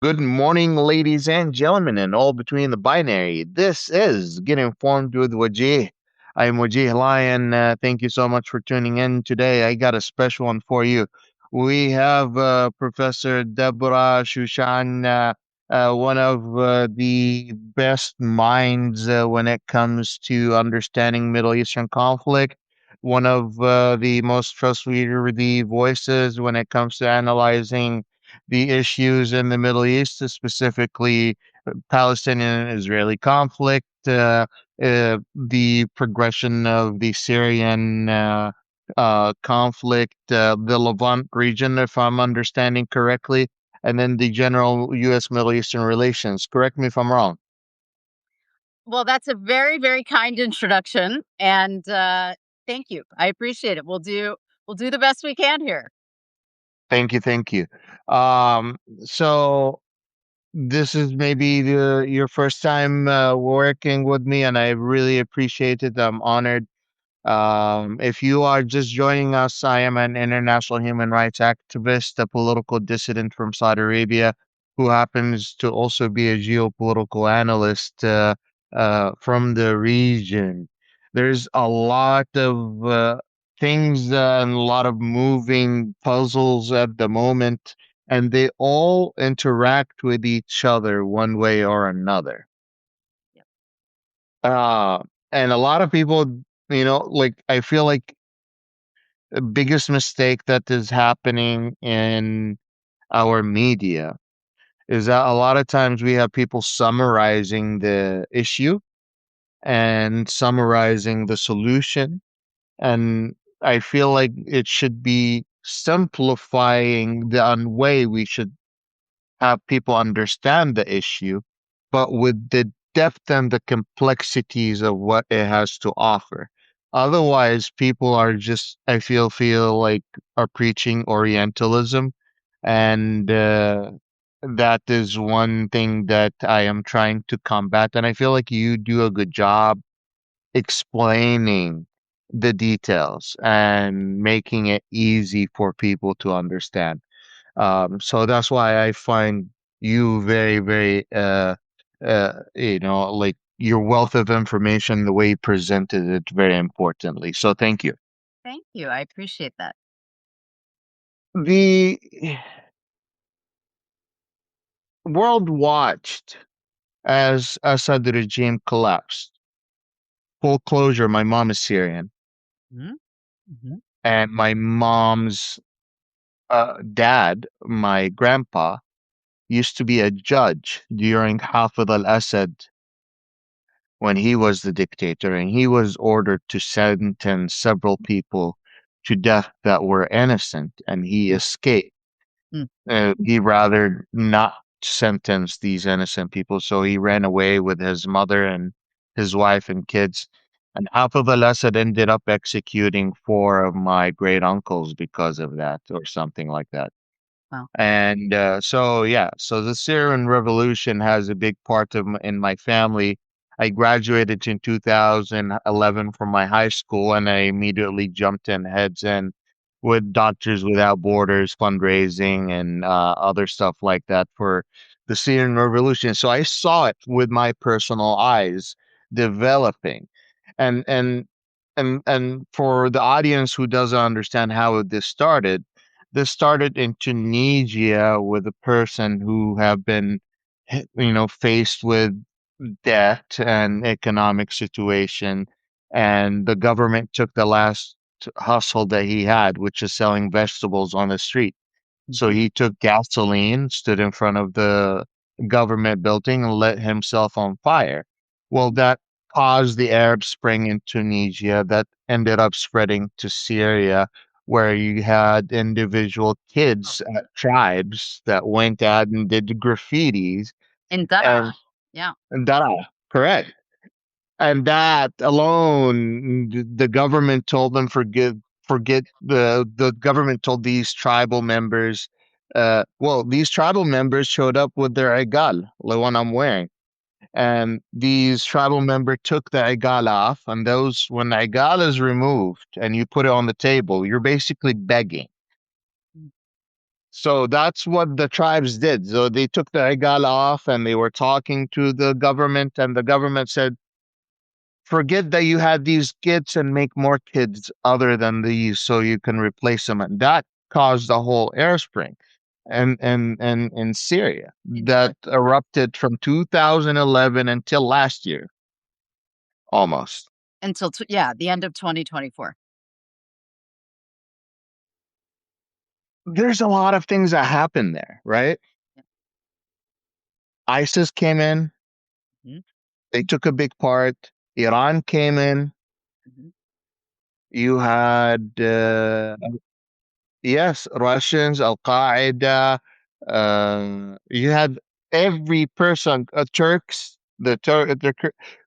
Good morning, ladies and gentlemen, and all between the binary. This is Get Informed with Wajih. I am Wajih Lion. Thank you so much for tuning in today. I got a special one for you. We have Professor Debra Shushan, one of the best minds when it comes to understanding Middle Eastern conflict, one of the most trustworthy voices when it comes to analyzing the issues in the Middle East, specifically Palestinian and Israeli conflict, the progression of the Syrian conflict, the Levant region, if I'm understanding correctly, and then the general U.S. Middle Eastern relations. Correct me if I'm wrong. Well, that's a very, very kind introduction, and thank you. I appreciate it. We'll do the best we can here. Thank you, thank you. So this is maybe your first time working with me, and I really appreciate it. I'm honored. If you are just joining us, I am an international human rights activist, a political dissident from Saudi Arabia, who happens to also be a geopolitical analyst from the region. There's a lot of things and a lot of moving puzzles at the moment, and they all interact with each other one way or another. Yep. Uh, and a lot of people, like I feel like the biggest mistake that is happening in our media is that a lot of times we have people summarizing the issue and summarizing the solution. And I feel like it should be simplifying the way we should have people understand the issue, but with the depth and the complexities of what it has to offer. Otherwise, people are just, I feel like are preaching Orientalism. And that is one thing that I am trying to combat. And I feel like you do a good job explaining the details and making it easy for people to understand. So that's why I find you very, very, like your wealth of information, the way you presented it, very importantly. So thank you. Thank you. I appreciate that. The world watched as Assad regime collapsed. Full closure, my mom is Syrian, Mhm, mhm. and my mom's dad, my grandpa, used to be a judge during Hafid al-Assad when he was the dictator, and he was ordered to sentence several people to death that were innocent, and he escaped. Mm. He rather not sentence these innocent people, so he ran away with his mother and his wife and kids. And Hafez al-Assad ended up executing four of my great uncles because of that, or something like that. Wow. And so the Syrian Revolution has a big part in my family. I graduated in 2011 from my high school, and I immediately jumped in heads in with Doctors Without Borders fundraising and other stuff like that for the Syrian Revolution. So I saw it with my personal eyes developing, and and and for the audience who doesn't understand how this started in Tunisia with a person who have been, faced with debt and economic situation, and the government took the last hustle that he had, which is selling vegetables on the street. So Mhm. he took gasoline, stood in front of the government building, and lit himself on fire. Well, that caused the Arab Spring in Tunisia that ended up spreading to Syria, where you had individual kids at tribes that went out and did graffitis. In Dara. And, Yeah. and that, correct. And that alone, the government told them forget the government told these tribal members, these tribal members showed up with their egal, the one I'm wearing. And these tribal member took the egal off, and those when the egal is removed and you put it on the table, you're basically begging. Mm. So that's what the tribes did. So they took the regal off and they were talking to the government, and the government said, forget that you had these kids and make more kids other than these so you can replace them. And that caused a whole air spring and in Syria In Syria. that erupted from 2011 until last year almost. Until yeah, the end of 2024. There's a lot of things that happen there, right? Yeah. ISIS came in, Mhm, they took a big part. Iran came in. mhm. You had yes, Russians, Al Qaeda. You had every person, Turks.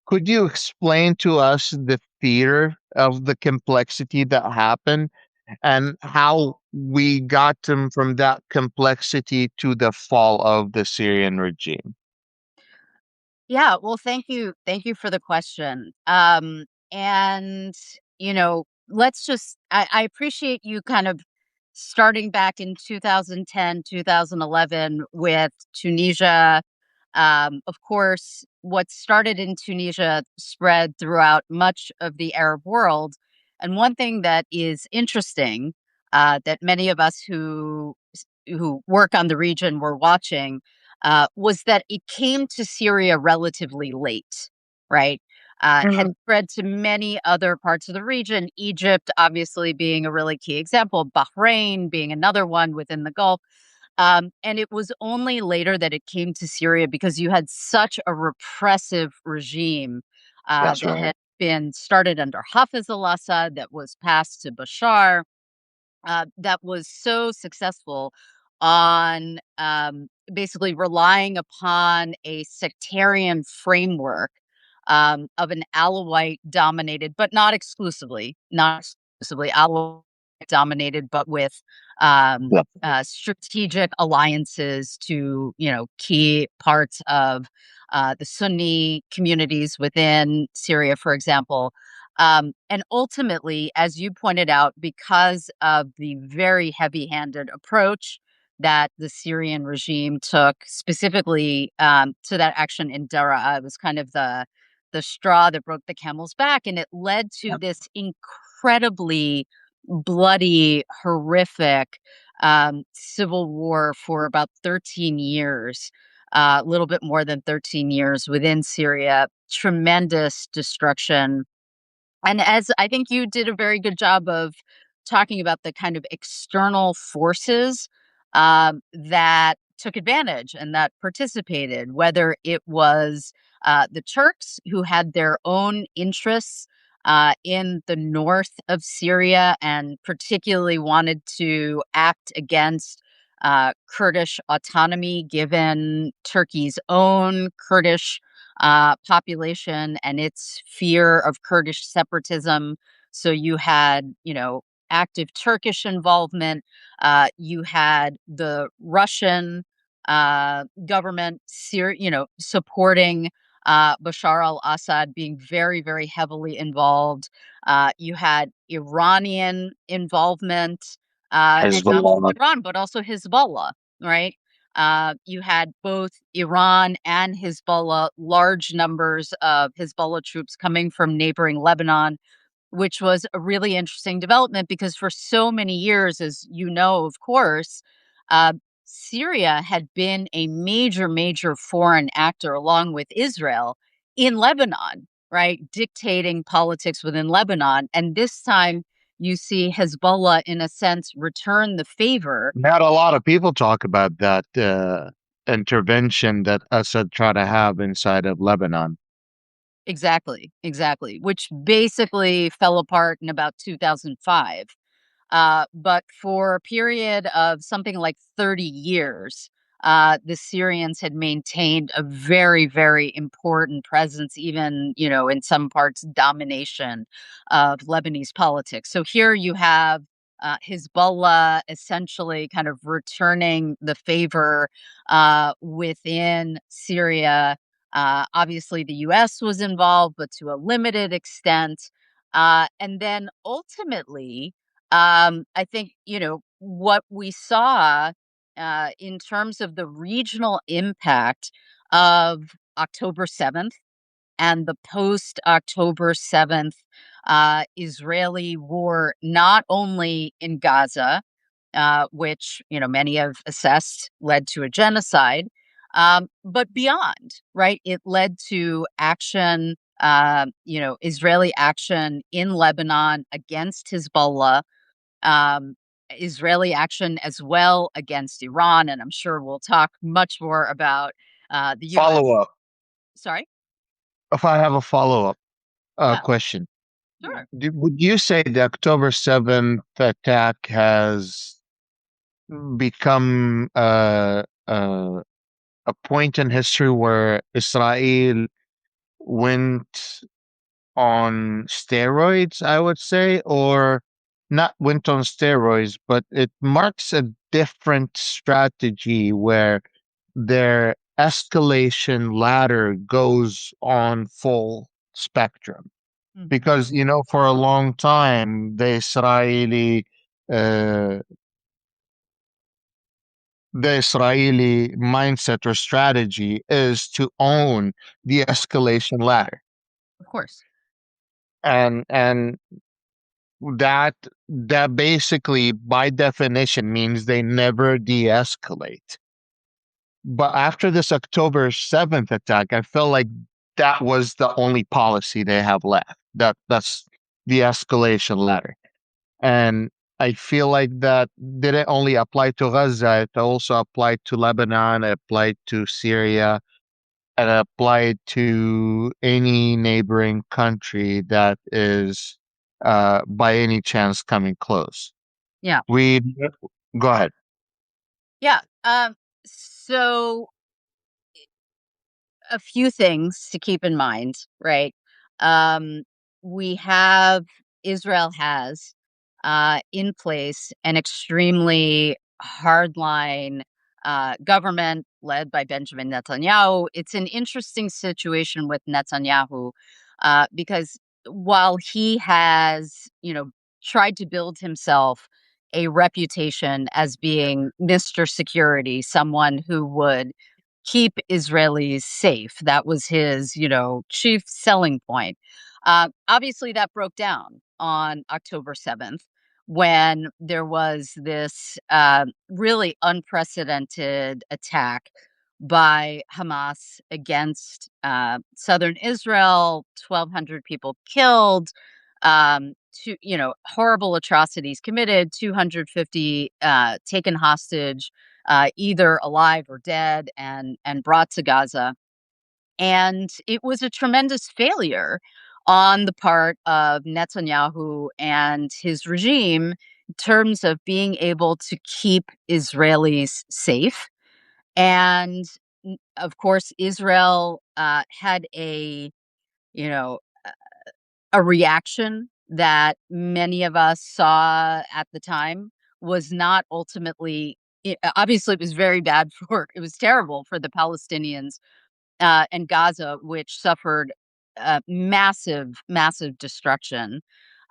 Could you explain to us the theater of the complexity that happened and how we got them from that complexity to the fall of the Syrian regime? Yeah, well, thank you for the question. And let's just I appreciate you kind of starting back in 2010, 2011 with Tunisia. Of course, what started in Tunisia spread throughout much of the Arab world. And one thing that is interesting, that many of us who work on the region were watching, was that it came to Syria relatively late, right? Had Mhm. spread to many other parts of the region. Egypt, obviously, being a really key example, Bahrain being another one within the Gulf. And it was only later that it came to Syria because you had such a repressive regime That's that right. had been started under Hafiz al Assad, that was passed to Bashar, that was so successful on basically relying upon a sectarian framework of an Alawite dominated, but not exclusively Alawite dominated, but with Yeah. strategic alliances to key parts of the Sunni communities within Syria, for example. And ultimately, as you pointed out, because of the very heavy handed approach that the Syrian regime took, specifically to that action in Dara, it was kind of the straw that broke the camel's back. And it led to Yep. this incredibly bloody, horrific civil war for about 13 years. A little bit more than 13 years within Syria, tremendous destruction, and as I think you did a very good job of talking about the kind of external forces that took advantage and that participated, whether it was the Turks who had their own interests in the north of Syria and particularly wanted to act against Kurdish autonomy, given Turkey's own Kurdish population and its fear of Kurdish separatism. So you had, active Turkish involvement. You had the Russian government, supporting Bashar al-Assad, being very, very heavily involved. You had Iranian involvement, and not Hezbollah. Iran, but also Hezbollah, right? You had both Iran and Hezbollah, large numbers of Hezbollah troops coming from neighboring Lebanon, which was a really interesting development because for so many years, as you know, of course, uh, Syria had been a major, major foreign actor along with Israel in Lebanon, right? Dictating politics within Lebanon. And this time you see Hezbollah, in a sense, return the favor. Not a lot of people talk about that intervention that Assad tried to have inside of Lebanon. Exactly, exactly, which basically fell apart in about 2005. But for a period of something like 30 years, the Syrians had maintained a very, very important presence, even, in some parts, domination of Lebanese politics. So here you have Hezbollah essentially kind of returning the favor within Syria. Obviously, the US was involved, but to a limited extent. And then ultimately, I think, what we saw. in terms of the regional impact of October 7th and the post October 7th Israeli war, not only in Gaza, which many have assessed led to a genocide, but beyond. Right, it led to action. Israeli action in Lebanon against Hezbollah, um, Israeli action as well against Iran, and I'm sure we'll talk much more about the U.S. Follow up. Sorry. If I have a follow up Yeah. question, Sure. would you say the October 7th attack has become a point in history where Israel went on steroids, I would say, or not went on steroids, but it marks a different strategy where their escalation ladder goes on full spectrum. Mhm. Because, for a long time, uh, the Israeli mindset or strategy is to own the escalation ladder. Of course. And that basically by definition means they never de-escalate. But after this October 7th attack, I feel like that was the only policy they have left. That's the escalation ladder. And I feel like that didn't only apply to Gaza, it also applied to Lebanon, it applied to Syria, and it applied to any neighboring country that is by any chance coming close. Yeah. We go ahead. Yeah. So a few things to keep in mind, right? Um, we have Israel has in place an extremely hardline government led by Benjamin Netanyahu. It's an interesting situation with Netanyahu because while he has, tried to build himself a reputation as being Mr. Security, someone who would keep Israelis safe. That was his, chief selling point. Obviously, that broke down on October 7th when there was this really unprecedented attack by Hamas against southern Israel, 1,200 people killed, horrible atrocities committed, 250 taken hostage, either alive or dead, and brought to Gaza. And it was a tremendous failure on the part of Netanyahu and his regime in terms of being able to keep Israelis safe. And of course, Israel had you know, a reaction that many of us saw at the time was not ultimately obviously it was very bad for it was terrible for the Palestinians and Gaza, which suffered massive destruction.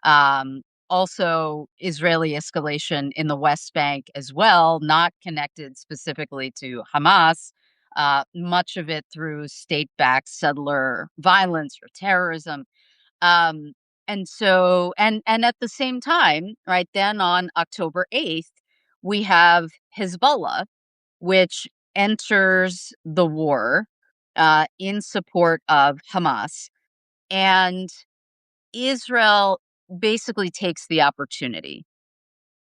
um, Also Israeli escalation in the West Bank as well, not connected specifically to Hamas, much of it through state-backed settler violence or terrorism. um, and at the same time, right then on October 8th, we have Hezbollah, which enters the war in support of Hamas. And Israel basically takes the opportunity.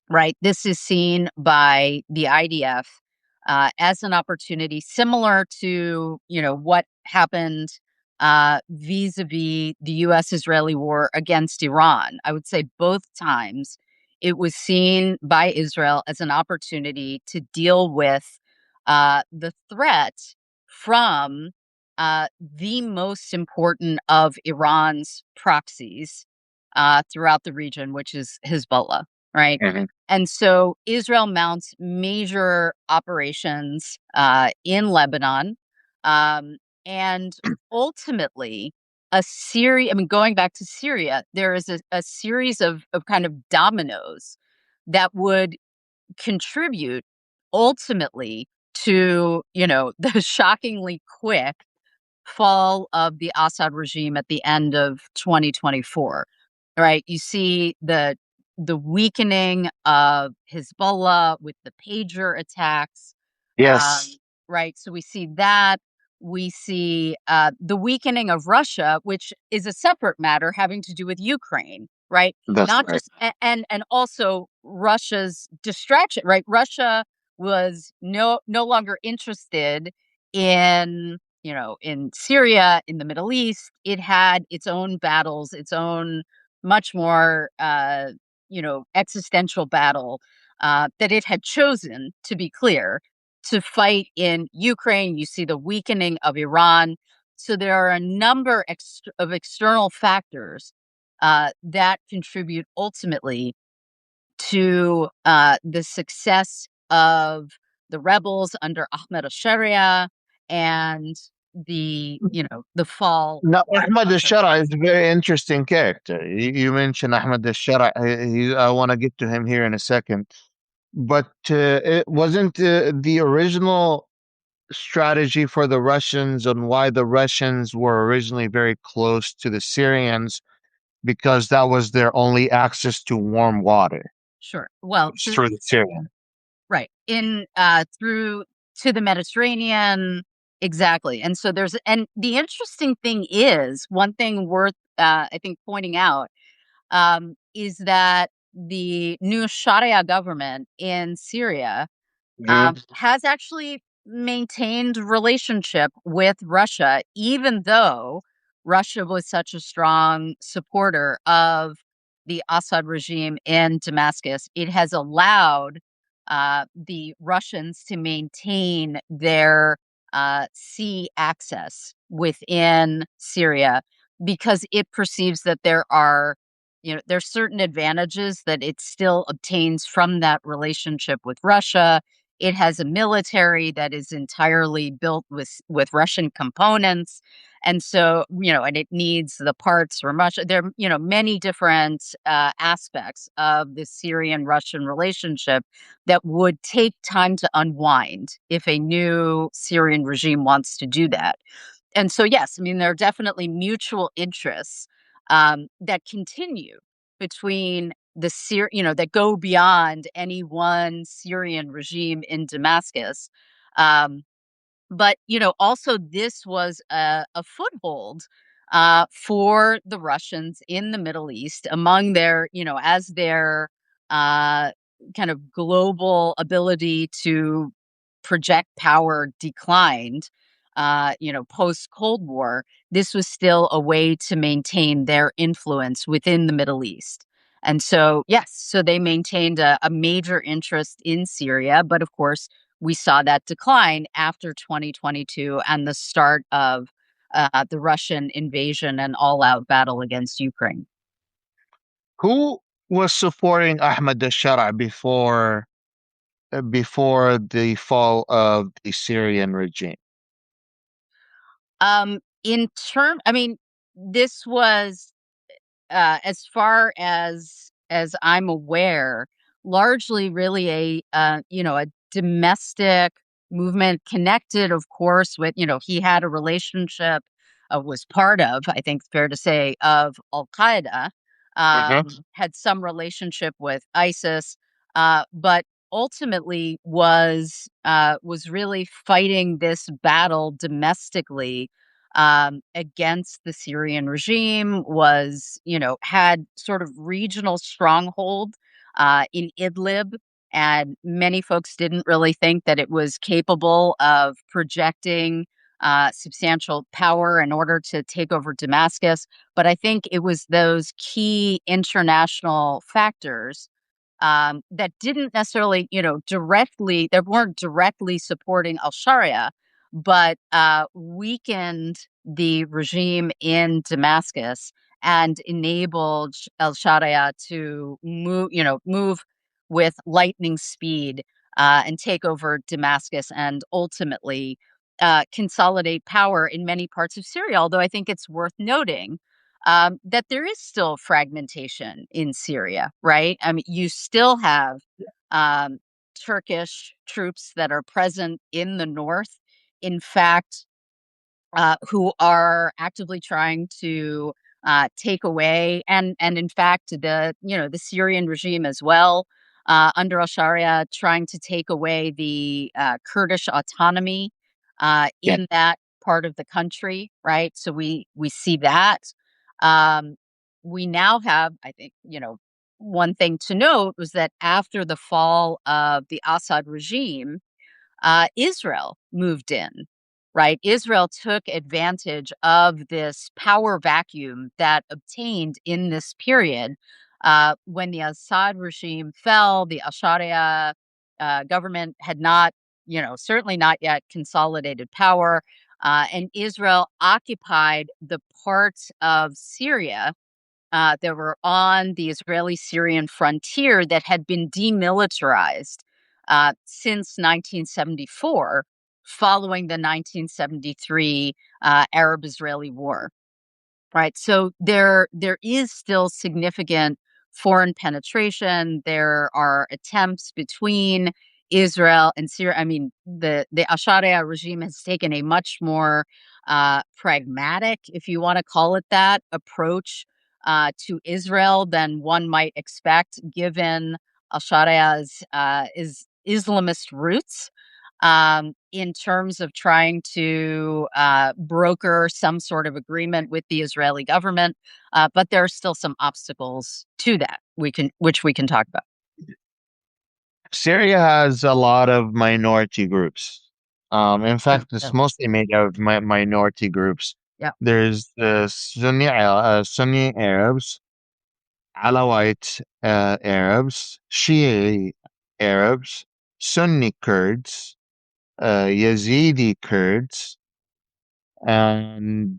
Right. This is seen by the IDF as an opportunity similar to, what happened vis-a-vis the U.S.-Israeli war against Iran. I would say both times it was seen by Israel as an opportunity to deal with the threat from the most important of Iran's proxies throughout the region, which is Hezbollah. Right. Mhm. And so Israel mounts major operations in Lebanon. Um, and ultimately, going back to Syria, there is a series of kind of dominoes that would contribute ultimately to, the shockingly quick fall of the Assad regime at the end of 2024, right? You see the weakening of Hezbollah with the pager attacks, Yes, um, right? So we see that. We see the weakening of Russia, which is a separate matter having to do with Ukraine, right? that's Not right. just and also Russia's distraction, right? Russia was no longer interested in in Syria, in the Middle East. It had its own battles, its own much more, existential battle that it had chosen, to be clear, to fight in Ukraine. You see the weakening of Iran. So there are a number of external factors that contribute ultimately to the success of the rebels under Ahmed al-Sharia and the fall Now, of Ahmad Bashar al-Shara al-Assad. is a very interesting character. You mentioned Ahmad al-Shara. I want to get to him here in a second. But it wasn't the original strategy for the Russians on why the Russians were originally very close to the Syrians because that was their only access to warm water Sure. Well, was through the Syrian. right. In through to the Mediterranean, exactly. And so and the interesting thing is, one thing worth I think pointing out is that the new Sharia government in Syria Mhm. has actually maintained relationship with Russia, even though Russia was such a strong supporter of the Assad regime in Damascus. It has allowed the Russians to maintain their sea access within Syria because it perceives that there's certain advantages that it still obtains from that relationship with Russia. It has a military that is entirely built with Russian components. And so, and it needs the parts from Russia. There are, many different aspects of the Syrian Russian relationship that would take time to unwind if a new Syrian regime wants to do that. And so, yes, I mean, there are definitely mutual interests that continue between that go beyond any one Syrian regime in Damascus. Um, but, also this was a foothold for the Russians in the Middle East among as their uh, kind of global ability to project power declined, post Cold War. This was still a way to maintain their influence within the Middle East. And so, yes, so they maintained a major interest in Syria, but of course, we saw that decline after 2022 and the start of the Russian invasion and all-out battle against Ukraine. Who was supporting Ahmad al-Shara before the fall of the Syrian regime? I mean, this was as far as I'm aware, largely really a domestic movement connected, of course, with he had a relationship, was part of, I think, it's fair to say, of Al Qaeda, had some relationship with ISIS, but ultimately was really fighting this battle domestically against the Syrian regime, had sort of regional stronghold in Idlib. And many folks didn't really think that it was capable of projecting substantial power in order to take over Damascus. But I think it was those key international factors that didn't necessarily, that weren't directly supporting al Sharia, but weakened the regime in Damascus and enabled al Sharia to move with lightning speed and take over Damascus and ultimately consolidate power in many parts of Syria. Although I think it's worth noting that there is still fragmentation in Syria, right? I mean, you still have um, Turkish troops that are present in the north, in fact, who are actively trying to take away, and in fact the Syrian regime as well, under al-Sharia, trying to take away the Kurdish autonomy Yeah. in that part of the country, right? So we see that. Um, we now have, I think, one thing to note was that after the fall of the Assad regime, Israel moved in, right? Israel took advantage of this power vacuum that obtained in this period. When the Assad regime fell, the al-Sharia government had not, certainly not yet consolidated power. And Israel occupied the parts of Syria that were on the Israeli-Syrian frontier that had been demilitarized since 1974, following the 1973 Arab-Israeli War. Right. So there is still significant foreign penetration. There are attempts between Israel and Syria. I mean, the al-Sharia regime has taken a much more pragmatic, if you want to call it that, approach to Israel than one might expect, given al-Sharia's Islamist roots, in terms of trying to broker some sort of agreement with the Israeli government. But there are still some obstacles to that which we can talk about. Syria has a lot of minority groups. In True. fact, Yeah. it's mostly made of minority groups. Yeah. There's the Sunni Arabs, Alawite Arabs, Shia Arabs, Sunni Kurds, Yazidi Kurds, and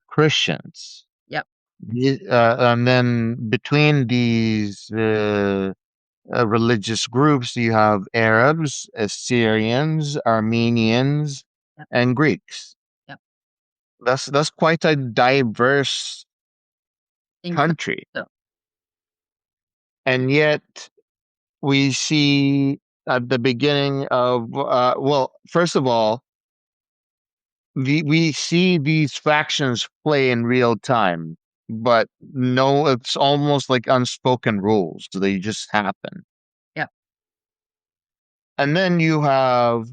Christians. Yep. And then between these religious groups, you have Arabs, Assyrians, Armenians, Yep. and Greeks. Yep. That's quite a diverse Incredible. country, So, and yet we see at the beginning of well, first of all, we see these factions play in real time, but no, it's almost like unspoken rules. They just happen. yeah. And then you have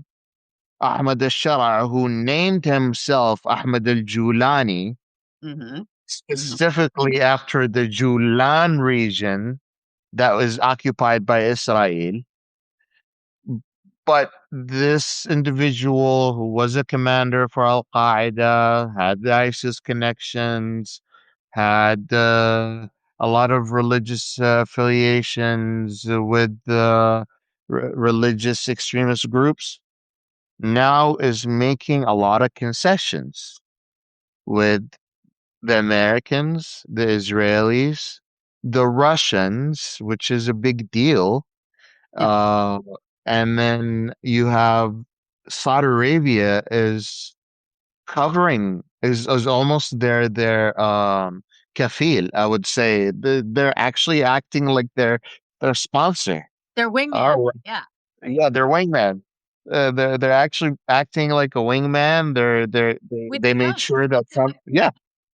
Ahmad al-Shara, who named himself Ahmad al-Julani, Mm-hmm. Hmm. specifically after the Julan region that was occupied by Israel. But this individual, who was a commander for Al Qaeda, had the ISIS connections, had a lot of religious affiliations with the religious extremist groups, now is making a lot of concessions with the Americans, the Israelis, the Russians, which is a big deal. Yeah. Uh, and then you have Saudi Arabia is covering is almost their kafil, I would say. They're actually acting like their sponsor. They're wingman. Oh, Yeah. yeah, they're wingman. They're actually acting like a wingman. With They made Trump. sure that Trump. Yeah,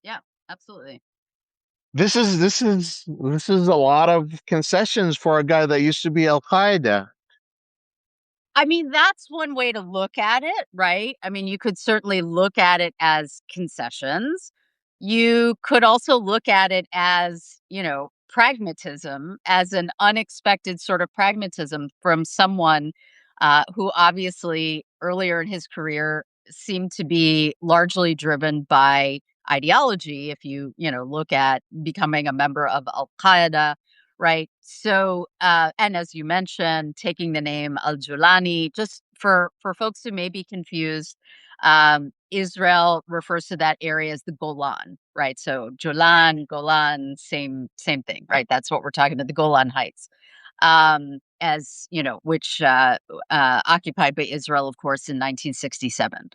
Yeah. Absolutely. this is a lot of concessions for a guy that used to be Al Qaeda. I mean, that's one way to look at it, right? I mean, you could certainly look at it as concessions. You could also look at it as, pragmatism, as an unexpected sort of pragmatism from someone who obviously earlier in his career seemed to be largely driven by ideology. If you look at becoming a member of Al Qaeda, right? So, and as you mentioned, taking the name Al Julani, just for folks who may be confused, Israel refers to that area as the Golan, right? So Jolan, Golan, same thing, right? That's what we're talking about, the Golan Heights, as which occupied by Israel, of course, in 1967.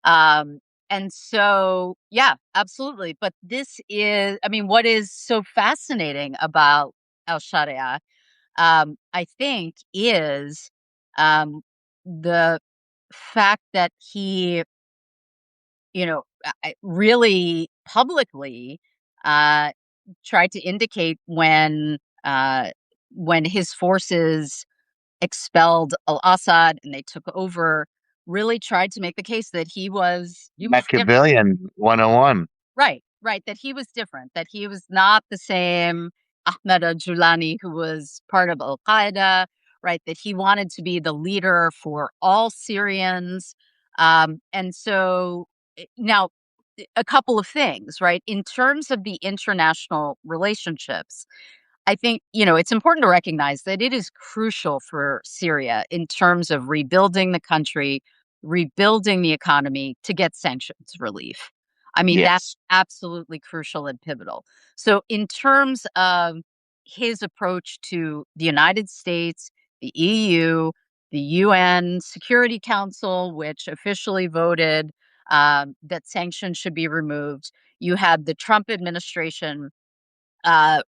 Um, and so, yeah, absolutely. But this is, I mean, what is so fascinating about Al Sharia, I think, is Um, the fact that he, really publicly uh, tried to indicate when his forces expelled al-Assad and they took over, really tried to make the case that he was different. Machiavellian 101. Right, right, that he was different, that he was not the same Ahmed al-Julani who was part of al-Qaeda, right, that he wanted to be the leader for all Syrians, and so, now, a couple of things, right? In terms of the international relationships, I think, it's important to recognize that it is crucial for Syria in terms of rebuilding the country, rebuilding the economy to get sanctions relief. I mean, that's Yes. absolutely crucial and pivotal. So, in terms of his approach to the United States, the EU, the UN Security Council, which officially voted that sanctions should be removed, you had the Trump administration uh,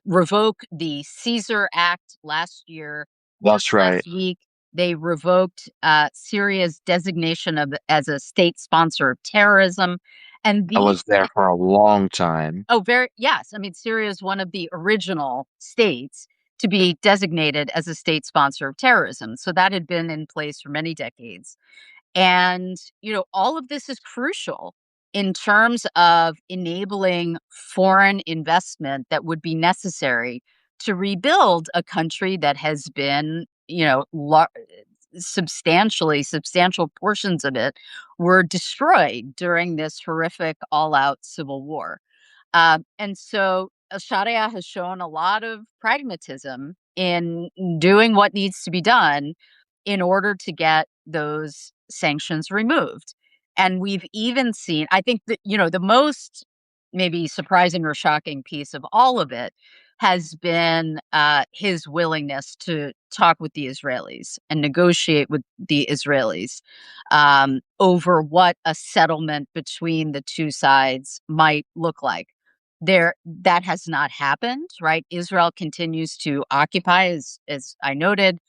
revoke the Caesar Act last year. Just That's right. last week, they revoked Syria's designation of as a state sponsor of terrorism, and I these. was there for a long time. Oh, very yes. I mean, Syria is one of the original states to be designated as a state sponsor of terrorism. So that had been in place for many decades. And, all of this is crucial in terms of enabling foreign investment that would be necessary to rebuild a country that has been, substantial portions of it were destroyed during this horrific all out civil war. And so Sharia has shown a lot of pragmatism in doing what needs to be done in order to get those sanctions removed. And we've even seen, I think that, the most maybe surprising or shocking piece of all of it has been his willingness to talk with the Israelis and negotiate with the Israelis over what a settlement between the two sides might look like. That has not happened, right? Israel continues to occupy, as I noted,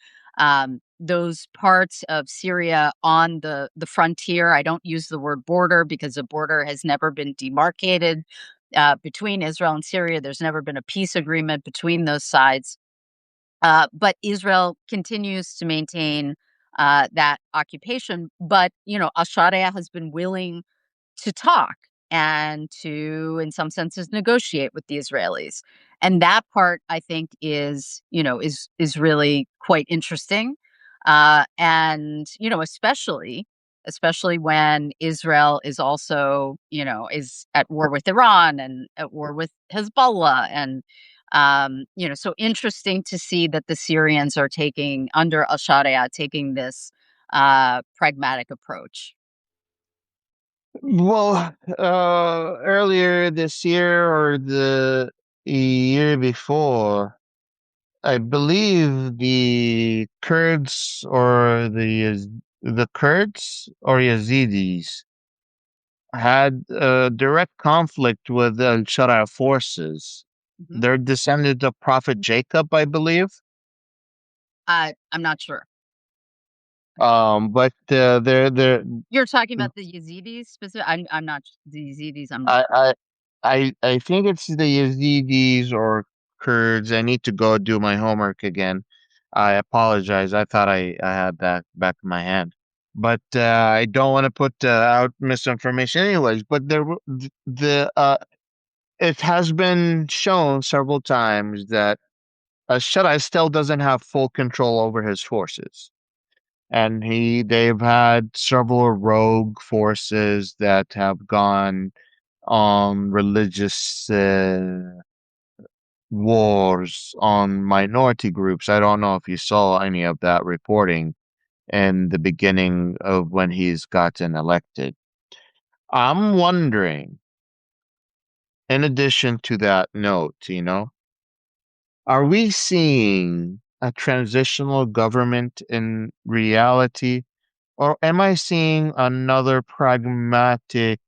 those parts of Syria on the frontier. I don't use the word border because the border has never been demarcated between Israel and Syria. There's never been a peace agreement between those sides. But Israel continues to maintain that occupation. But, Al-Sharia has been willing to talk and to, in some senses, negotiate with the Israelis. And that part, I think, is really quite interesting. And especially when Israel is also, is at war with Iran and at war with Hezbollah. And, so interesting to see that the Syrians are taking, under al Sharia, taking this pragmatic approach. Well, earlier this year or the year before, I believe the Kurds or Yazidis had a direct conflict with the Al-Sharia forces. Mhm. They're descendants of Prophet Jacob, I believe. I'm not sure. But they're You're talking about the Yazidis specific. I'm not the Yazidis. I'm not. I I I think it's the Yazidis or Kurds. I need to go do my homework again. I apologize. I thought I had that back in my hand. But I don't want to put out misinformation anyways. But it has been shown several times that Shaddai still doesn't have full control over his forces. And they've had several rogue forces that have gone on religious wars on minority groups. I don't know if you saw any of that reporting in the beginning of when he's gotten elected. I'm wondering, in addition to that note, are we seeing a transitional government in reality, or am I seeing another pragmatic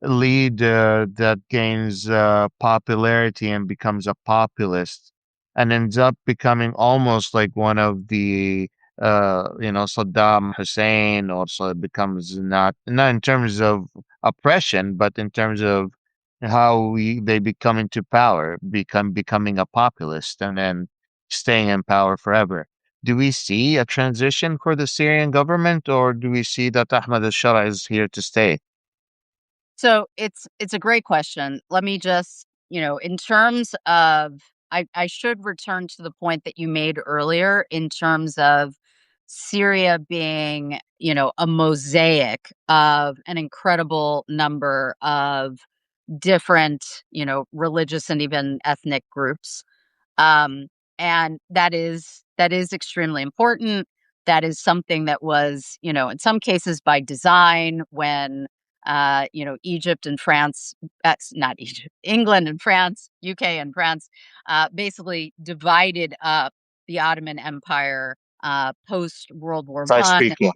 leader that gains popularity and becomes a populist and ends up becoming almost like one of the Saddam Hussein. Also it becomes not in terms of oppression, but in terms of how they become into power, becoming a populist and then staying in power forever. Do we see a transition for the Syrian government, or do we see that Ahmad al-Shara is here to stay? So it's a great question. Let me just, in terms of I should return to the point that you made earlier in terms of Syria being, a mosaic of an incredible number of different, religious and even ethnic groups. Um, and that is extremely important. That is something that was, in some cases by design when Egypt and France, not Egypt, England and France, UK and France, basically divided up the Ottoman Empire post World War So I One. speak,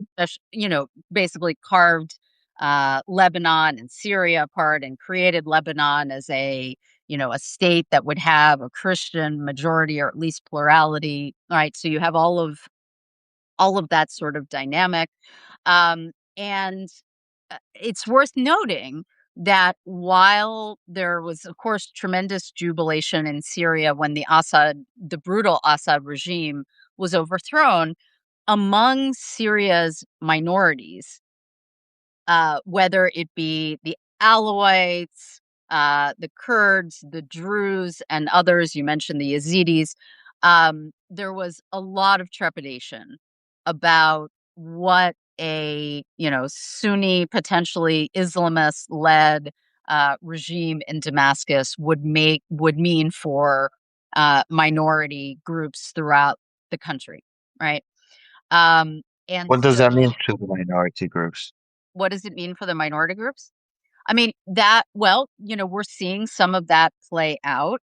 yeah. Basically carved Lebanon and Syria apart and created Lebanon as a state that would have a Christian majority or at least plurality, right? So you have all of that sort of dynamic. And it's worth noting that while there was, of course, tremendous jubilation in Syria when the brutal Assad regime was overthrown, among Syria's minorities, whether it be the Alawites, the Kurds, the Druze, and others. You mentioned the Yazidis. There was a lot of trepidation about what a Sunni, potentially Islamist led regime in Damascus would mean for minority groups throughout the country, right? Um, and What does that mean so, to the minority groups? what does it mean for the minority groups? I mean, we're seeing some of that play out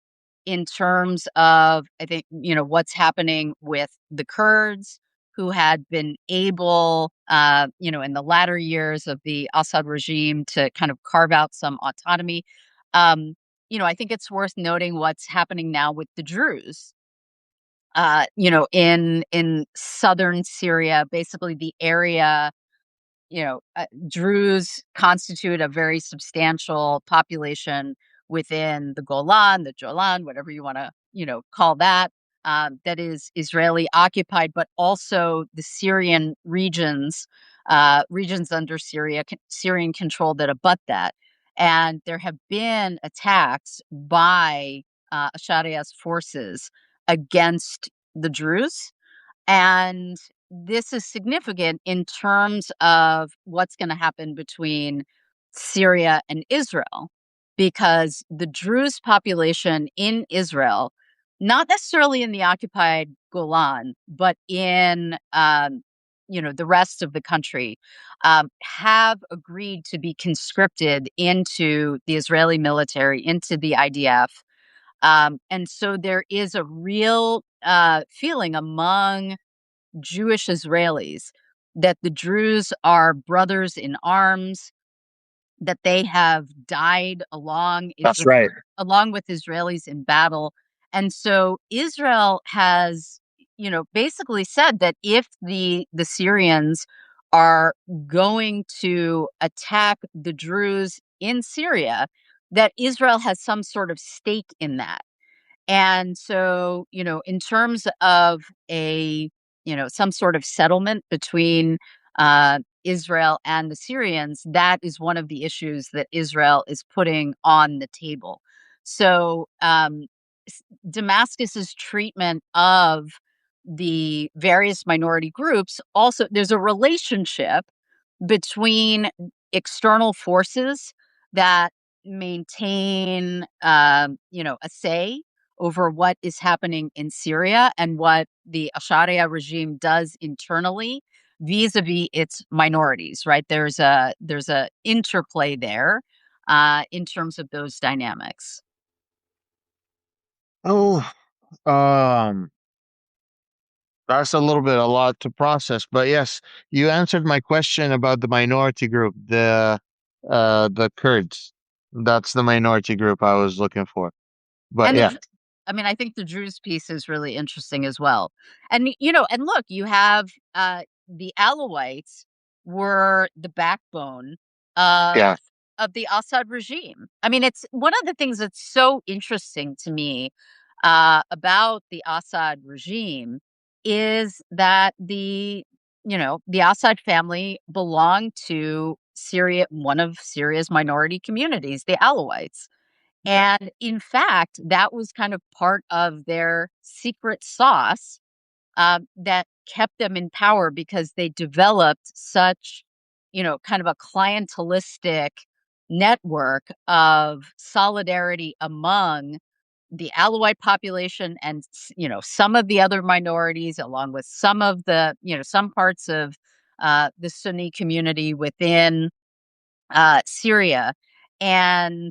in terms of, I think, what's happening with the Kurds who had been able, in the latter years of the Assad regime to kind of carve out some autonomy. Um, I think it's worth noting what's happening now with the Druze. In southern Syria, basically the area, Druze constitute a very substantial population within the Golan, the Jolan, whatever you want to, call that. That is Israeli occupied, but also the Syrian regions under Syrian control that abut that. And there have been attacks by Ashariya's forces against the Druze, and this is significant in terms of what's going to happen between Syria and Israel, because the Druze population in Israel, not necessarily in the occupied Golan, but in the rest of the country, have agreed to be conscripted into the Israeli military, into the IDF. And so there is a real feeling among Jewish Israelis that the Druze are brothers in arms, that they have died That's right. along with Israelis in battle. And so Israel has, basically said that if the Syrians are going to attack the Druze in Syria, that Israel has some sort of stake in that. And so, in terms of some sort of settlement between Israel and the Syrians, that is one of the issues that Israel is putting on the table. So, Damascus's treatment of the various minority groups, also, there's a relationship between external forces that maintain, a say over what is happening in Syria and what the Ashariya regime does internally vis-a-vis its minorities, right? There's a interplay there in terms of those dynamics. Oh, um, that's a lot to process. But yes, you answered my question about the minority group, the Kurds. That's the minority group I was looking for. But And yeah. I mean, I think the Druze piece is really interesting as well. And, and look, you have, the Alawites were the backbone of Yeah. the Assad regime. I mean, it's one of the things that's so interesting to me, about the Assad regime is that the Assad family belonged to Syria, one of Syria's minority communities, the Alawites. And in fact, that was kind of part of their secret sauce, that kept them in power because they developed such, kind of a clientelistic network of solidarity among the Alawite population and, some of the other minorities, along with some of the, some parts of the Sunni community within Syria. And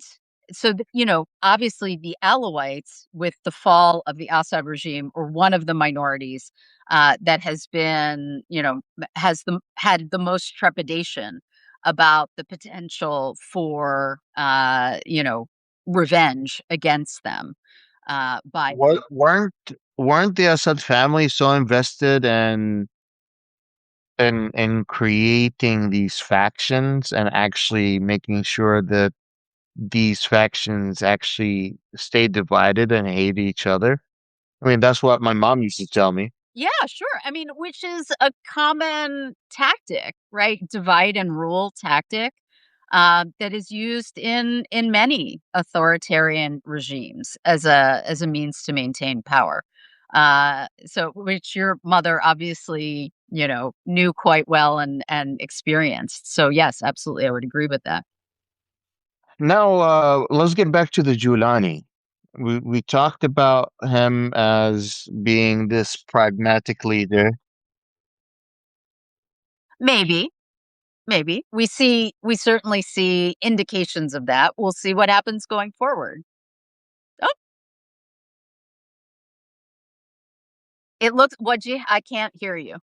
so, obviously the Alawites, with the fall of the Assad regime, are one of the minorities that has been, had the most trepidation about the potential for, revenge against them by. Weren't the Assad family so invested in creating these factions and actually making sure that these factions actually stay divided and hate each other? I mean, that's what my mom used to tell me. Yeah, sure. I mean, which is a common tactic, right? Divide and rule tactic, that is used in many authoritarian regimes as a means to maintain power. So, which your mother obviously, knew quite well and experienced. So, yes, absolutely, I would agree with that. Now, let's get back to the Julani. We talked about him as being this pragmatic leader. Maybe, maybe we certainly see indications of that. We'll see what happens going forward. Oh, it looks what you I can't hear you.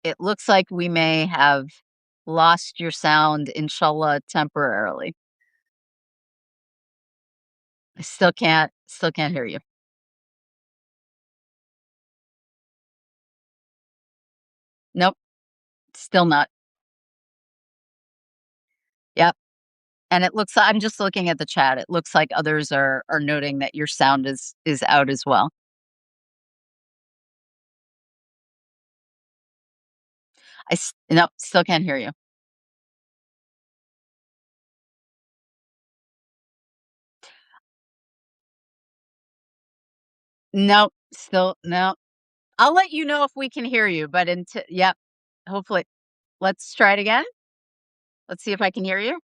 It looks like we may have lost your sound, inshallah, temporarily. I still can't hear you. Nope, still not. Yep. And it looks I'm just looking at the chat. It looks like others are noting that your sound is out as well. Nope, still can't hear you. Nope, still no. I'll let you know if we can hear you, but until yep, hopefully. Let's try it again. Let's see if I can hear you.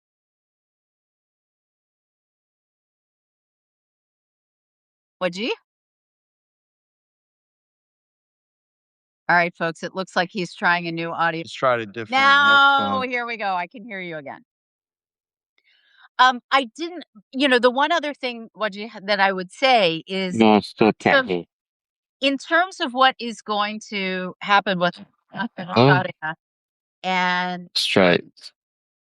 What'd. All right, folks, it looks like he's trying a new audio. Just tried a different Now, headphone. here we go. I can hear you again. I didn't, the one other thing, that I would say is, No, I still can't so hear. in terms of what is going to happen with Oh, Sharia and let's try it.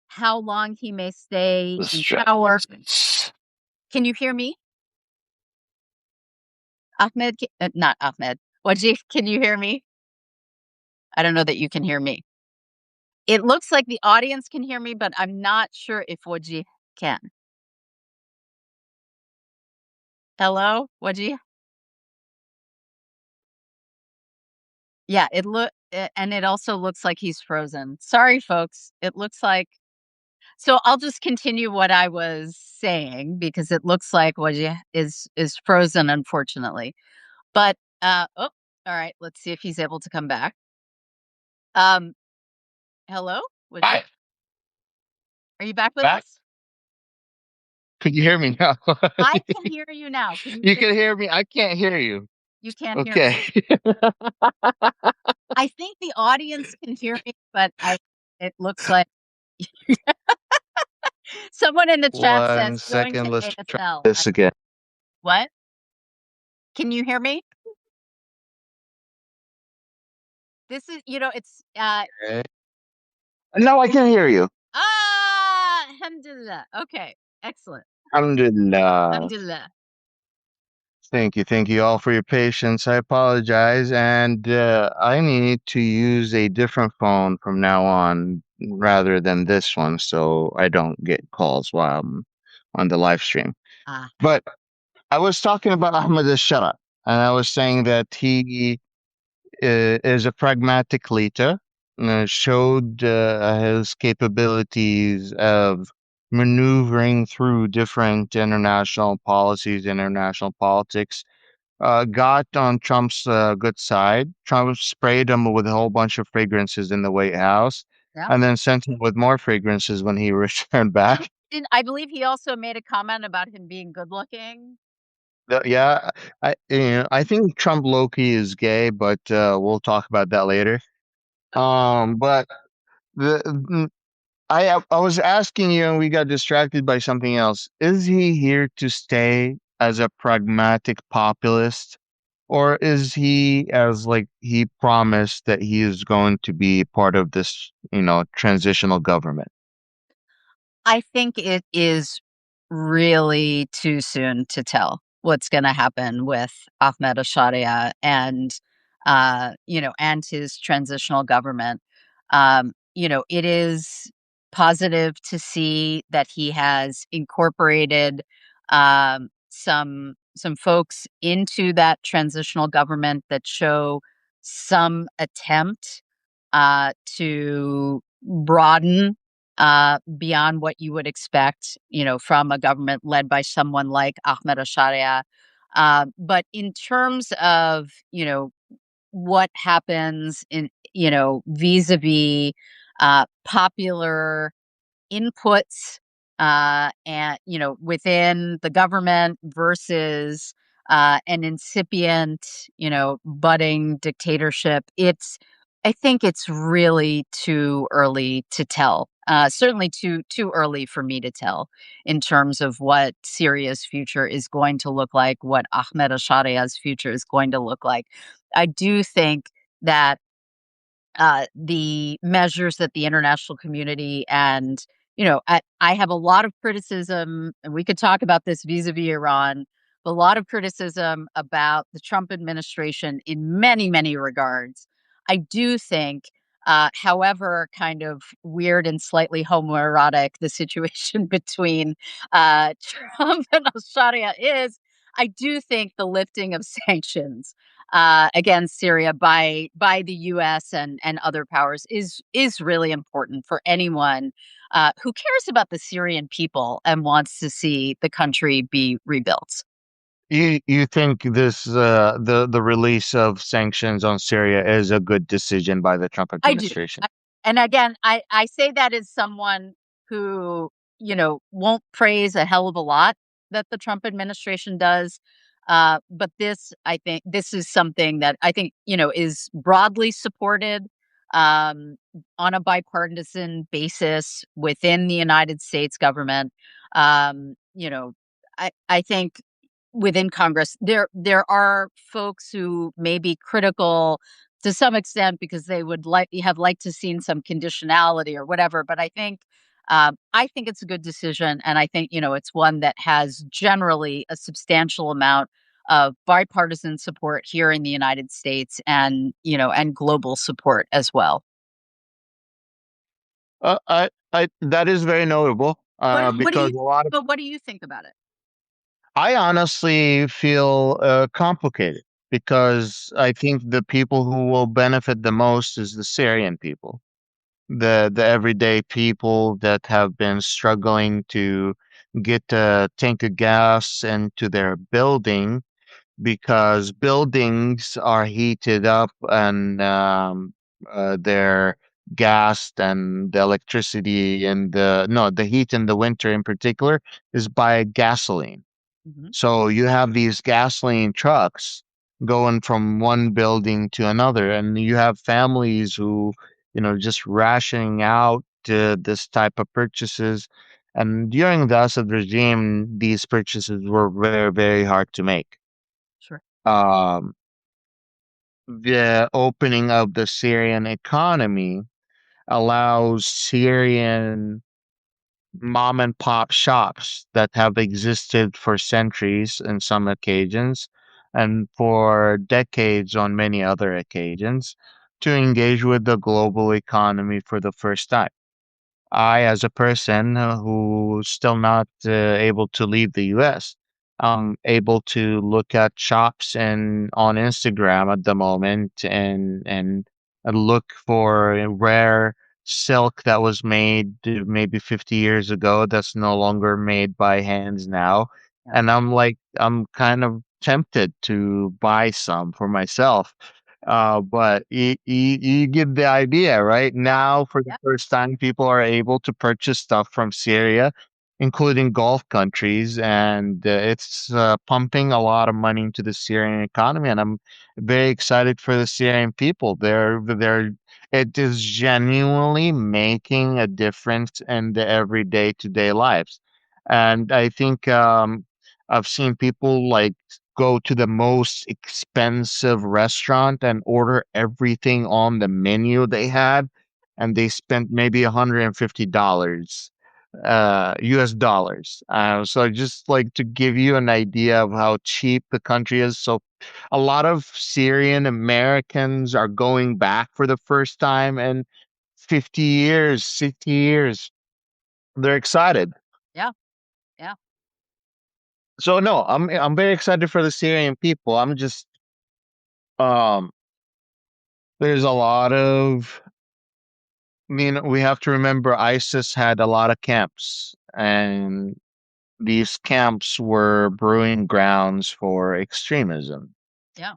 how long he may stay Let's in try power. it. Can you hear me, Ahmed? Not Ahmed. Can you hear me? I don't know that you can hear me. It looks like the audience can hear me, but I'm not sure if Wajih can. Hello, Wajih? Yeah, and it also looks like he's frozen. Sorry, folks. It looks like so I'll just continue what I was saying because it looks like Wajih is frozen, unfortunately. But oh, all right. Let's see if he's able to come back. Um, hello, Wajih. Hi, Are you back with back. us? Could you hear me now? I can hear you now. You can hear me. I can't hear you. You can't hear me? Okay. I think the audience can hear me, but it looks like someone in the chat says One going second. to Let's try ASL. this again. What? Can you hear me? This is, it's Okay. No, I can hear you. alhamdulillah. Okay. Excellent. Alhamdulillah. Alhamdulillah. Thank you all for your patience. I apologize, and I need to use a different phone from now on rather than this one, so I don't get calls while I'm on the live stream. Ah, But I was talking about Ahmed al-Shara, and I was saying that he is a pragmatic leader, showed his capabilities of maneuvering through different international policies, international politics, got on Trump's good side. Trump sprayed him with a whole bunch of fragrances in the White House yeah. and then sent him with more fragrances when he returned back. Didn't I believe he also made a comment about him being good looking? Yeah, I think Trump Loki is gay, but we'll talk about that later. But the I was asking you, and we got distracted by something else. Is he here to stay as a pragmatic populist, or is he as like he promised that he is going to be part of this, transitional government? I think it is really too soon to tell what's gonna happen with Ahmed Asharia and, and his transitional government. It is positive to see that he has incorporated, some folks into that transitional government that show some attempt, to broaden beyond what you would expect, from a government led by someone like Ahmed Asharia. But in terms of, what happens in, vis-a-vis popular inputs and within the government versus an incipient budding dictatorship, I think it's really too early to tell, certainly too early for me to tell in terms of what Syria's future is going to look like, what Ahmed Asharia's future is going to look like. I do think that the measures that the international community and I have a lot of criticism, and we could talk about this vis-a-vis Iran, but a lot of criticism about the Trump administration in many, many regards. I do think, however kind of weird and slightly homoerotic the situation between Trump and Al-Sharia is, I do think the lifting of sanctions against Syria by the U.S. and other powers is really important for anyone who cares about the Syrian people and wants to see the country be rebuilt. You think this the release of sanctions on Syria is a good decision by the Trump I do. administration? I, and again, I say that as someone who, won't praise a hell of a lot that the Trump administration does. But I think this is something that I think, is broadly supported um, on a bipartisan basis within the United States government. I think within Congress, there are folks who may be critical to some extent because they would have liked to seen some conditionality or whatever. But I think it's a good decision, and I think it's one that has generally a substantial amount of bipartisan support here in the United States, and global support as well. That is very notable What do because you? a lot of But what do you think about it? I honestly feel complicated because I think the people who will benefit the most is the Syrian people, the everyday people that have been struggling to get a tank of gas into their building because buildings are heated up and they're gassed and the electricity and the heat in the winter in particular is by gasoline. Mhm. So you have these gasoline trucks going from one building to another, and you have families who, just rationing out this type of purchases. And during the Assad regime, these purchases were very, very hard to make. Sure. Um, the opening of the Syrian economy allows Syrian mom and pop shops that have existed for centuries in some occasions and for decades on many other occasions to engage with the global economy for the first time. I, as a person who's still not able to leave the US, I'm able to look at shops and on Instagram at the moment and look for a rare silk that was made maybe 50 years ago that's no longer made by hands now. Yeah. And I'm kind of tempted to buy some for myself. But you get the idea, right? Now, for the Yeah. first time, people are able to purchase stuff from Syria, including Gulf countries, and it's pumping a lot of money into the Syrian economy. And I'm very excited for the Syrian people. It is genuinely making a difference in the everyday to day lives. And I think I've seen people like go to the most expensive restaurant and order everything on the menu they had, and they spent maybe $150 US dollars. So just like to give you an idea of how cheap the country is. So a lot of Syrian Americans are going back for the first time in 50 years, 60 years. They're excited. Yeah. Yeah. So no, I'm very excited for the Syrian people. I'm just um there's a lot of I mean, we have to remember ISIS had a lot of camps, and these camps were brewing grounds for extremism. Yeah.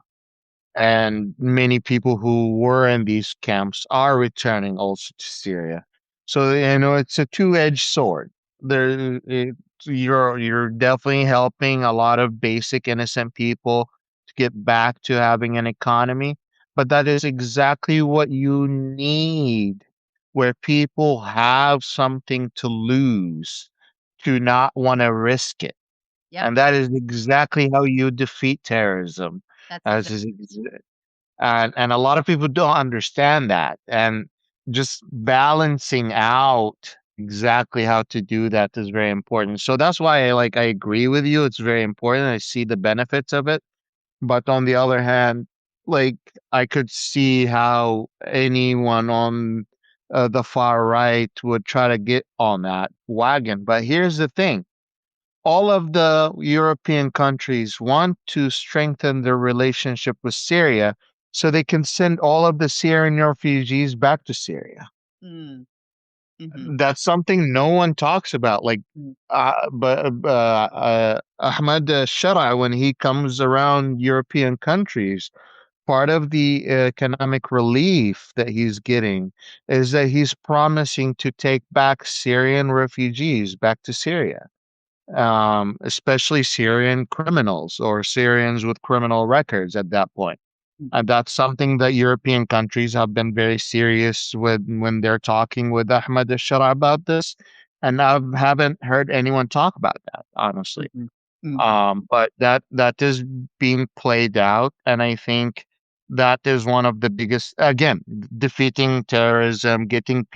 And many people who were in these camps are returning also to Syria. So, it's a two-edged sword. You're definitely helping a lot of basic innocent people to get back to having an economy, but that is exactly what you need, where people have something to lose to not want to risk it. Yep. And that is exactly how you defeat terrorism. That's As exactly. is and a lot of people don't understand that. And just balancing out exactly how to do that is very important. So that's why I agree with you. It's very important. I see the benefits of it. But on the other hand, like I could see how anyone on the far right would try to get on that wagon. But here's the thing, all of the European countries want to strengthen their relationship with Syria so they can send all of the Syrian refugees back to Syria. Mm, mhm, That's something no one talks about. mm. Ahmad Shara, when he comes around European countries, part of the economic relief that he's getting is that he's promising to take back Syrian refugees back to Syria, especially Syrian criminals or Syrians with criminal records at that point. Mm, And that's something that European countries have been very serious with when they're talking with Ahmed al about this. And I haven't heard anyone talk about that, honestly. mhm, mhm. But that is being played out, and I think that is one of the biggest, again, defeating terrorism, getting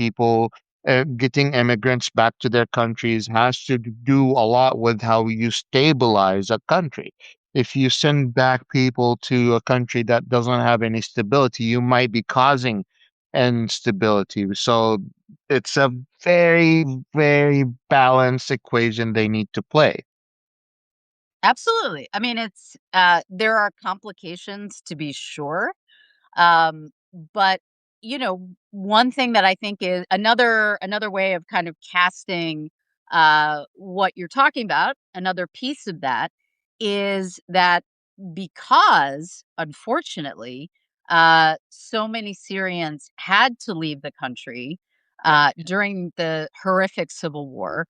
immigrants back to their countries has to do a lot with how you stabilize a country. If you send back people to a country that doesn't have any stability, you might be causing instability. So it's a very, very balanced equation they need to play. Absolutely. I mean, there are complications to be sure. Um, but one thing that I think is another way of kind of casting what you're talking about, another piece of that is that because unfortunately so many Syrians had to leave the country during the horrific civil war,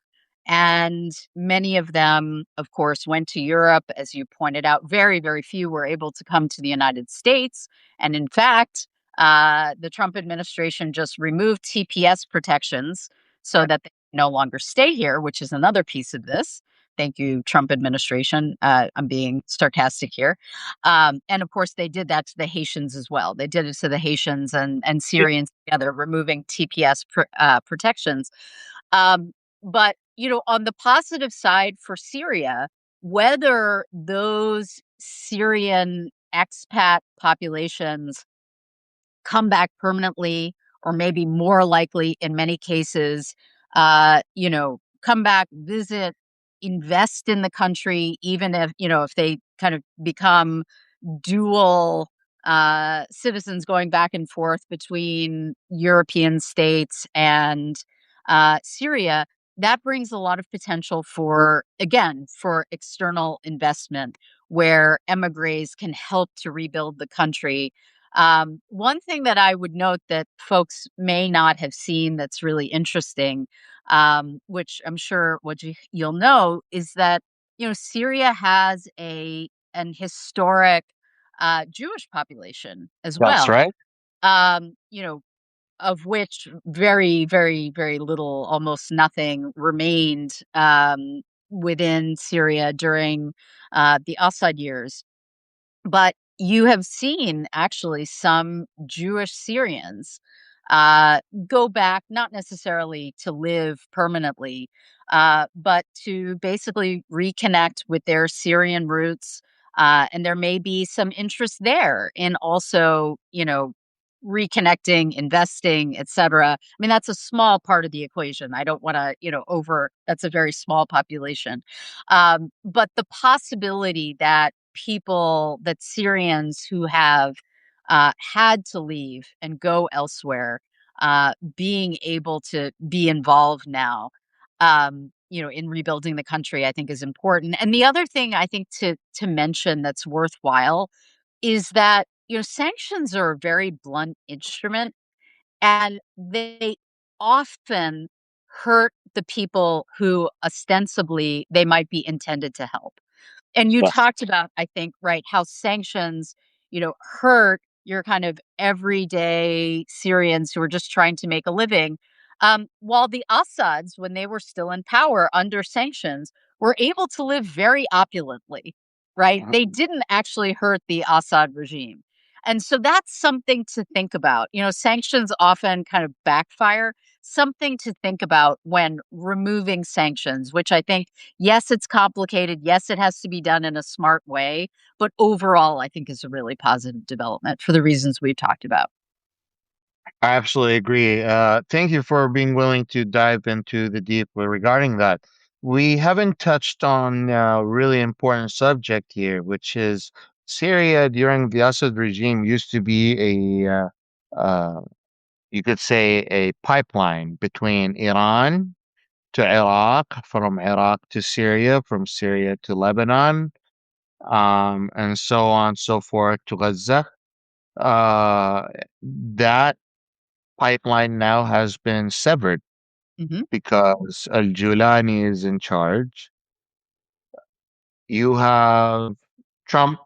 and many of them, of course, went to Europe. As you pointed out, very, very few were able to come to the United States. And in fact, the Trump administration just removed TPS protections so that they no longer stay here, which is another piece of this. Thank you, Trump administration. I'm being sarcastic here. And of course, they did that to the Haitians as well. They did it to the Haitians and Syrians together, removing TPS protections. Um, But, on the positive side for Syria, whether those Syrian expat populations come back permanently, or maybe more likely in many cases, come back, visit, invest in the country, even if they kind of become dual citizens going back and forth between European states and Syria, that brings a lot of potential for, again, for external investment where emigres can help to rebuild the country. One thing that I would note that folks may not have seen that's really interesting, which I'm sure you'll know, is that Syria has an historic Jewish population as That's well. right. Um, you know, of which very, very, very little, almost nothing, remained within Syria during the Assad years. But you have seen actually some Jewish Syrians uh, go back, not necessarily to live permanently, but to basically reconnect with their Syrian roots. And there may be some interest there in also, reconnecting, investing, etc. I mean, that's a small part of the equation. I don't want to, that's a very small population. But the possibility that Syrians who have had to leave and go elsewhere, being able to be involved now, in rebuilding the country, I think is important. And the other thing I think to mention that's worthwhile is that sanctions are a very blunt instrument, and they often hurt the people who ostensibly they might be intended to help. And you Yes. talked about, I think, right, how sanctions, hurt your kind of everyday Syrians who are just trying to make a living. While the Assads, when they were still in power under sanctions, were able to live very opulently, right? They Mhm. didn't actually hurt the Assad regime. And so that's something to think about. Sanctions often kind of backfire. Something to think about when removing sanctions, which I think, yes, it's complicated. Yes, it has to be done in a smart way. But overall, I think is a really positive development for the reasons we've talked about. I absolutely agree. Thank you for being willing to dive into the deep regarding that. We haven't touched on a really important subject here, which is Syria during the Assad regime used to be uh, you could say, a pipeline between Iran to Iraq, from Iraq to Syria, from Syria to Lebanon, and so on and so forth to Gaza. Uh, that pipeline now has been severed Hmm. because Al Julani is in charge. You have Trump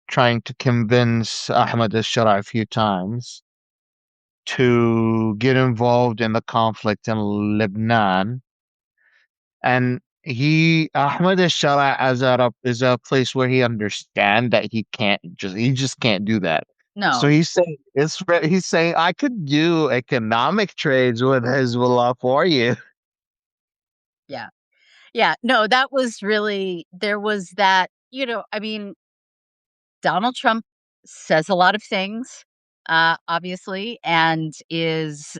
trying to convince Ahmed al Shara a few times to get involved in the conflict in Lebanon. And Ahmed al Shara, is a place where he understand that he just can't do that. So No, he's saying I could do economic trades with Hezbollah for you. yeah. Yeah. No, that was really, there was that, I mean, Donald Trump says a lot of things, obviously, and is,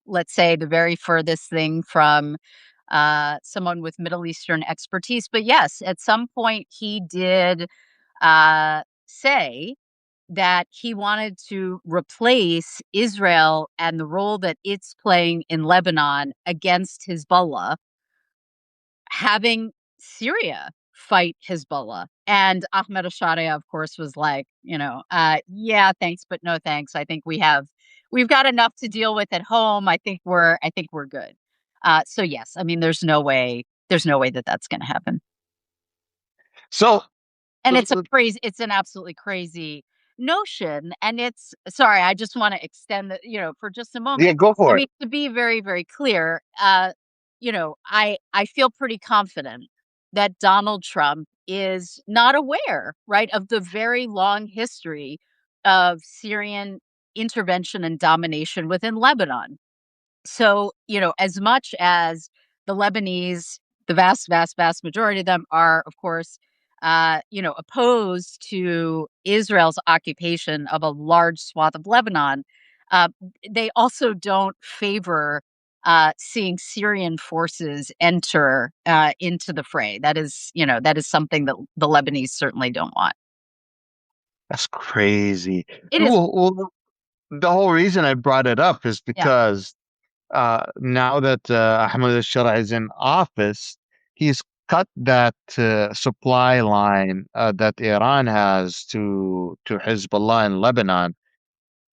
let's say, the very furthest thing from someone with Middle Eastern expertise. But yes, at some point he did say that he wanted to replace Israel and the role that it's playing in Lebanon against Hezbollah, having Syria fight Hezbollah. And Ahmed Ashari, of course, was like, yeah, thanks, but no thanks. I think we've got enough to deal with at home. I think we're good. So yes, I mean, there's no way that that's going to happen. So And uh, it's an absolutely crazy notion, and it's sorry, I just wanna extend the for just a yeah, moment. go I for it. mean, to be very, very clear, I feel pretty confident that Donald Trump is not aware, right, of the very long history of Syrian intervention and domination within Lebanon. So, as much as the Lebanese, the vast, vast, vast majority of them are, of course, opposed to Israel's occupation of a large swath of Lebanon, uh, they also don't favor seeing Syrian forces enter into the fray. That is something that the Lebanese certainly don't want. That's crazy. It is, Well, the whole reason I brought it up is yeah. because now that Ahmed al-Shara is in office, he's cut that supply line that Iran has to Hezbollah in Lebanon.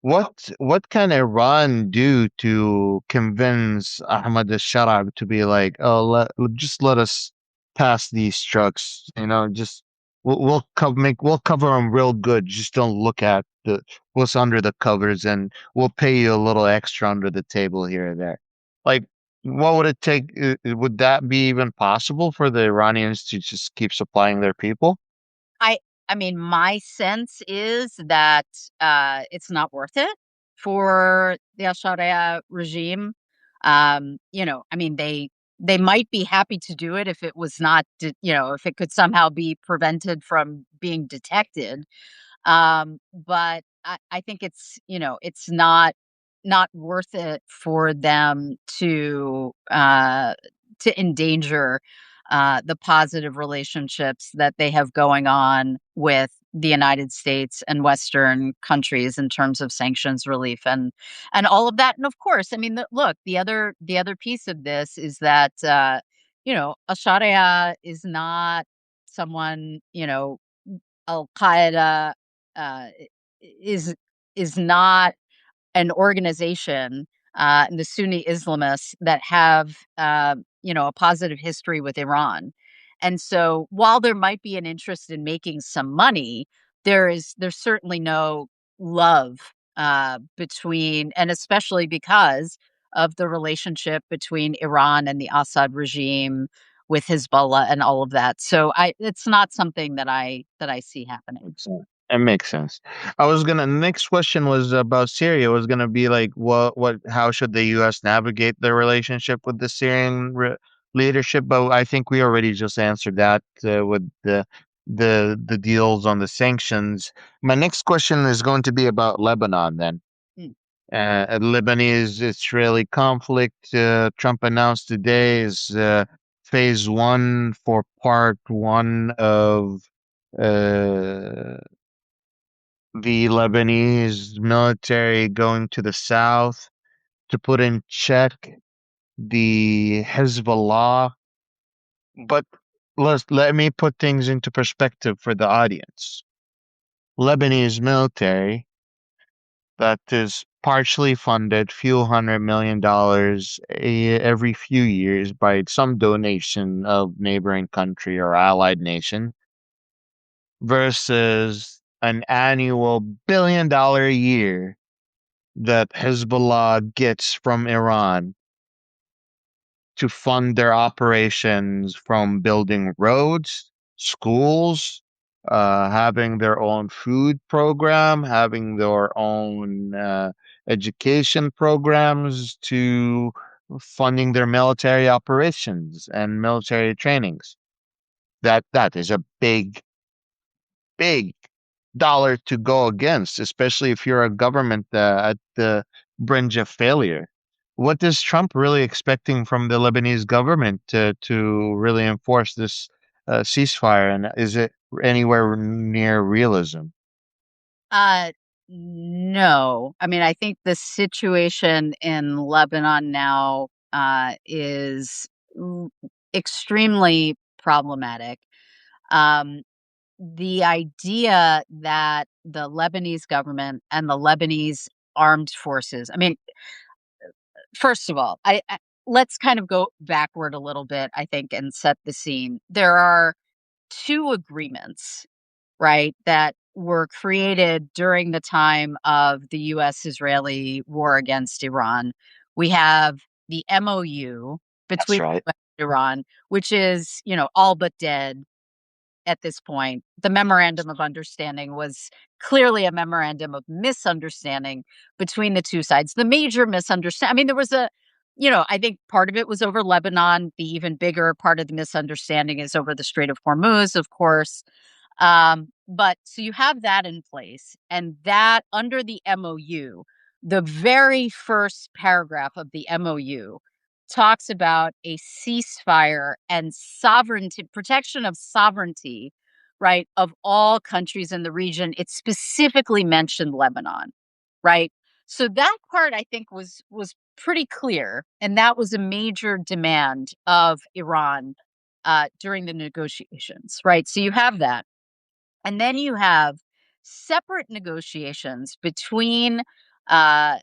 What can Iran do to convince Ahmad al-Shara to be like, oh, just let us pass these trucks, just we'll cover them real good. Just don't look at the what's under the covers, and we'll pay you a little extra under the table here or there. Like, what would it take? Would that be even possible for the Iranians to just keep supplying their people? I I mean, my sense is that, it's not worth it for the al-Sharia regime. I mean, they might be happy to do it if it was not if it could somehow be prevented from being detected. But I think it's not worth it for them to endanger the positive relationships that they have going on with the United States and Western countries in terms of sanctions relief and all of that. And of course, I mean, look, the other piece of this is that Al-Sharia is not someone, Al Qaeda uh, is is not an organization, and the Sunni Islamists that have, a positive history with Iran. And so, while there might be an interest in making some money, there's certainly no love between, and especially because of the relationship between Iran and the Assad regime with Hezbollah and all of that. So, it's not something that I see happening. Makes sense. It makes sense. Next question was about Syria. Was gonna be like, how should the U.S. navigate their relationship with the Syrian leadership? But I think we already just answered that with the deals on the sanctions. My next question is going to be about Lebanon then. Mm. Lebanese-Israeli conflict. Trump announced today is phase one for part one of uh, the Lebanese military going to the south to put in check the Hezbollah. But let me put things into perspective for the audience. Lebanese military that is partially funded, few $100 million every few years by some donation of neighboring country or allied nation versus an annual $1 billion a year that Hezbollah gets from Iran to fund their operations from building roads, schools, having their own food program, having their own education programs, to funding their military operations and military trainings. That is a big dollar to go against, especially if you're a government at the brink of failure. What is Trump really expecting from the Lebanese government to really enforce this ceasefire? And is it anywhere near realism? Uh, no. I mean, I think the situation in Lebanon now is r- extremely problematic. Um, the idea that the Lebanese government and the Lebanese armed forces, I mean, first of all, let's kind of go backward a little bit, I think, and set the scene. There are two agreements, right, that were created during the time of the US-Israeli war against Iran. We have the MOU That's between right. the US and Iran, which is, all but dead at this point. The memorandum of understanding was clearly a memorandum of misunderstanding between the two sides. The major misunderstanding, I mean, I think part of it was over Lebanon. The even bigger part of the misunderstanding is over the Strait of Hormuz, of course. But so you have that in place, and that under the MOU, the very first paragraph of the MOU talks about a ceasefire and sovereignty, protection of sovereignty, right, of all countries in the region. It specifically mentioned Lebanon, right? So that part I think was pretty clear, and that was a major demand of Iran during the negotiations, right? So you have that. And then you have separate negotiations between uh,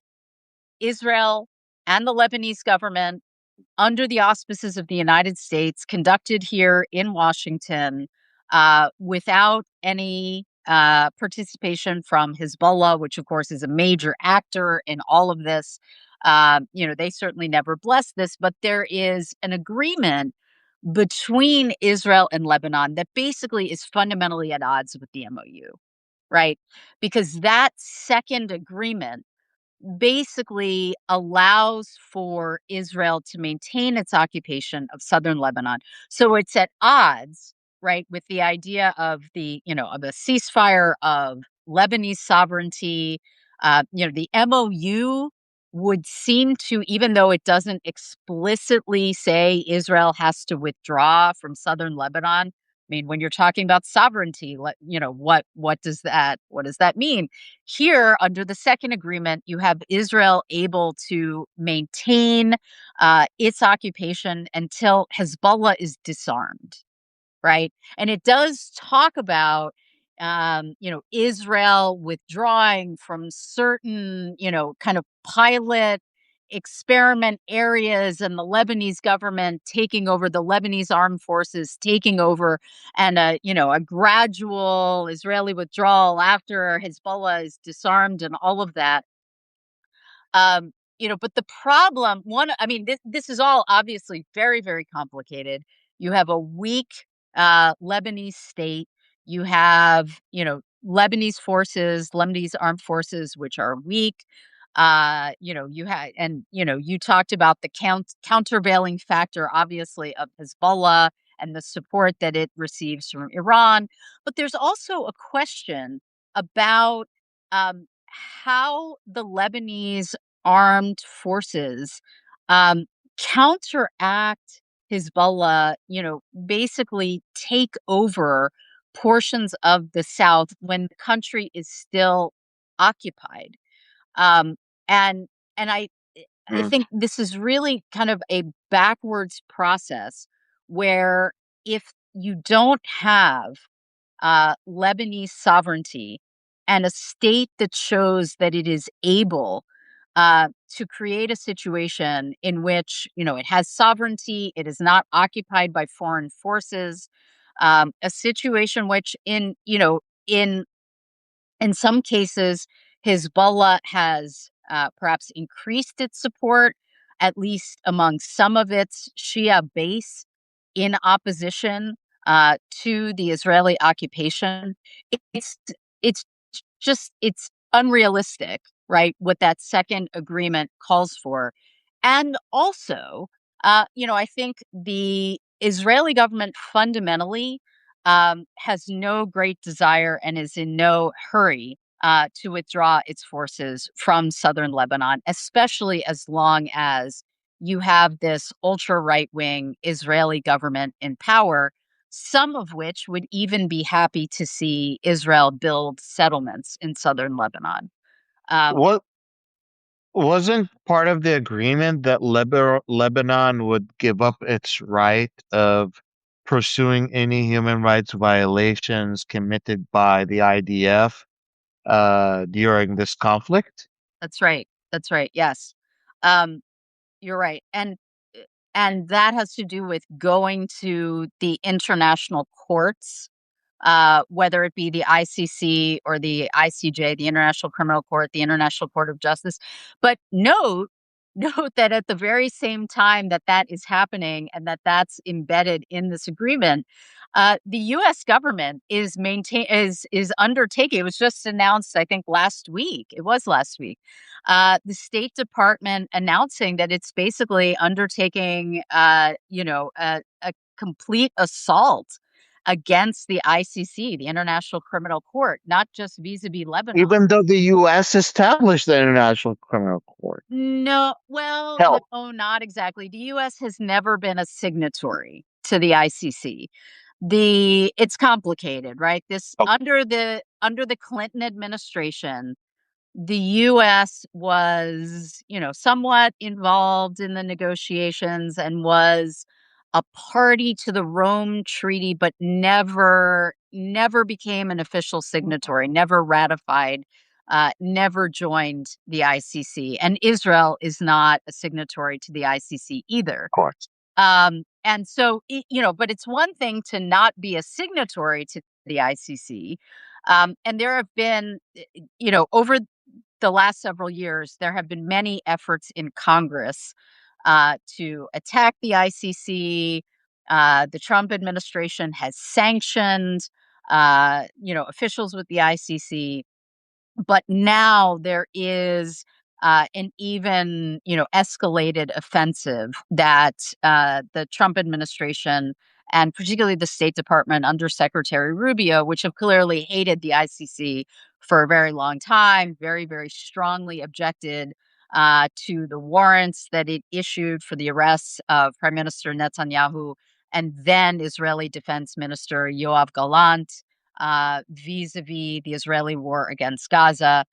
Israel and the Lebanese government under the auspices of the United States, conducted here in Washington without any participation from Hezbollah, which, of course, is a major actor in all of this. They certainly never blessed this, but there is an agreement between Israel and Lebanon that basically is fundamentally at odds with the MOU, right? Because that second agreement basically allows for Israel to maintain its occupation of southern Lebanon. So it's at odds, right, with the idea of of a ceasefire, of Lebanese sovereignty. The MOU would seem to, even though it doesn't explicitly say Israel has to withdraw from southern Lebanon. I mean, when you're talking about sovereignty, what does that mean? Here, under the second agreement, you have Israel able to maintain its occupation until Hezbollah is disarmed, right? And it does talk about, Israel withdrawing from certain, kind of pilot experiment areas, and the Lebanese government taking over, the Lebanese armed forces taking over, and a gradual Israeli withdrawal after Hezbollah is disarmed and all of that. But the problem, I mean, this is all obviously very, very complicated. You have a weak Lebanese state. You have, Lebanese armed forces, which are weak. You talked about the countervailing factor, obviously, of Hezbollah and the support that it receives from Iran. But there's also a question about um, how the Lebanese armed forces um, counteract Hezbollah, basically take over portions of the South when the country is still occupied. Um, and and I Mm. think this is really kind of a backwards process where if you don't have Lebanese sovereignty and a state that shows that it is able to create a situation in which it has sovereignty, it is not occupied by foreign forces, a situation which in some cases, Hezbollah has perhaps increased its support, at least among some of its Shia base, in opposition to the Israeli occupation. It's it's unrealistic, right? What that second agreement calls for, and also, I think the Israeli government fundamentally has no great desire and is in no hurry to withdraw its forces from southern Lebanon, especially as long as you have this ultra right wing Israeli government in power, some of which would even be happy to see Israel build settlements in southern Lebanon. Um, What wasn't part of the agreement that Lebanon would give up its right of pursuing any human rights violations committed by the IDF during this conflict? that's right. That's right. Yes. Um, You're right, and that has to do with going to the international courts, whether it be the ICC or the ICJ, the International Criminal Court, the International Court of Justice. But note note that at the very same time that that is happening and that that's embedded in this agreement, the U.S. government is undertaking. It was just announced, I think, last week. It was last week. The State Department announcing that it's basically undertaking, a complete assault against the ICC, the International Criminal Court, not just vis-a-vis Lebanon. Even though the U.S. established the International Criminal Court. No, well, Hell, no, not exactly. The US has never been a signatory to the ICC. It's complicated, right? This oh, under the Clinton administration, the US was, somewhat involved in the negotiations and was a party to the Rome Treaty, but never became an official signatory, never ratified, never joined the ICC. And Israel is not a signatory to the ICC either. of course. And so, but it's one thing to not be a signatory to the ICC. And there have been, over the last several years, there have been many efforts in Congress to attack the ICC. The Trump administration has sanctioned, officials with the ICC, but now there is an even escalated offensive that the Trump administration and particularly the State Department under Secretary Rubio, which have clearly hated the ICC for a very long time, very, very strongly objected to the warrants that it issued for the arrests of Prime Minister Netanyahu and then Israeli Defense Minister Yoav Gallant vis-a-vis the Israeli war against Gaza.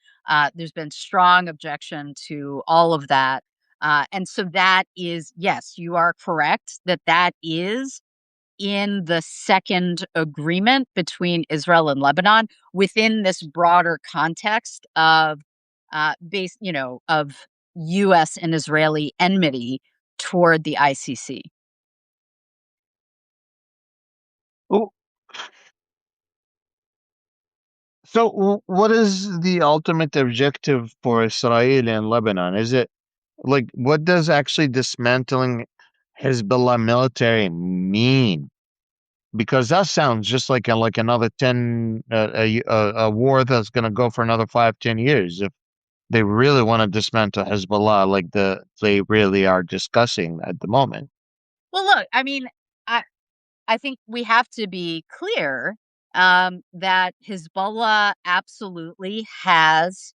There's been strong objection to all of that. And so that is, yes, you are correct that that is in the second agreement between Israel and Lebanon within this broader context of of U.S. and Israeli enmity toward the ICC. Oh, so, what is the ultimate objective for Israel and Lebanon? Is it like what does actually dismantling Hezbollah military mean? Because that sounds just like another 10 a war that's going to go for another 5-10 years if they really want to dismantle Hezbollah like they really are discussing at the moment. Well, look, I mean, I, I think we have to be clear that Hezbollah absolutely has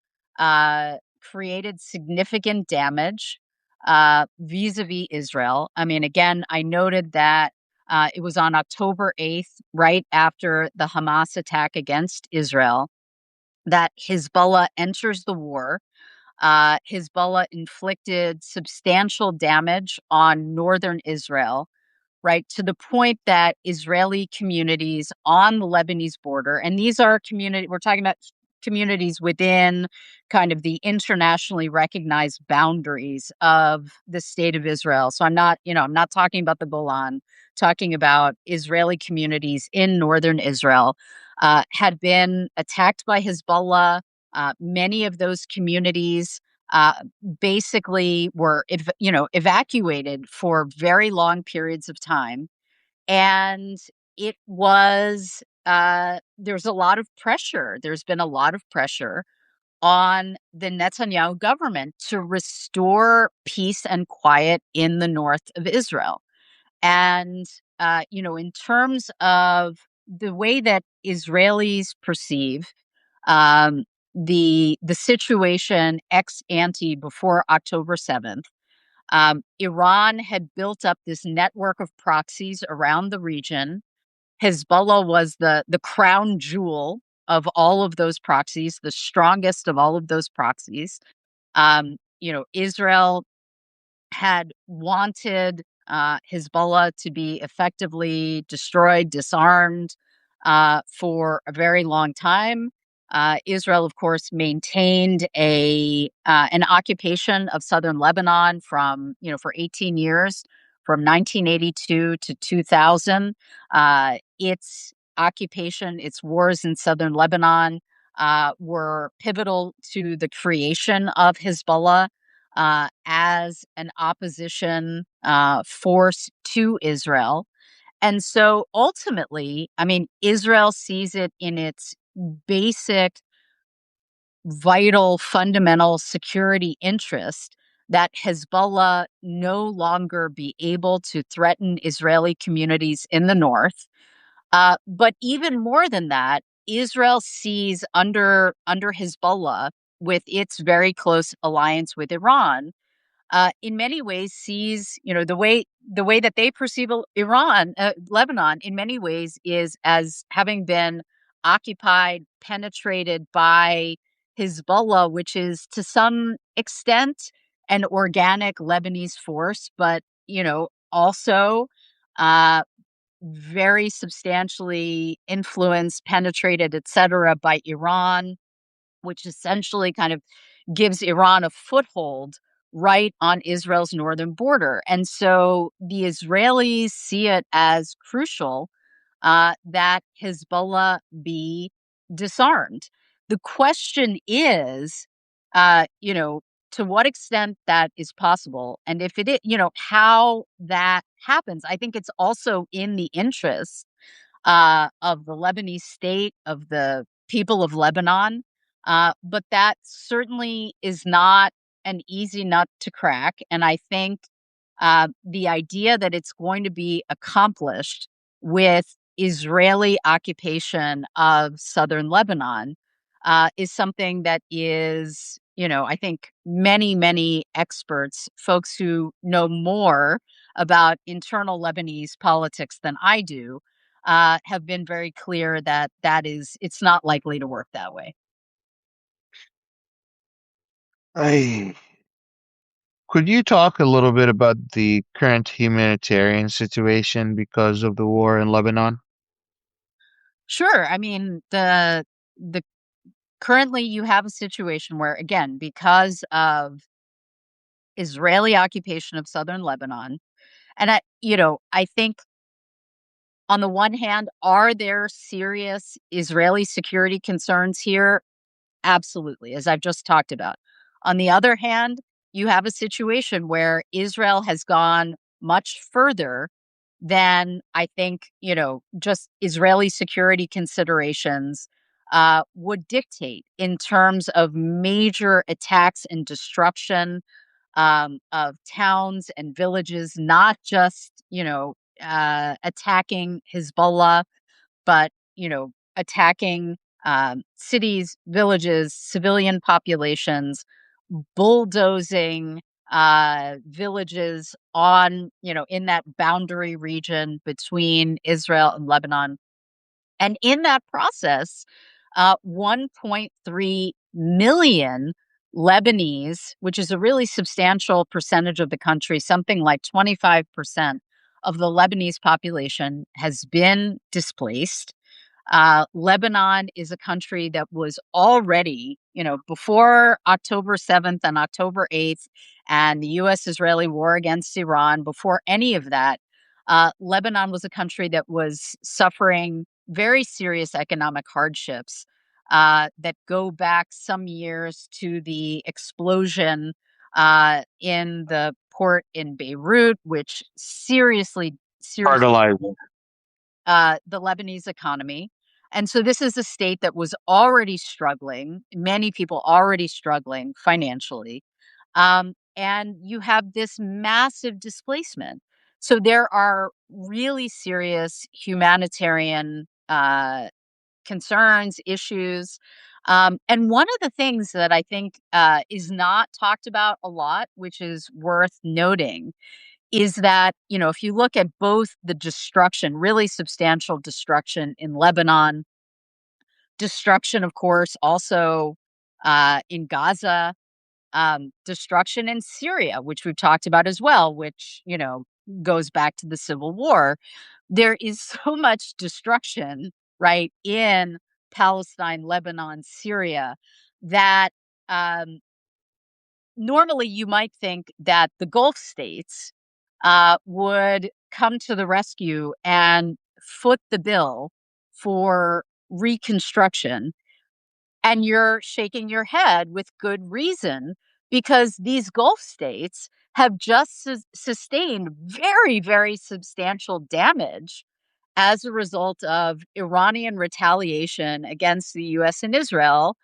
created significant damage vis-a-vis Israel. I mean, again, I noted that it was on October 8th, right after the Hamas attack against Israel, that Hezbollah enters the war. Hezbollah inflicted substantial damage on northern Israel, right? To the point that Israeli communities on the Lebanese border, and these are we're talking about communities within kind of the internationally recognized boundaries of the state of Israel. So I'm not talking about the Golan, talking about Israeli communities in northern Israel, had been attacked by Hezbollah. Many of those communities uh, basically were evacuated for very long periods of time, and it was there's a lot of pressure. There's been a lot of pressure on the Netanyahu government to restore peace and quiet in the north of Israel. And in terms of the way that Israelis perceive um, the situation ex ante before October 7th, Iran had built up this network of proxies around the region. Hezbollah was the crown jewel of all of those proxies, the strongest of all of those proxies. Israel had wanted Hezbollah to be effectively destroyed, disarmed for a very long time. Israel, of course, maintained an occupation of southern Lebanon for 18 years, from 1982 to 2000. Its occupation, its wars in southern Lebanon were pivotal to the creation of Hezbollah. as an opposition force to Israel. And so ultimately, I mean, Israel sees it in its basic, vital, fundamental security interest that Hezbollah no longer be able to threaten Israeli communities in the north. But even more than that, Israel sees under Hezbollah, with its very close alliance with Iran, in many ways sees, the way that they perceive Lebanon, in many ways is as having been occupied, penetrated by Hezbollah, which is to some extent an organic Lebanese force, but also uh, very substantially influenced, penetrated, etc., by Iran, which essentially kind of gives Iran a foothold right on Israel's northern border. And so the Israelis see it as crucial that Hezbollah be disarmed. The question is, to what extent that is possible. And if it is, how that happens. I think it's also in the interest of the Lebanese state, of the people of Lebanon. But that certainly is not an easy nut to crack. And I think the idea that it's going to be accomplished with Israeli occupation of southern Lebanon is something that is, I think many, many experts, folks who know more about internal Lebanese politics than I do, have been very clear that it's not likely to work that way. I Could you talk a little bit about the current humanitarian situation because of the war in Lebanon? Sure. I mean, the currently you have a situation where, again, because of Israeli occupation of southern Lebanon, and I think on the one hand, are there serious Israeli security concerns here? Absolutely, as I've just talked about. On the other hand, you have a situation where Israel has gone much further than, I think, just Israeli security considerations would dictate, in terms of major attacks and destruction of towns and villages, not just, attacking Hezbollah, but, attacking cities, villages, civilian populations, bulldozing villages in that boundary region between Israel and Lebanon. And in that process, 1.3 million Lebanese, which is a really substantial percentage of the country, something like 25% of the Lebanese population, has been displaced. Lebanon is a country that was already, before October 7th and October 8th and the US Israeli war against Iran, before any of that, Lebanon was a country that was suffering very serious economic hardships that go back some years to the explosion in the port in Beirut, which seriously Fertilizer. the Lebanese economy. And so this is a state that was already struggling, many people already struggling financially. And you have this massive displacement. So there are really serious humanitarian concerns, issues. And one of the things that I think is not talked about a lot, which is worth noting, is that, if you look at both the destruction, really substantial destruction in Lebanon, destruction, of course, also in Gaza, destruction in Syria, which we've talked about as well, which, goes back to the civil war. There is so much destruction, right, in Palestine, Lebanon, Syria, that um, normally you might think that the Gulf states would come to the rescue and foot the bill for reconstruction. And you're shaking your head with good reason, because these Gulf states have just sustained very, very substantial damage as a result of Iranian retaliation against the US and Israel,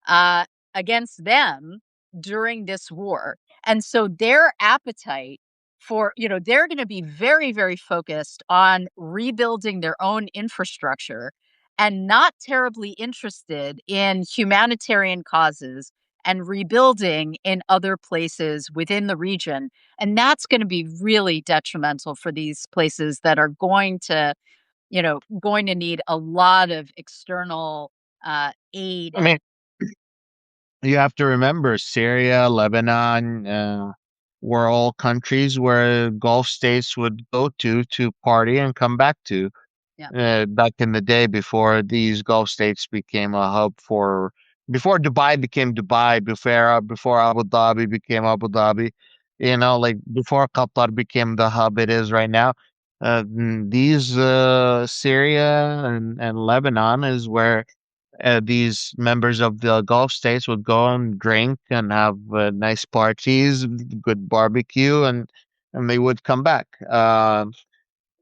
uh, against them during this war. And so their appetite for, they're going to be very, very focused on rebuilding their own infrastructure and not terribly interested in humanitarian causes and rebuilding in other places within the region. And that's going to be really detrimental for these places that are going to need a lot of external aid. I mean, you have to remember Syria, Lebanon, were all countries where Gulf states would go to party and come back to. Yeah, Back in the day before these Gulf states became a hub for, before Dubai became Dubai, before Abu Dhabi became Abu Dhabi, like before Qatar became the hub it is right now. These Syria and Lebanon is where these members of the Gulf states would go and drink and have nice parties, good barbecue, and they would come back.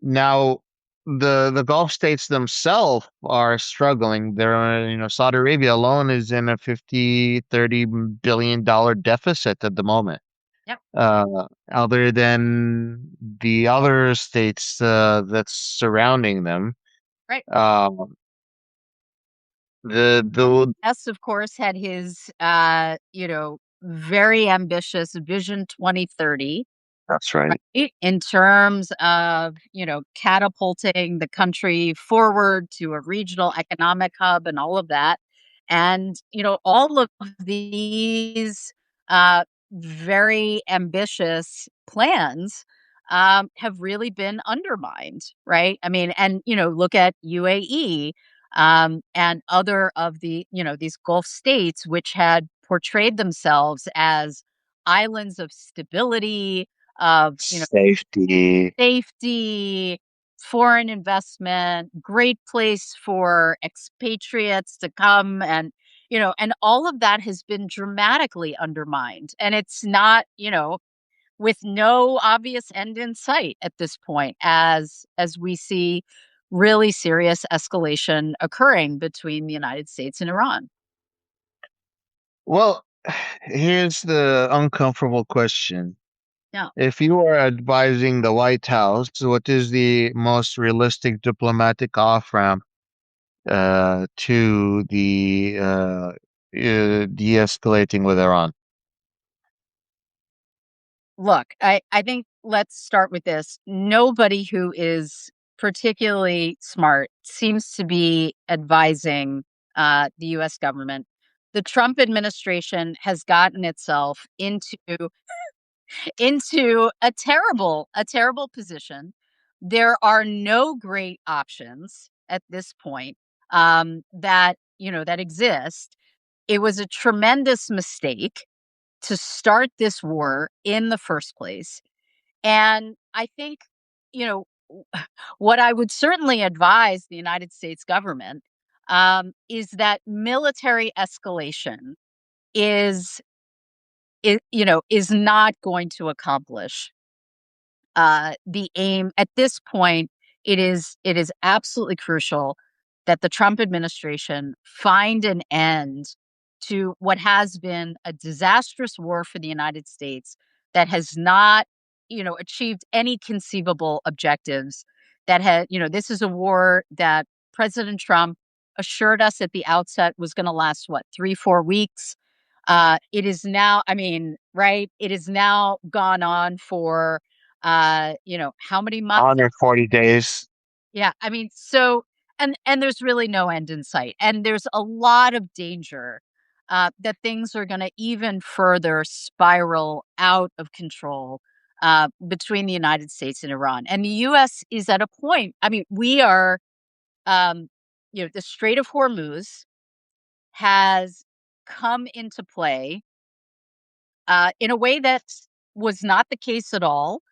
Now, the Gulf states themselves are struggling. Saudi Arabia alone is in a 50-30 billion dollar deficit at the moment. yep, Other than the other states that's surrounding them. right. Uh, the S, of course, had his very ambitious Vision 2030. That's right. Right, in terms of, catapulting the country forward to a regional economic hub and all of that. And, all of these very ambitious plans have really been undermined, right? I mean, and, look at UAE and other of these Gulf states, which had portrayed themselves as islands of stability, of, Safety. safety, foreign investment, great place for expatriates to come, and all of that has been dramatically undermined. And it's not, with no obvious end in sight at this point, as we see really serious escalation occurring between the United States and Iran. Well, here's the uncomfortable question. Yeah. If you are advising the White House, what is the most realistic diplomatic off-ramp to the de-escalating with Iran? Look, I think let's start with this. Nobody who is particularly smart seems to be advising the US government. The Trump administration has gotten itself into a terrible position. There are no great options at this point that exist. It was a tremendous mistake to start this war in the first place. And I think, you know, what I would certainly advise the United States government is that military escalation is, is not going to accomplish the aim at this point. It is absolutely crucial that the Trump administration find an end to what has been a disastrous war for the United States that has not, achieved any conceivable objectives. That had, this is a war that President Trump assured us at the outset was going to last, what, 3-4 weeks. It is now, I mean, right? It is now gone on for how many months? 140 days. Yeah, I mean, so, and there's really no end in sight, and there's a lot of danger that things are going to even further spiral out of control between the United States and Iran. And the U.S. is at a point. I mean, we are, the Strait of Hormuz has come into play in a way that was not the case at all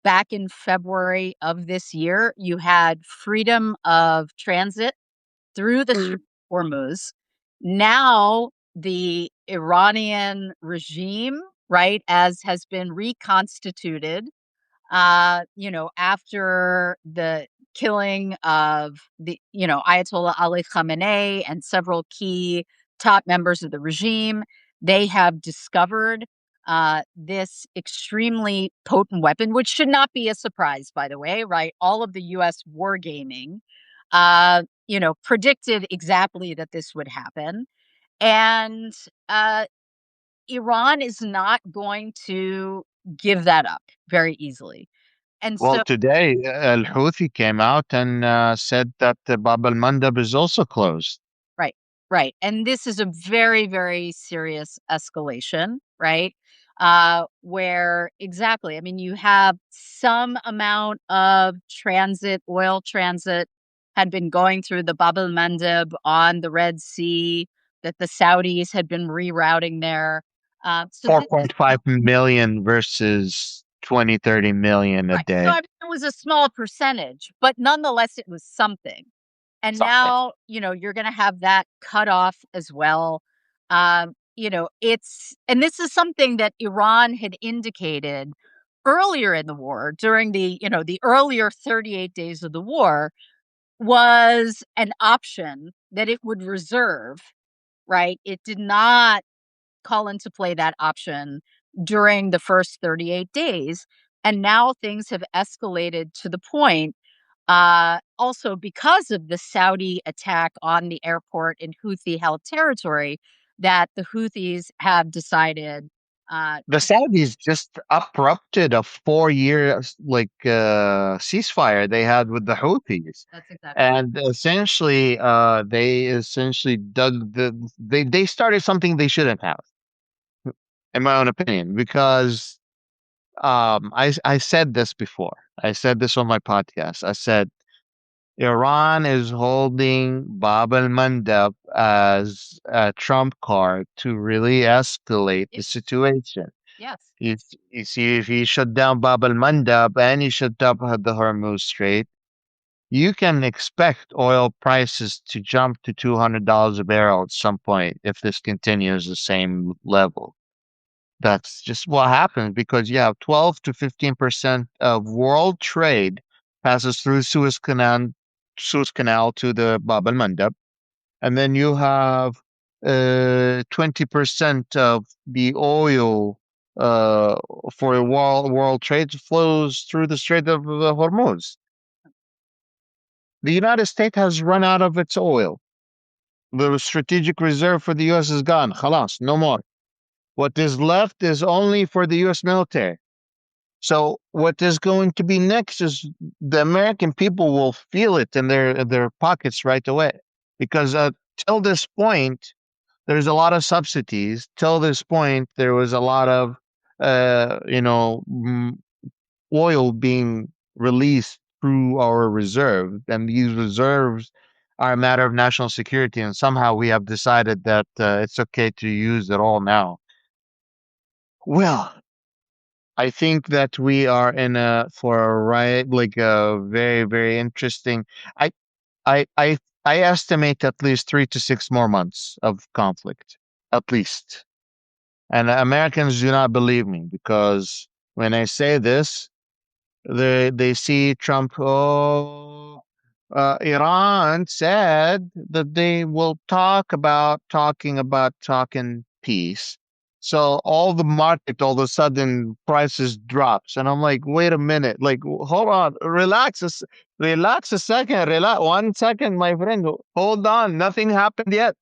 back in February of this year. You had freedom of transit through the Strait of Hormuz. Now, the Iranian regime right, as has been reconstituted after the killing of Ayatollah Ali Khamenei and several key top members of the regime, they have discovered this extremely potent weapon, which should not be a surprise, by the way, right? All of the U.S. wargaming, predicted exactly that this would happen. And uh, Iran is not going to give that up very easily. And Well, so today Al Houthi came out and said that the Bab al Mandab is also closed. right, right. And this is a very, very serious escalation, right? Where exactly, I mean, you have some amount of transit, oil transit had been going through the Bab al Mandab on the Red Sea, that the Saudis had been rerouting there. So this is 4.5 million versus 20, 30 million a right. So I day. mean, it was a small percentage, but nonetheless, it was something. And Something. now, you're gonna have that cut off as well. And this is something that Iran had indicated earlier in the war, during the earlier 38 days of the war, was an option that it would reserve, right? It did not call into play that option during the first 38 days. And now things have escalated to the point, also because of the Saudi attack on the airport in Houthi held territory, that the Houthis have decided. The Saudis just uprupted a 4 year ceasefire they had with the Houthis. That's exactly. And essentially, they essentially dug they started something they shouldn't have, in my own opinion, because I said this before. I said this on my podcast. I said Iran is holding Bab al Mandab as a trump card to really escalate the Yes. situation. Yes. You see, if you shut down Bab al Mandab and you shut down the Hormuz Strait, you can expect oil prices to jump to $200 a barrel at some point if this continues the same level. That's just what happens because you have 12 to 15% of world trade passes through Suez Canal to the Bab el Mandeb, and then you have 20% of the oil uh, for world trade flows through the Strait of Hormuz. The United States has run out of its oil. The strategic reserve for the U.S. is gone. Khalas, no more. What is left is only for the U.S. military. So what is going to be next is the American people will feel it in their pockets right away, because till this point there's a lot of subsidies. Till this point there was a lot of uh, you know mm, oil being released through our reserve, and these reserves are a matter of national security. And somehow we have decided that it's okay to use it all now. Well, I think that we are in a for a right like a very very interesting. I I I I estimate at least 3 to 6 more months of conflict, at least. And Americans do not believe me because when I say this, they see Trump. Oh, Iran said that they will talking peace. So all the market, all of a sudden, prices drops, and I'm like, wait a minute, like, hold on, relax a second, relax 1 second, my friend, hold on, nothing happened yet.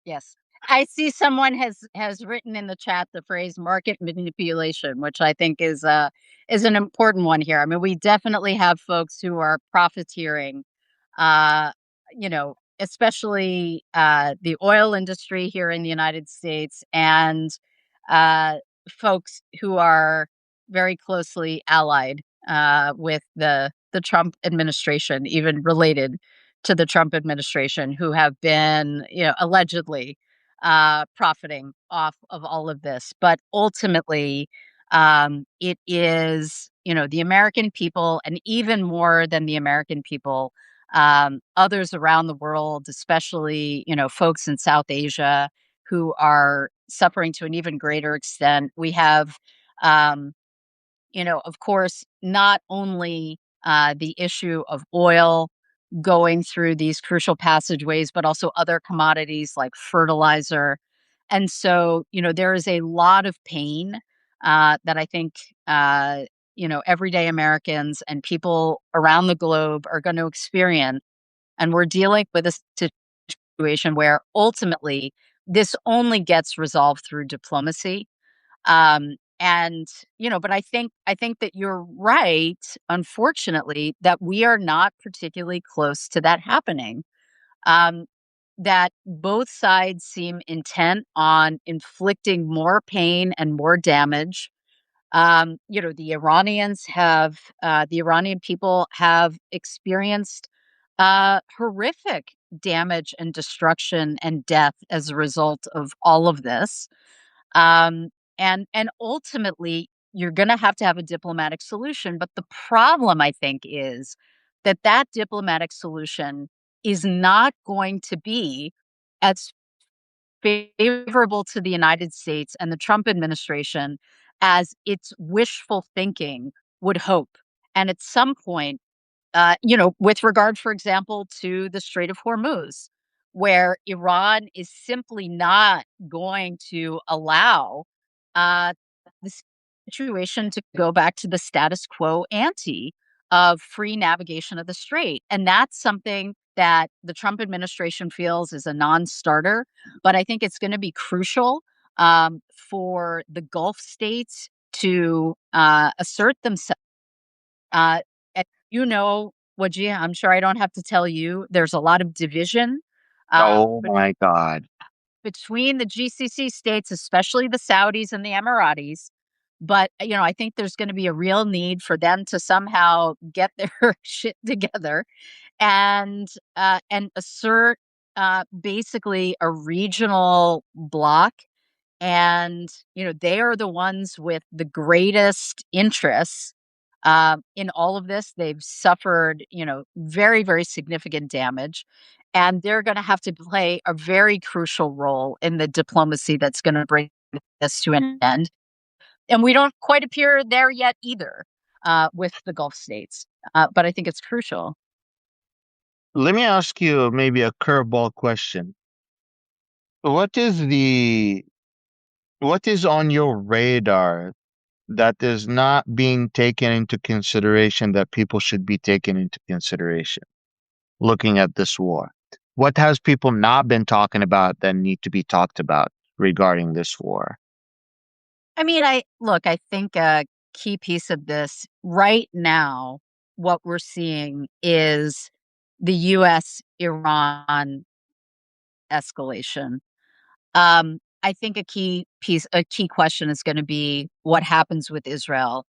Yes. I see someone has written in the chat the phrase market manipulation, which I think is an important one here. I mean, we definitely have folks who are profiteering, uh, especially the oil industry here in the United States, and uh, folks who are very closely allied with the Trump administration, even related to the Trump administration, who have been, allegedly profiting off of all of this. But ultimately, it is, the American people, and even more than the American people, others around the world, especially, folks in South Asia who are suffering to an even greater extent. We have, um, of course, not only the issue of oil going through these crucial passageways, but also other commodities like fertilizer. And so, there is a lot of pain that I think, everyday Americans and people around the globe are going to experience. And we're dealing with a situation where ultimately this only gets resolved through diplomacy. But I think that you're right, unfortunately, that we are not particularly close to that happening. Um, that both sides seem intent on inflicting more pain and more damage. The Iranian people have experienced horrific damage and destruction and death as a result of all of this. Um, and ultimately, you're going to have a diplomatic solution. But the problem, I think, is that that diplomatic solution is not going to be as favorable to the United States and the Trump administration as its wishful thinking would hope. And at some point, with regard, for example, to the Strait of Hormuz, where Iran is simply not going to allow uh, the situation to go back to the status quo ante of free navigation of the strait. And that's something that the Trump administration feels is a non starter. But I think it's going to be crucial for the Gulf states to assert themselves. Uh, and Wajih, I'm sure I don't have to tell you, there's a lot of division Oh bet my God. between the GCC states, especially the Saudis and the Emiratis. But, I think there's gonna be a real need for them to somehow get their shit together and assert, basically a regional block. And, they are the ones with the greatest interests in all of this. They've suffered, very, very significant damage. And they're going to have to play a very crucial role in the diplomacy that's going to bring this to an end. And we don't quite appear there yet either with the Gulf states. But I think it's crucial. Let me ask you maybe a curveball question. What is the what is on your radar that is not being taken into consideration that people should be taken into consideration looking at this war? What has people not been talking about that need to be talked about regarding this war? I mean, I think a key piece of this right now, what we're seeing is the US Iran escalation. I think a key question is going to be what happens with Israel,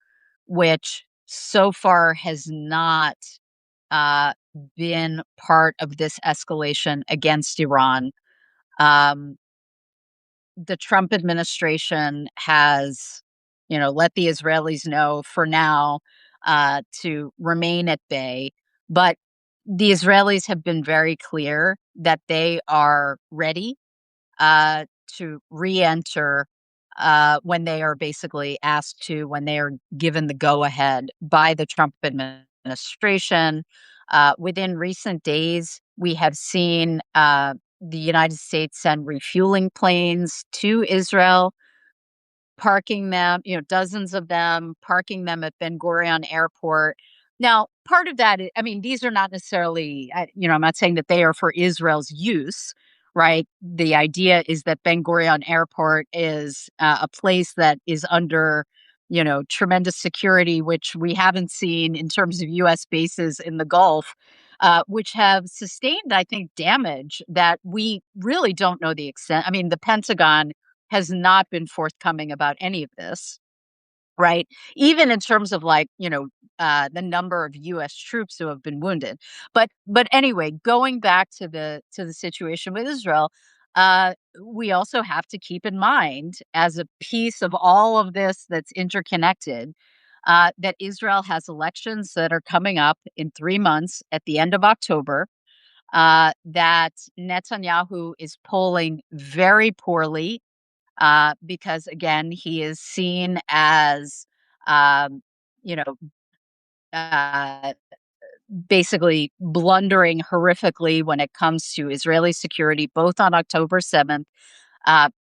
which so far has not uh, been part of this escalation against Iran. Um, the Trump administration has, let the Israelis know for now to remain at bay. But the Israelis have been very clear that they are ready uh, to re-enter when they are basically asked to, when they are given the go-ahead by the Trump administration. Within recent days, we have seen the United States send refueling planes to Israel, parking them, dozens of them, parking them at Ben Gurion Airport. Now, part of that, I mean, these are not necessarily, I'm not saying that they are for Israel's use, right? The idea is that Ben Gurion Airport is a place that is under, tremendous security, which we haven't seen in terms of U.S. bases in the Gulf. Which have sustained, I think, damage that we really don't know the extent. I mean, the Pentagon has not been forthcoming about any of this, right? Even in terms of like, the number of US troops who have been wounded. But anyway, going back to the situation with Israel, we also have to keep in mind as a piece of all of this that's interconnected, that Israel has elections that are coming up in 3 months at the end of October. that Netanyahu is polling very poorly because, again, he is seen as, um, you know, uh, basically blundering horrifically when it comes to Israeli security, both on October 7th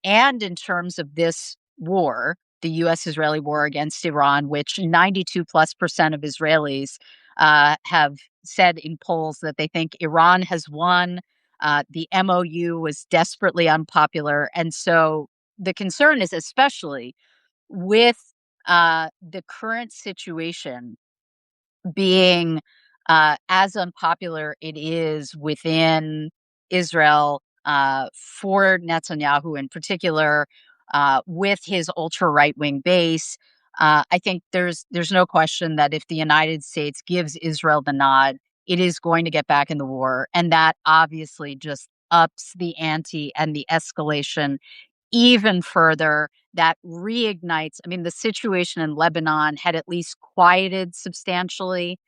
and in terms of this war, the US Israeli war against Iran, which 92 plus percent of Israelis have said in polls that they think Iran has won. The MOU was desperately unpopular. And so the concern is, especially with the current situation being as unpopular it is within Israel for Netanyahu in particular, with his ultra right wing base. I think there's no question that if the United States gives Israel the nod, it is going to get back in the war, and that obviously just ups the ante and the escalation even further. That reignites, I mean, the situation in Lebanon had at least quieted substantially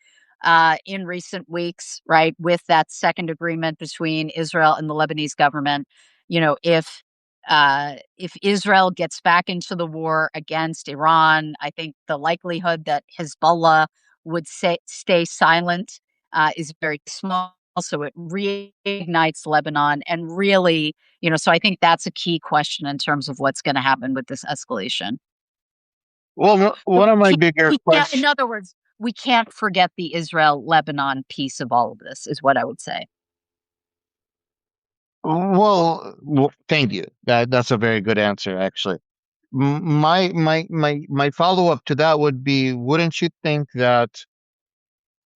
in recent weeks, right? With that second agreement between Israel and the Lebanese government. You know, if Israel gets back into the war against Iran, I think the likelihood that Hezbollah would stay silent is very small. So it reignites Lebanon and really, so I think that's a key question in terms of what's going to happen with this escalation. Well, So one of my bigger we can't, in questions. other words, we can't forget the Israel Lebanon piece of all of this, is what I would say. Well, thank you. That's a very good answer, actually. My follow up to that would be: wouldn't you think that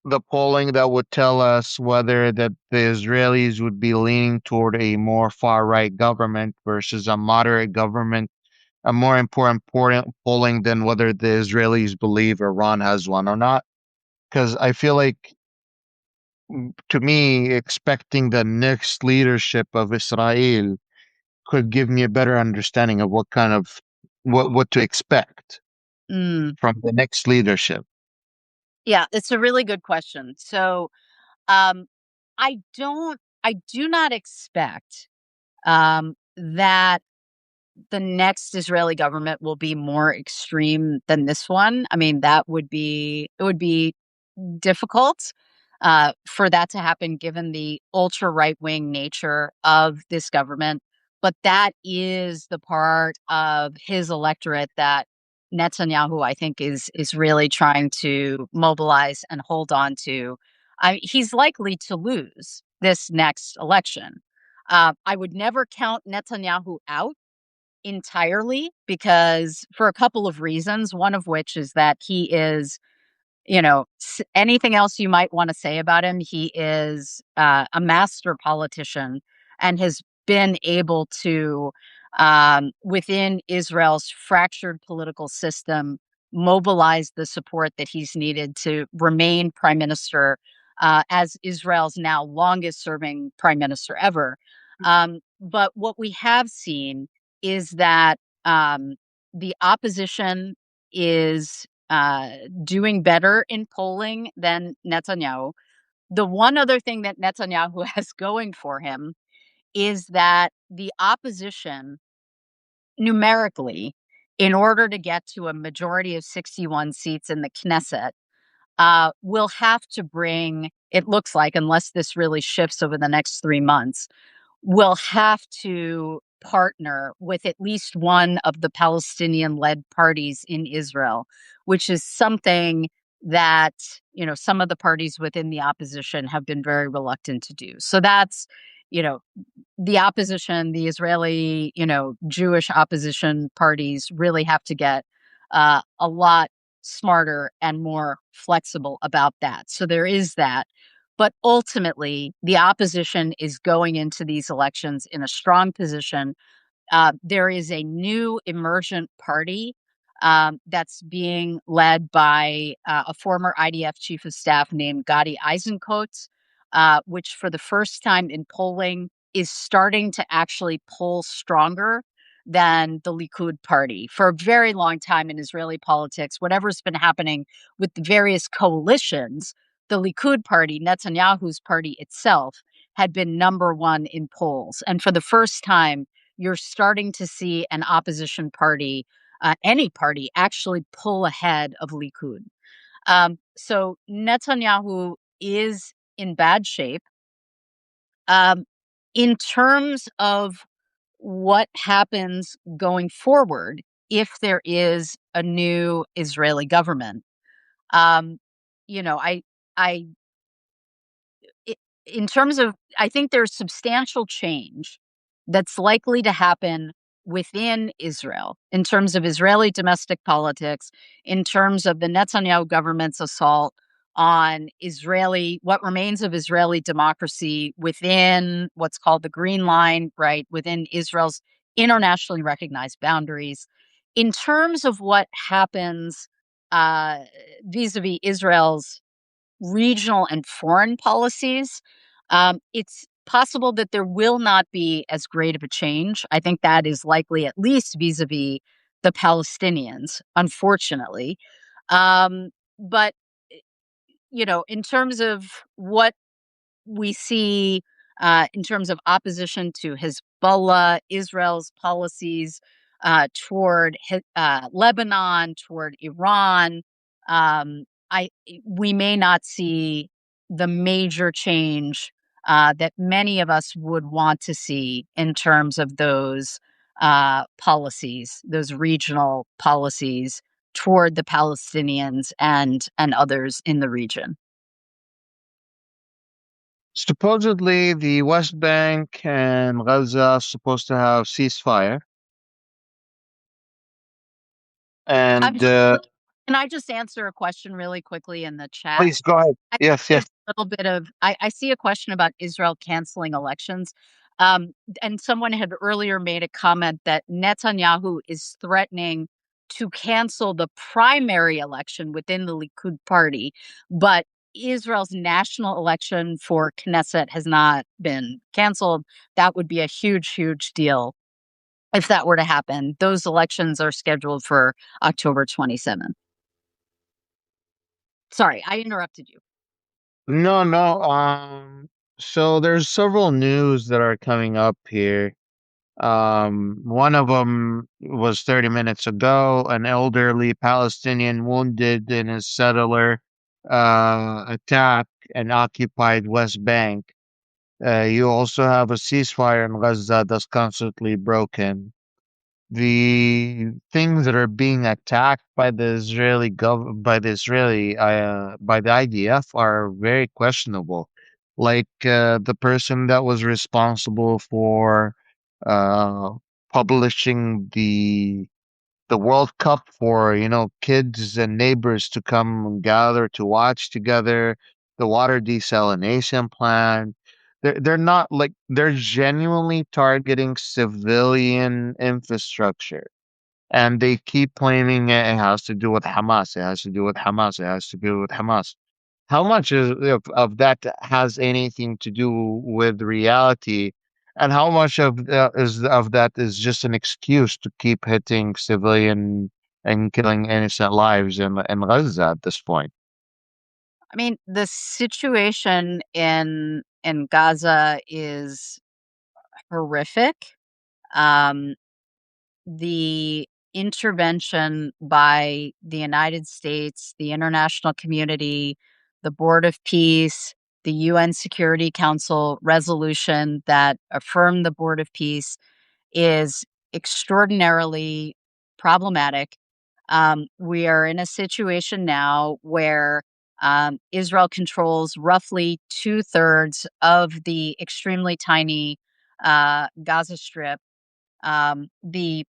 the polling that would tell us whether that the Israelis would be leaning toward a more far right government versus a moderate government, a more important polling than whether the Israelis believe Iran has one or not? Because I feel like, to me, expecting the next leadership of Israel could give me a better understanding of what to expect Mm, from the next leadership. yeah, it's a really good question. So, um, I do not expect that the next Israeli government will be more extreme than this one. I mean, it would be difficult for that to happen given the ultra right wing nature of this government. But that is the part of his electorate that Netanyahu, I think, is really trying to mobilize and hold on to. He's likely to lose this next election. I would never count Netanyahu out entirely because for a couple of reasons, one of which is that he is, anything else you might want to say about him, he is a master politician and has been able to, within Israel's fractured political system, mobilize the support that he's needed to remain prime minister as Israel's now longest serving prime minister ever. But what we have seen is that the opposition is doing better in polling than Netanyahu. The one other thing that Netanyahu has going for him is that the opposition, numerically, in order to get to a majority of 61 seats in the Knesset, will have to bring, it looks like, unless this really shifts over the next 3 months, will have to partner with at least one of the Palestinian led parties in Israel, which is something that, some of the parties within the opposition have been very reluctant to do. So that's, you know, the opposition, the Israeli, Jewish opposition parties really have to get a lot smarter and more flexible about that. So there is that. But ultimately, the opposition is going into these elections in a strong position. There is a new emergent party that's being led by a former IDF chief of staff named Gadi Eisenkot, which for the first time in polling is starting to actually poll stronger than the Likud party. For a very long time in Israeli politics, whatever's been happening with the various coalitions, the Likud party, Netanyahu's party itself, had been number one in polls. And for the first time, you're starting to see an opposition party, any party, actually pull ahead of Likud. So Netanyahu is in bad shape. Um, in terms of what happens going forward, if there is a new Israeli government, um, you know, I I in terms of I think there's substantial change that's likely to happen within Israel in terms of Israeli domestic politics, in terms of the Netanyahu government's assault on what remains of Israeli democracy within what's called the Green Line, right, within Israel's internationally recognized boundaries. In terms of what happens uh, vis-a-vis Israel's regional and foreign policies, it's possible that there will not be as great of a change. I think that is likely, at least vis-a-vis the Palestinians, unfortunately. But in terms of what we see in terms of opposition to Hezbollah, Israel's policies toward Lebanon, toward Iran. I We may not see the major change that many of us would want to see in terms of those policies, those regional policies toward the Palestinians and others in the region. Supposedly, the West Bank and Gaza are supposed to have ceasefire, I'm and just Can I just answer a question really quickly in the chat? please go ahead. I Yes, there's yes. a little bit of I see a question about Israel canceling elections. Um, and someone had earlier made a comment that Netanyahu is threatening to cancel the primary election within the Likud party, but Israel's national election for Knesset has not been canceled. That would be a huge, huge deal if that were to happen. Those elections are scheduled for October 27th. Sorry, I interrupted you. No, no. So there's several news that are coming up here. One of them was 30 minutes ago. An elderly Palestinian wounded in a settler attack and occupied West Bank. You also have a ceasefire in Gaza that's constantly broken. The things that are being attacked by the by the IDF are very questionable. Like the person that was responsible for uh, publishing the World Cup for, kids and neighbors to come gather to watch together, the water desalination plant. They're not like they're genuinely targeting civilian infrastructure. And they keep claiming it has to do with Hamas. It has to do with Hamas. It has to do with Hamas. How much of that has anything to do with reality, and how much of that is just an excuse to keep hitting civilian and killing innocent lives in Gaza at this point? I mean, the situation in Gaza is horrific. Um, the intervention by the United States, the international community, the Board of Peace, the UN Security Council resolution that affirmed the Board of Peace is extraordinarily problematic. We are in a situation now where Israel controls roughly two-thirds of the extremely tiny Gaza Strip. The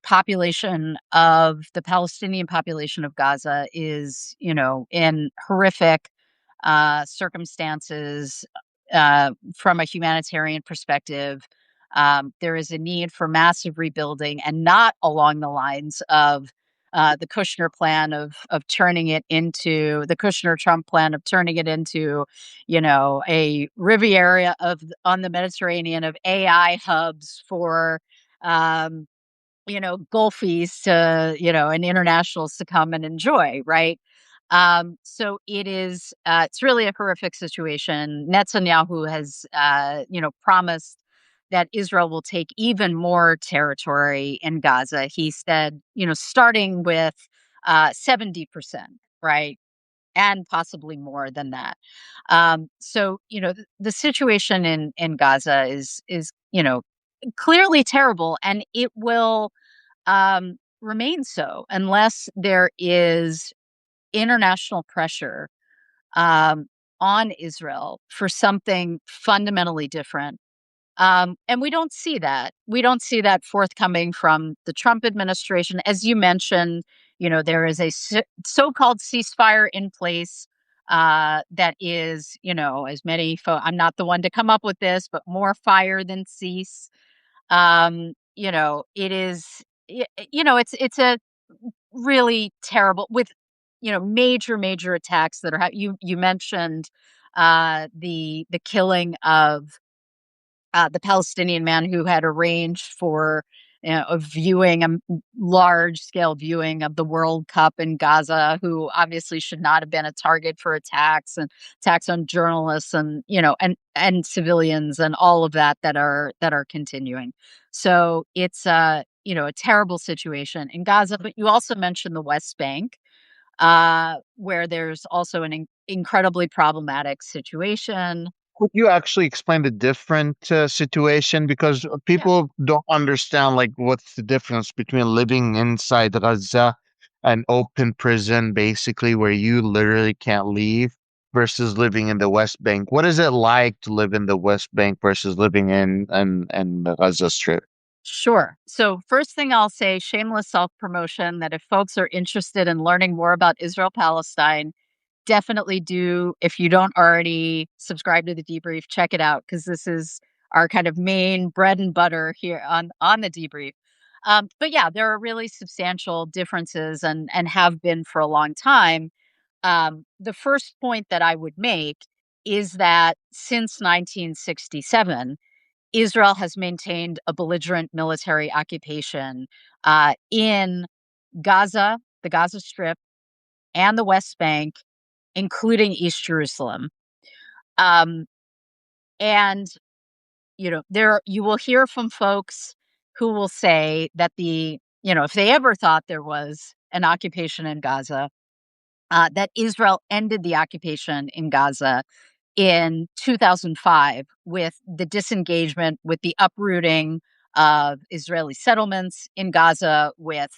Palestinian population of Gaza is, in horrific circumstances from a humanitarian perspective. There is a need for massive rebuilding, and not along the lines of the Kushner plan of turning it into the Kushner Trump plan of turning it into, a Riviera of on the Mediterranean of AI hubs for um, Gulfies to, and internationals to come and enjoy, right? So it's really a horrific situation. Netanyahu has, promised that Israel will take even more territory in Gaza. He said, starting with 70%, right? And possibly more than that. The situation in Gaza is, clearly terrible, and it will remain so unless there is international pressure um, on Israel for something fundamentally different. And we don't see that. We don't see that forthcoming from the Trump administration. As you mentioned, there is a so-called ceasefire in place that is, as many I'm not the one to come up with this, but more fire than cease. It is, it's a really terrible with major attacks that are you mentioned the killing of the Palestinian man who had arranged for a viewing, large scale viewing of the World Cup in Gaza, who obviously should not have been a target for attacks on journalists and and civilians and all of that are continuing. So it's a terrible situation in Gaza. But you also mentioned the West Bank, where there's also an incredibly problematic situation. Could you actually explain the different situation? Because Yeah, people don't understand, like, what's the difference between living inside Gaza, an open prison, basically, where you literally can't leave, versus living in the West Bank. What is it like to live in the West Bank versus living in the Gaza Strip? sure. So, first thing I'll say, shameless self promotion, that if folks are interested in learning more about Israel Palestine, definitely do. If you don't already subscribe to the debrief, check it out because this is our kind of main bread and butter here on the debrief. But yeah, there are really substantial differences and have been for a long time. The first point that I would make is that since 1967, Israel has maintained a belligerent military occupation in Gaza, the Gaza Strip, and the West Bank, including East Jerusalem. Um, and there you will hear from folks who will say that if they ever thought there was an occupation in Gaza, that Israel ended the occupation in Gaza in 2005 with the disengagement, with the uprooting of Israeli settlements in Gaza, with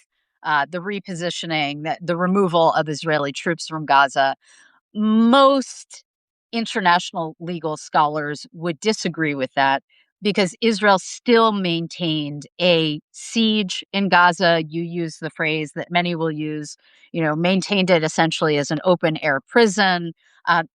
the repositioning, the removal of Israeli troops from Gaza. Most international legal scholars would disagree with that because Israel still maintained a siege in Gaza. You use the phrase that many will use, maintained it essentially as an open air prison,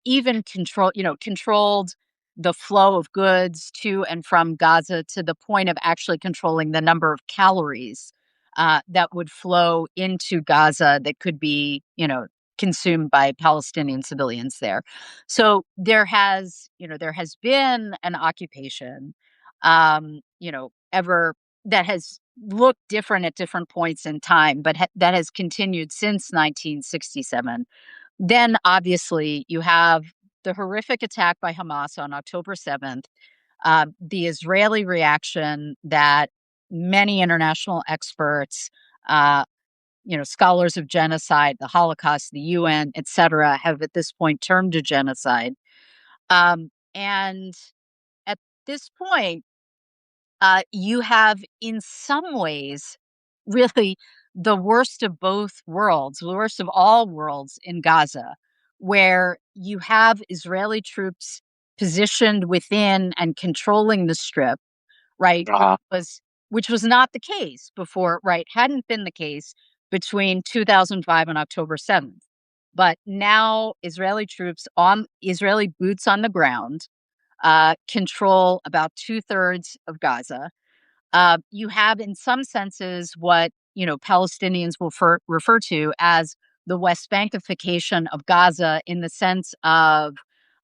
even controlled the flow of goods to and from Gaza to the point of actually controlling the number of calories that would flow into Gaza that could be, consumed by Palestinian civilians there. So there has been an occupation, ever that has looked different at different points in time, but that has continued since 1967. Then obviously you have the horrific attack by Hamas on October 7th, the Israeli reaction that many international experts, uh, scholars of genocide, the Holocaust, the UN, et cetera, have at this point termed a genocide. And at this point, you have, in some ways, really the worst of both worlds, the worst of all worlds in Gaza, where you have Israeli troops positioned within and controlling the strip, right? Uh-huh. Which was not the case before, right? Hadn't been the case between 2005 and October 7th. But now Israeli boots on the ground control about two-thirds of Gaza. You have, in some senses, what Palestinians will refer to as the West Bankification of Gaza, in the sense of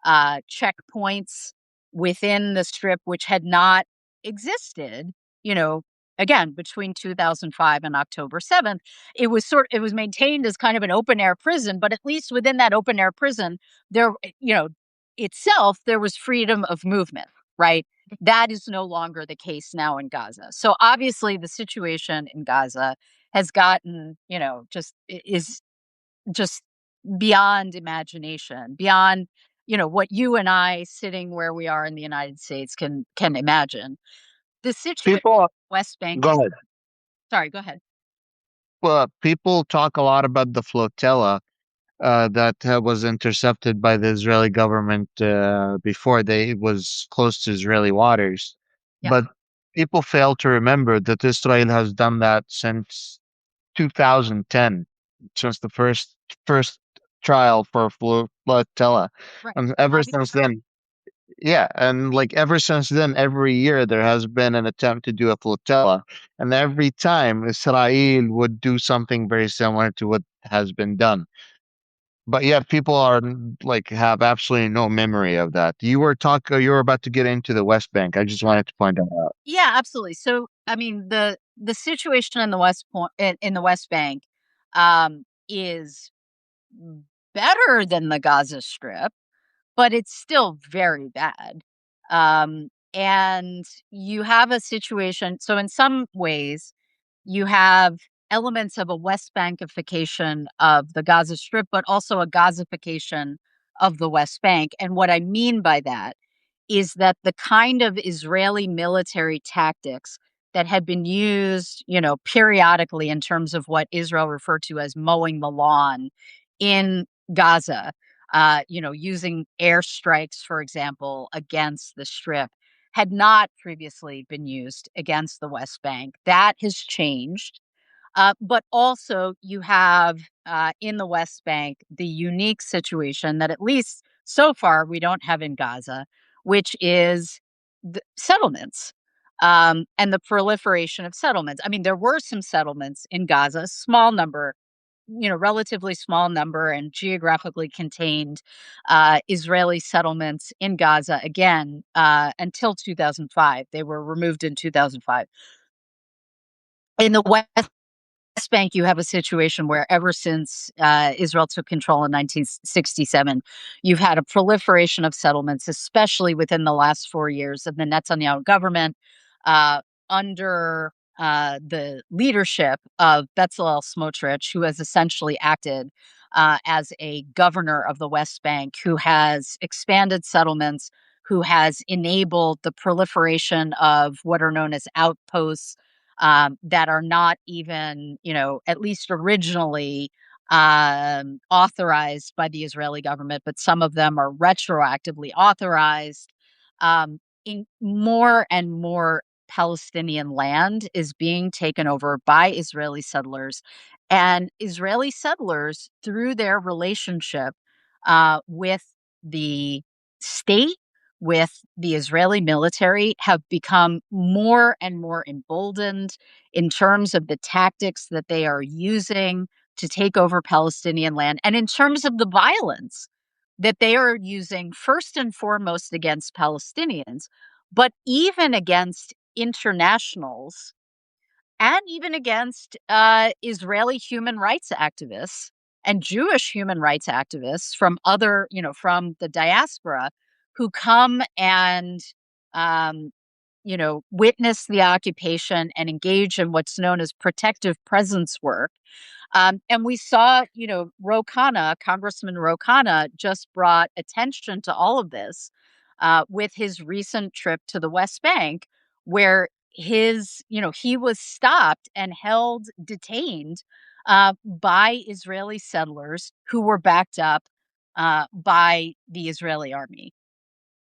checkpoints within the strip, which had not existed, you know, again, between 2005 and October 7th, it was maintained as kind of an open air prison, but at least within that open air prison, there, you know, itself, there was freedom of movement, right? That is no longer the case now in Gaza. So obviously the situation in Gaza has gotten, is just beyond imagination, beyond, what you and I sitting where we are in the United States can imagine. The situation People, West Bank go is ahead. sorry, go ahead. People talk a lot about the flotilla that was intercepted by the Israeli government before they was close to Israeli waters. Yeah, But people fail to remember that Israel has done that since 2010, since the first trial for flotilla, right. and ever Obvi since then, yeah, and like ever since then, every year there has been an attempt to do a flotilla, and every time Israel would do something very similar to what has been done. But yet people are like have absolutely no memory of that. You were about to get into the West Bank. I just wanted to point that out. Yeah, absolutely. So, I mean, the situation in the in the West Bank, is better than the Gaza Strip, but it's still very bad. And you have a situation so in some ways, you have elements of a West Bankification of the Gaza Strip, but also a Gazification of the West Bank. And what I mean by that is that the kind of Israeli military tactics that had been used, periodically in terms of what Israel referred to as mowing the lawn in Gaza, using airstrikes, for example, against the Strip, had not previously been used against the West Bank. That has changed. But also, you have in the West Bank the unique situation that, at least so far, we don't have in Gaza, which is the settlements and the proliferation of settlements. I mean, there were some settlements in Gaza, small number, relatively small number and geographically contained Israeli settlements in Gaza again until 2005. They were removed in 2005. In the West Bank, you have a situation where ever since Israel took control in 1967, you've had a proliferation of settlements, especially within the last 4 years of the Netanyahu government, uh, under the leadership of Bezalel Smotrich, who has essentially acted as a governor of the West Bank, who has expanded settlements, who has enabled the proliferation of what are known as outposts that are not even, at least originally authorized by the Israeli government, but some of them are retroactively authorized. In more and more Palestinian land is being taken over by Israeli settlers, and Israeli settlers, through their relationship with the state, with the Israeli military, have become more and more emboldened in terms of the tactics that they are using to take over Palestinian land, and in terms of the violence that they are using first and foremost against Palestinians, but even against internationals and even against Israeli human rights activists and Jewish human rights activists from from the diaspora who come and, um, witness the occupation and engage in what's known as protective presence work. And we saw, Congressman Ro Khanna just brought attention to all of this with his recent trip to the West Bank, where he was stopped and held detained by Israeli settlers who were backed up by the Israeli army.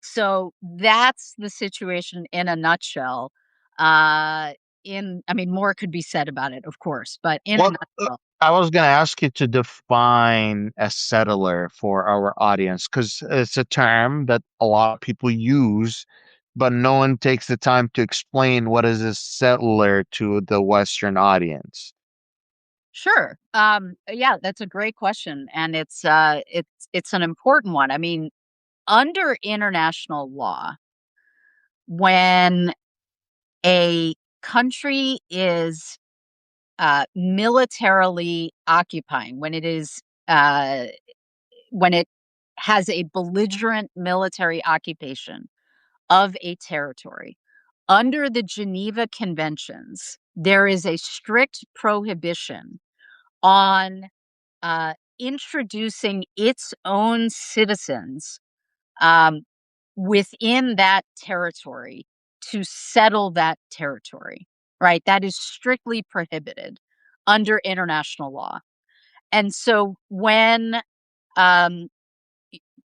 So that's the situation in a nutshell. I mean, more could be said about it, of course, but in a What nutshell. I was going to ask you to define a settler for our audience because it's a term that a lot of people use, but no one takes the time to explain what is a settler to the Western audience. Sure. Yeah, that's a great question, and it's an important one. I mean, under international law, when a country is militarily occupying, uh, when it has a belligerent military occupation of a territory, under the Geneva Conventions, there is a strict prohibition on introducing its own citizens um, within that territory to settle that territory, right? That is strictly prohibited under international law. And so when, um,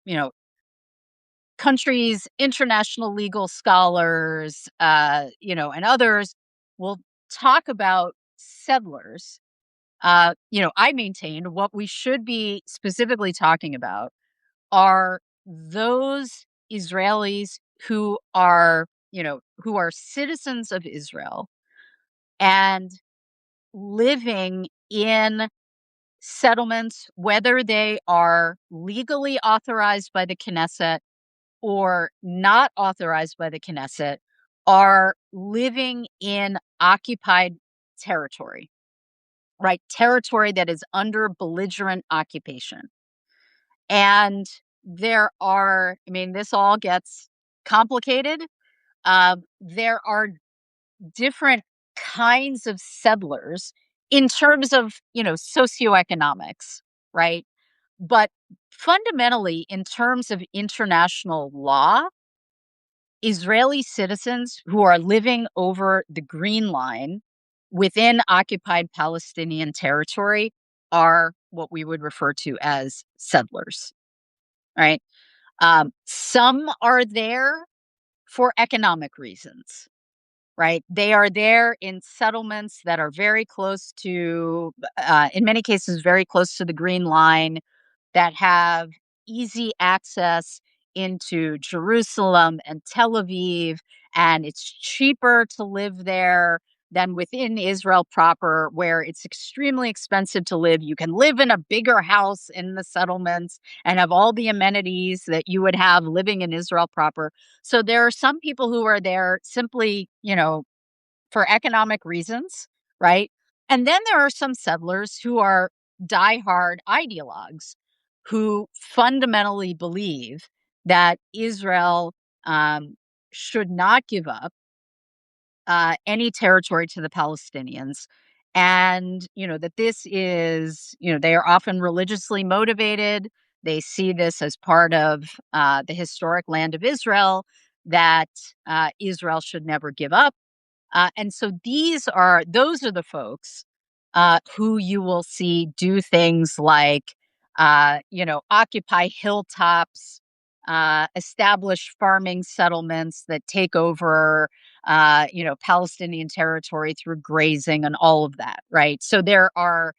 you know, countries, international legal scholars, and others will talk about settlers, I maintain what we should be specifically talking about are those Israelis who are citizens of Israel and living in settlements, whether they are legally authorized by the Knesset or not authorized by the Knesset, are living in occupied territory, right? Territory that is under belligerent occupation. And this all gets complicated. There are different kinds of settlers in terms of, socioeconomics, right? But fundamentally, in terms of international law, Israeli citizens who are living over the Green Line within occupied Palestinian territory are what we would refer to as settlers, right? Some are there for economic reasons, right? They are there in settlements that are very close to, in many cases, very close to the Green Line, that have easy access into Jerusalem and Tel Aviv, and it's cheaper to live there than within Israel proper, where it's extremely expensive to live. You can live in a bigger house in the settlements and have all the amenities that you would have living in Israel proper. So there are some people who are there simply, for economic reasons, right? And then there are some settlers who are diehard ideologues who fundamentally believe that Israel should not give up any territory to the Palestinians. And, that this is, they are often religiously motivated. They see this as part of the historic land of Israel that Israel should never give up. And so those are the folks who you will see do things like, occupy hilltops, establish farming settlements that take over, Palestinian territory through grazing and all of that, right? So there are,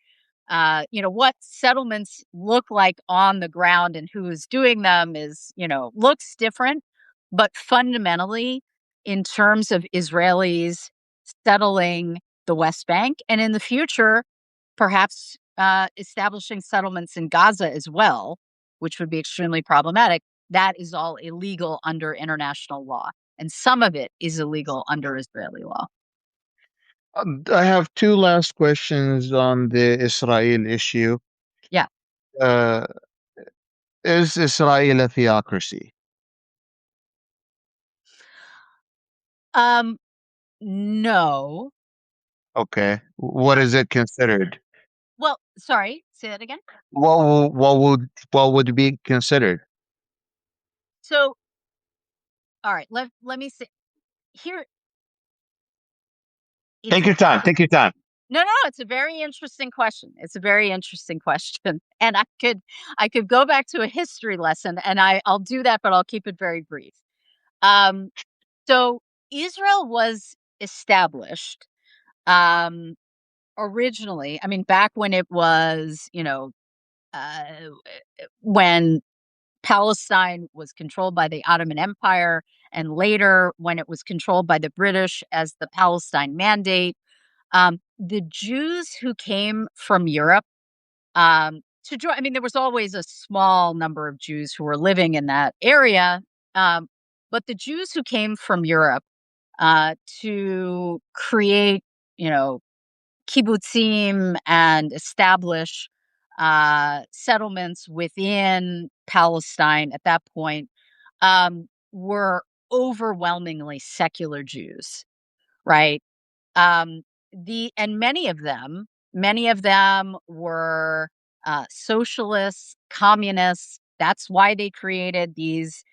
what settlements look like on the ground and who is doing them is, looks different, but fundamentally, in terms of Israelis settling the West Bank, and in the future, perhaps establishing settlements in Gaza as well, which would be extremely problematic. That is all illegal under international law, and some of it is illegal under Israeli law. I have two last questions on the Israel issue. Yeah. Uh, is Israel a theocracy? Um. No. Okay. What is it considered? Well, sorry. Say that again. What would be considered? So, all right. Let me say here. It's Take a your time. Take your time. No, no, it's a very interesting question. It's a very interesting question. And I could go back to a history lesson, and I'll do that, but I'll keep it very brief. Um, so Israel was established um originally, back when it was, uh when Palestine was controlled by the Ottoman Empire, and later when it was controlled by the British as the Palestine Mandate. The Jews who came from Europe to join, there was always a small number of Jews who were living in that area, but the Jews who came from Europe to create, you know, kibbutzim and establish settlements within Palestine at that point were overwhelmingly secular Jews, right? Um, and many of them were socialists, communists. That's why they created these,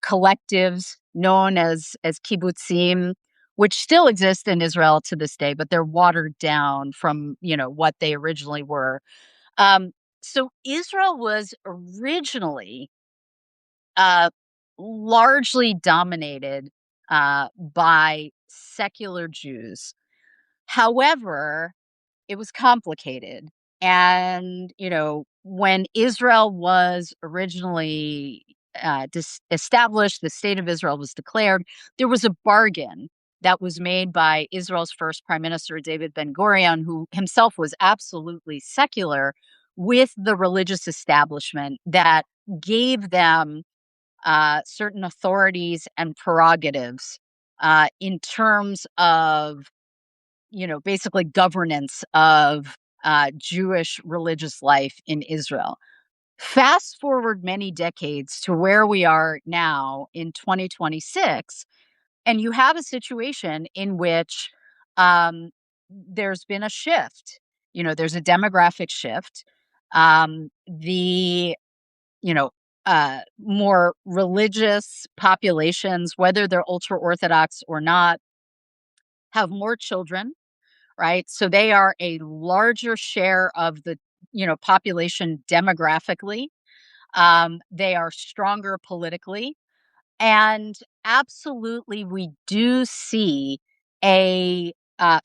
collectives known as kibbutzim, which still exist in Israel to this day, but they're watered down from what they originally were. Um, so Israel was originally uh, largely dominated by secular Jews. However, it was complicated. And, when Israel was originally established, the state of Israel was declared, there was a bargain that was made by Israel's first prime minister, David Ben Gurion, who himself was absolutely secular, with the religious establishment that gave them certain authorities and prerogatives in terms of basically governance of Jewish religious life in Israel. Fast forward many decades to where we are now in 2026, and you have a situation in which there's been a shift. There's a demographic shift. The you know, more religious populations, whether they're ultra Orthodox or not, have more children, right? So they are a larger share of the, population demographically. They are stronger politically. And absolutely, we do see a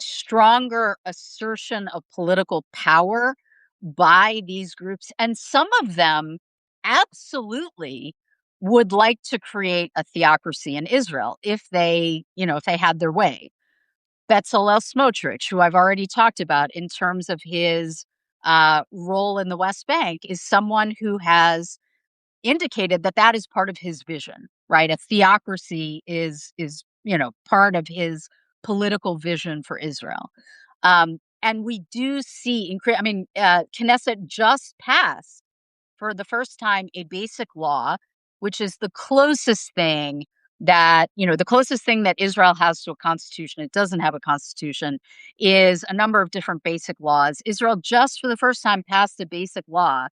stronger assertion of political power by these groups. And some of them absolutely would like to create a theocracy in Israel if they had their way. Bezalel Smotrich, who I've already talked about in terms of his role in the West Bank, is someone who has indicated that that is part of his vision, right? A theocracy is part of his political vision for Israel. And we do see, Knesset just passed for the first time a basic law, which is the closest thing that Israel has to a constitution. It doesn't have a constitution, is a number of different basic laws. Israel just for the first time passed a basic law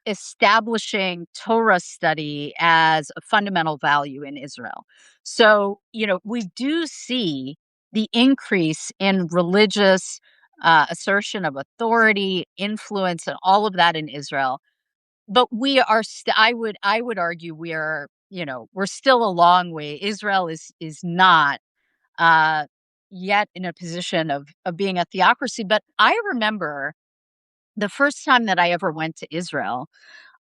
establishing Torah study as a fundamental value in Israel. So, we do see the increase in religious assertion of authority, influence, and all of that in Israel. But we are, I would argue, we're still a long way. Israel is not uh, yet in a position of being a theocracy. But I remember the first time that I ever went to Israel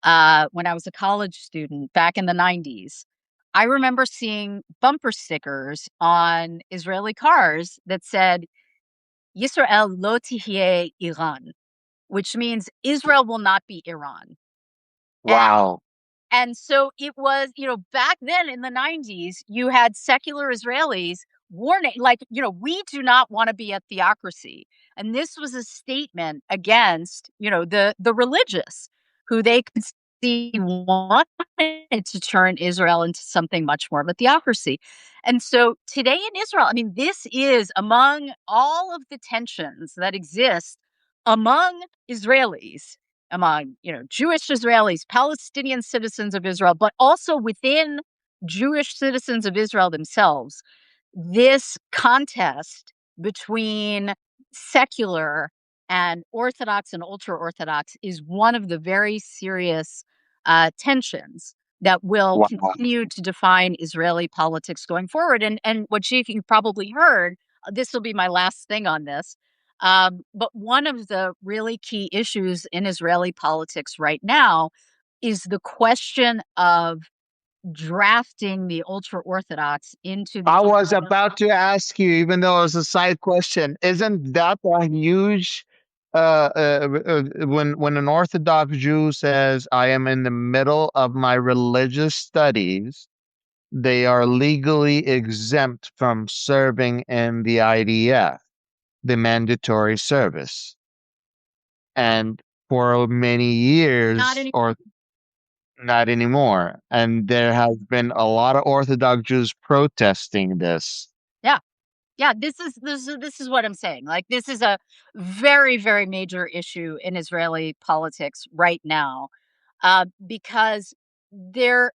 when I was a college student back in the 90s. I remember seeing bumper stickers on Israeli cars that said, Yisrael lo tihyeh Iran, which means Israel will not be Iran. Wow. And so it was, back then in the 90s, you had secular Israelis warning, like, we do not want to be a theocracy. And this was a statement against, the religious who they could see wanted to turn Israel into something much more of a theocracy. And so today in Israel, this is among all of the tensions that exist among Israelis, among Jewish Israelis, Palestinian citizens of Israel, but also within Jewish citizens of Israel themselves. This contest between secular and Orthodox and ultra Orthodox is one of the very serious tensions that will Wow. continue to define Israeli politics going forward. And what Chief, you probably heard, this will be my last thing on this. But one of the really key issues in Israeli politics right now is the question of drafting the ultra Orthodox into the I was about to ask you, even though it was a side question, isn't that a huge when an Orthodox Jew says, I am in the middle of my religious studies, They are legally exempt from serving in the IDF, the mandatory service. And for many Not years, any. or not anymore. And there has been a lot of Orthodox Jews protesting this. Yeah. Yeah, this is what I'm saying. Like, this is a very, very major issue in Israeli politics right now, because there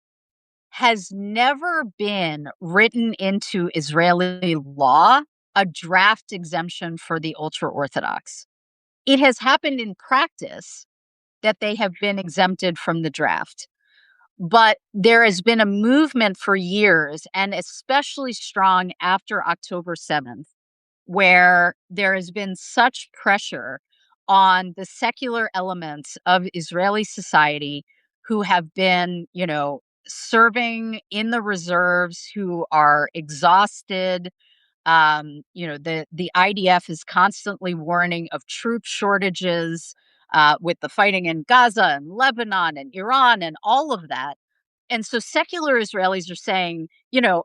has never been written into Israeli law a draft exemption for the ultra Orthodox. It has happened in practice that they have been exempted from the draft. But there has been a movement for years, and especially strong after October 7th, where there has been such pressure on the secular elements of Israeli society who have been, serving in the reserves, who are exhausted. The IDF is constantly warning of troop shortages with the fighting in Gaza and Lebanon and Iran and all of that. And so secular Israelis are saying, enough,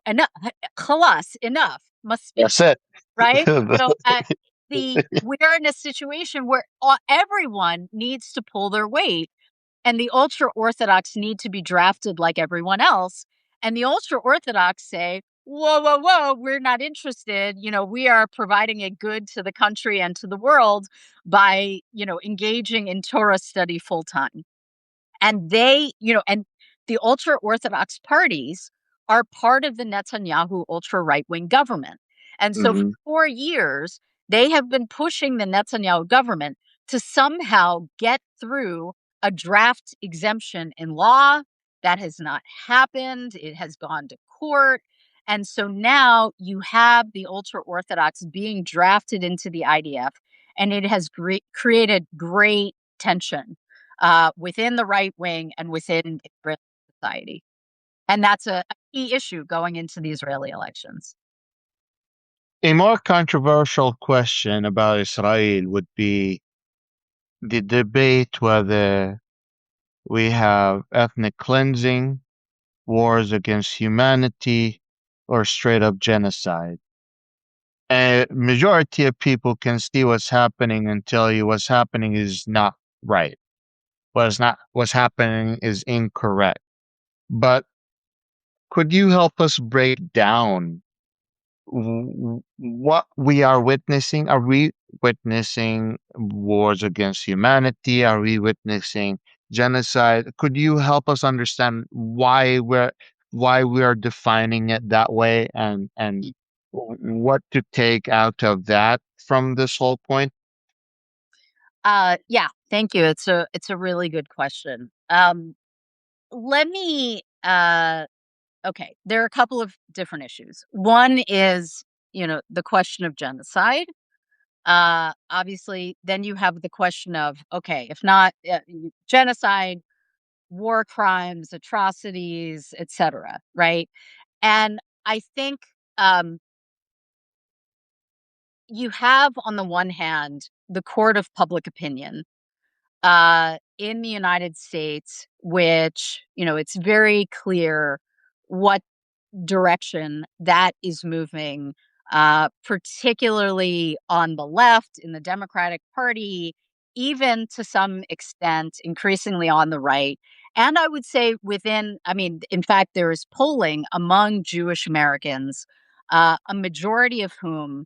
khalas, enough, must be, That's it. right? So we're in a situation where everyone needs to pull their weight, and the ultra orthodox need to be drafted like everyone else. And the ultra orthodox say, whoa, whoa, whoa, we're not interested. We are providing a good to the country and to the world by, engaging in Torah study full time. And the ultra Orthodox parties are part of the Netanyahu ultra right wing government. And so for Hmm. 4 years, they have been pushing the Netanyahu government to somehow get through a draft exemption in law. That has not happened. It has gone to court. And so now you have the ultra Orthodox being drafted into the IDF, and it has created great tension within the right wing and within Israeli society. And that's a key issue going into the Israeli elections. A more controversial question about Israel would be the debate whether we have ethnic cleansing, wars against humanity, or straight up genocide. A majority of people can see what's happening and tell you what's happening is not right. What's happening is incorrect. But could you help us break down what we are witnessing? Are we witnessing wars against humanity? Are we witnessing genocide? Could you help us understand why we are defining it that way, and what to take out of that from this whole point? Yeah, thank you. It's a really good question. Let me okay, there are a couple of different issues. One is, the question of genocide. Obviously, then you have the question of, okay, if not genocide, war crimes, atrocities, etc., right? And I think you have, on the one hand, the court of public opinion in the United States, which, it's very clear what direction that is moving, particularly on the left in the Democratic Party, even to some extent, increasingly on the right. And I would say in fact, there is polling among Jewish Americans, a majority of whom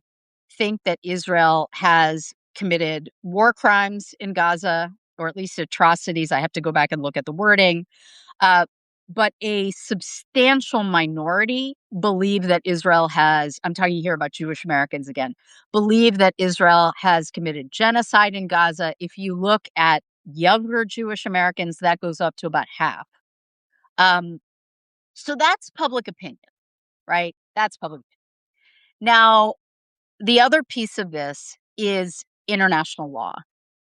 think that Israel has committed war crimes in Gaza, or at least atrocities. I have to go back and look at the wording. Uh, but a substantial minority believe that Israel has, I'm talking here about Jewish Americans again, believe that Israel has committed genocide in Gaza. If you look at younger Jewish Americans, that goes up to about half. Um, so that's public opinion, right? That's public opinion. Now, the other piece of this is international law,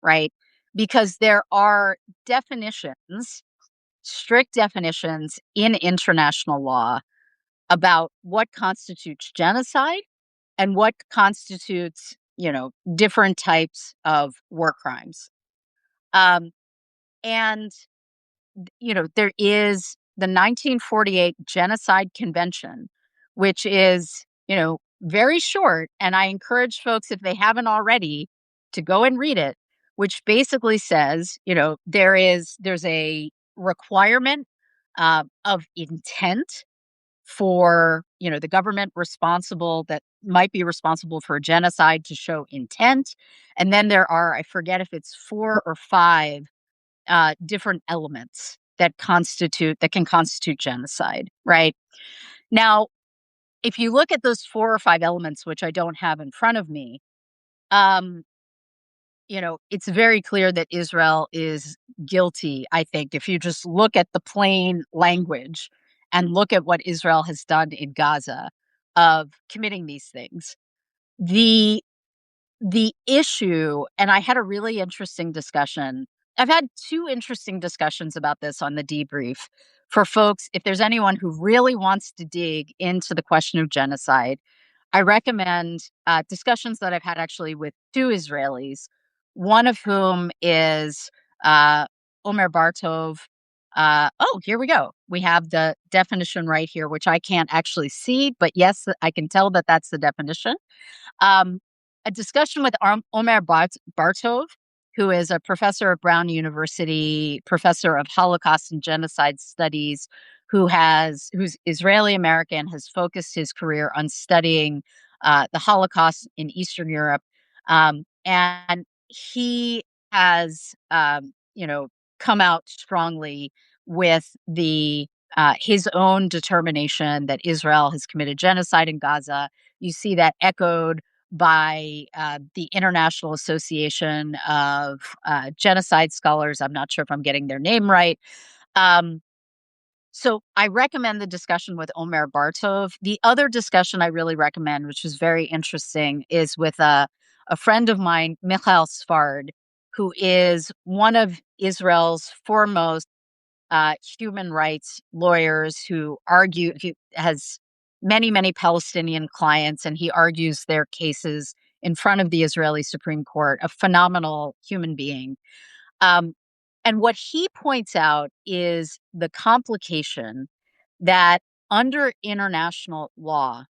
right? Because there are definitions, strict definitions in international law about what constitutes genocide and what constitutes, different types of war crimes. Um, and, there is the 1948 Genocide Convention, which is, very short. And I encourage folks, if they haven't already, to go and read it, which basically says, there's a requirement of intent for, the government responsible that might be responsible for genocide to show intent. And then there are, I forget if it's 4 or 5 different elements that can constitute genocide, right? Now, if you look at those 4 or 5 elements, which I don't have in front of me, um, it's very clear that Israel is guilty, I think, if you just look at the plain language and look at what Israel has done in Gaza of committing these things. The the issue, and I had a really interesting discussion. I've had 2 interesting discussions about this on the debrief for folks. If there's anyone who really wants to dig into the question of genocide, I recommend discussions that I've had actually with 2 Israelis, one of whom is uh, Omer Bartov. Oh, here we go. We have the definition right here, which I can't actually see, but yes, I can tell that that's the definition. Um, a discussion with Omer Bartov, who is a professor at Brown University, professor of Holocaust and Genocide Studies, who's Israeli American, has focused his career on studying the Holocaust in Eastern Europe, and he has, come out strongly with the his own determination that Israel has committed genocide in Gaza. You see that echoed by the International Association of Genocide Scholars. I'm not sure if I'm getting their name right. Um, so I recommend the discussion with Omer Bartov. The other discussion I really recommend, which is very interesting, is with a friend of mine, Michael Sfard, who is one of Israel's foremost human rights lawyers he has many, many Palestinian clients, and he argues their cases in front of the Israeli Supreme Court, a phenomenal human being. Um, and what he points out is the complication that under international law,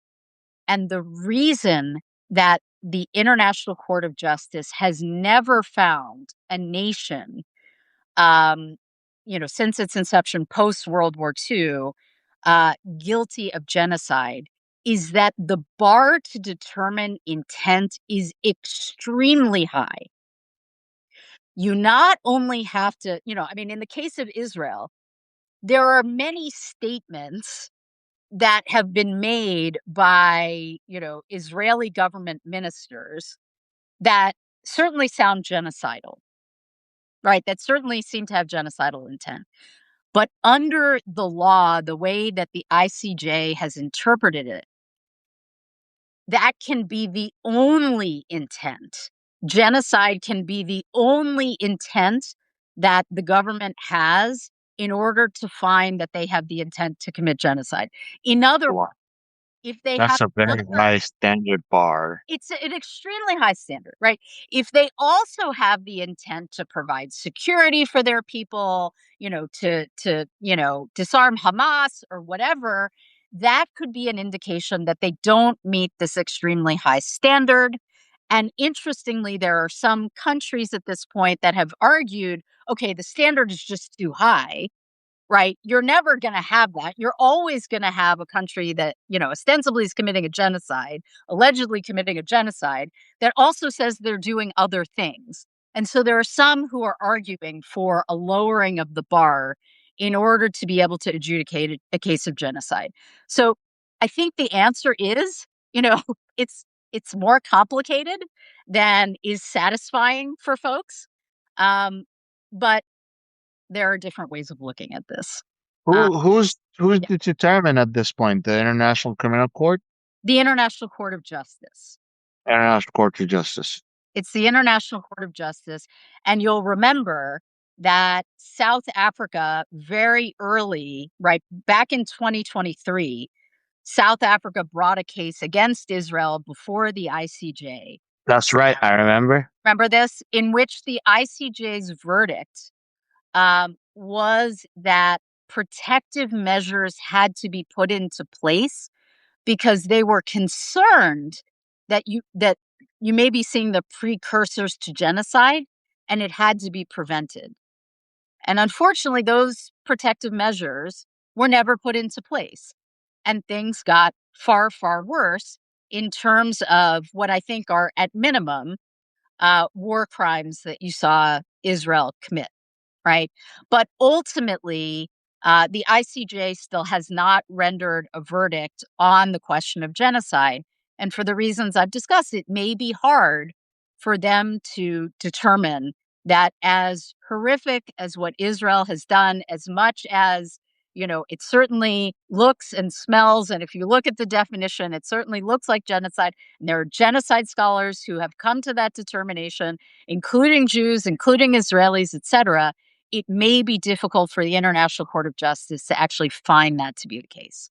and the reason that the International Court of Justice has never found a nation, um, since its inception post World War II, guilty of genocide, is that the bar to determine intent is extremely high. You not only have to, I mean, in the case of Israel, there are many statements that have been made by, Israeli government ministers that certainly sound genocidal, right? That certainly seem to have genocidal intent. But under the law, the way that the ICJ has interpreted it, that can be the only intent. Genocide can be the only intent that the government has in order to find that they have the intent to commit genocide. In other Wow. words, if they have That's a very other high standard bar. it's an extremely high standard, right? If they also have the intent to provide security for their people, to disarm Hamas or whatever, that could be an indication that they don't meet this extremely high standard. And interestingly, there are some countries at this point that have argued, okay, the standard is just too high. Right? You're never gonna have that. You're always gonna have a country that, ostensibly is committing a genocide, allegedly committing a genocide, that also says they're doing other things. And so there are some who are arguing for a lowering of the bar in order to be able to adjudicate a case of genocide. So I think the answer is, you know, it's it's more complicated than is satisfying for folks. Um, but there are different ways of looking at this. Uh, Who's yeah. determined at this point? The International Criminal Court, The International Court of Justice. International Court of Justice. It's the International Court of Justice. And you'll remember that South Africa, very early, right back in 2023, South Africa brought a case against Israel before the ICJ. That's right. I remember. Remember this? In which the ICJ's verdict was that protective measures had to be put into place because they were concerned that you may be seeing the precursors to genocide, and it had to be prevented. And unfortunately, those protective measures were never put into place. And things got far, far worse in terms of what I think are, at minimum, war crimes that you saw Israel commit, right? But ultimately, the ICJ still has not rendered a verdict on the question of genocide. And for the reasons I've discussed, it may be hard for them to determine that, as horrific as what Israel has done, as much as, it certainly looks and smells. And if you look at the definition, it certainly looks like genocide. And there are genocide scholars who have come to that determination, including Jews, including Israelis, etc. It may be difficult for the International Court of Justice to actually find that to be the case.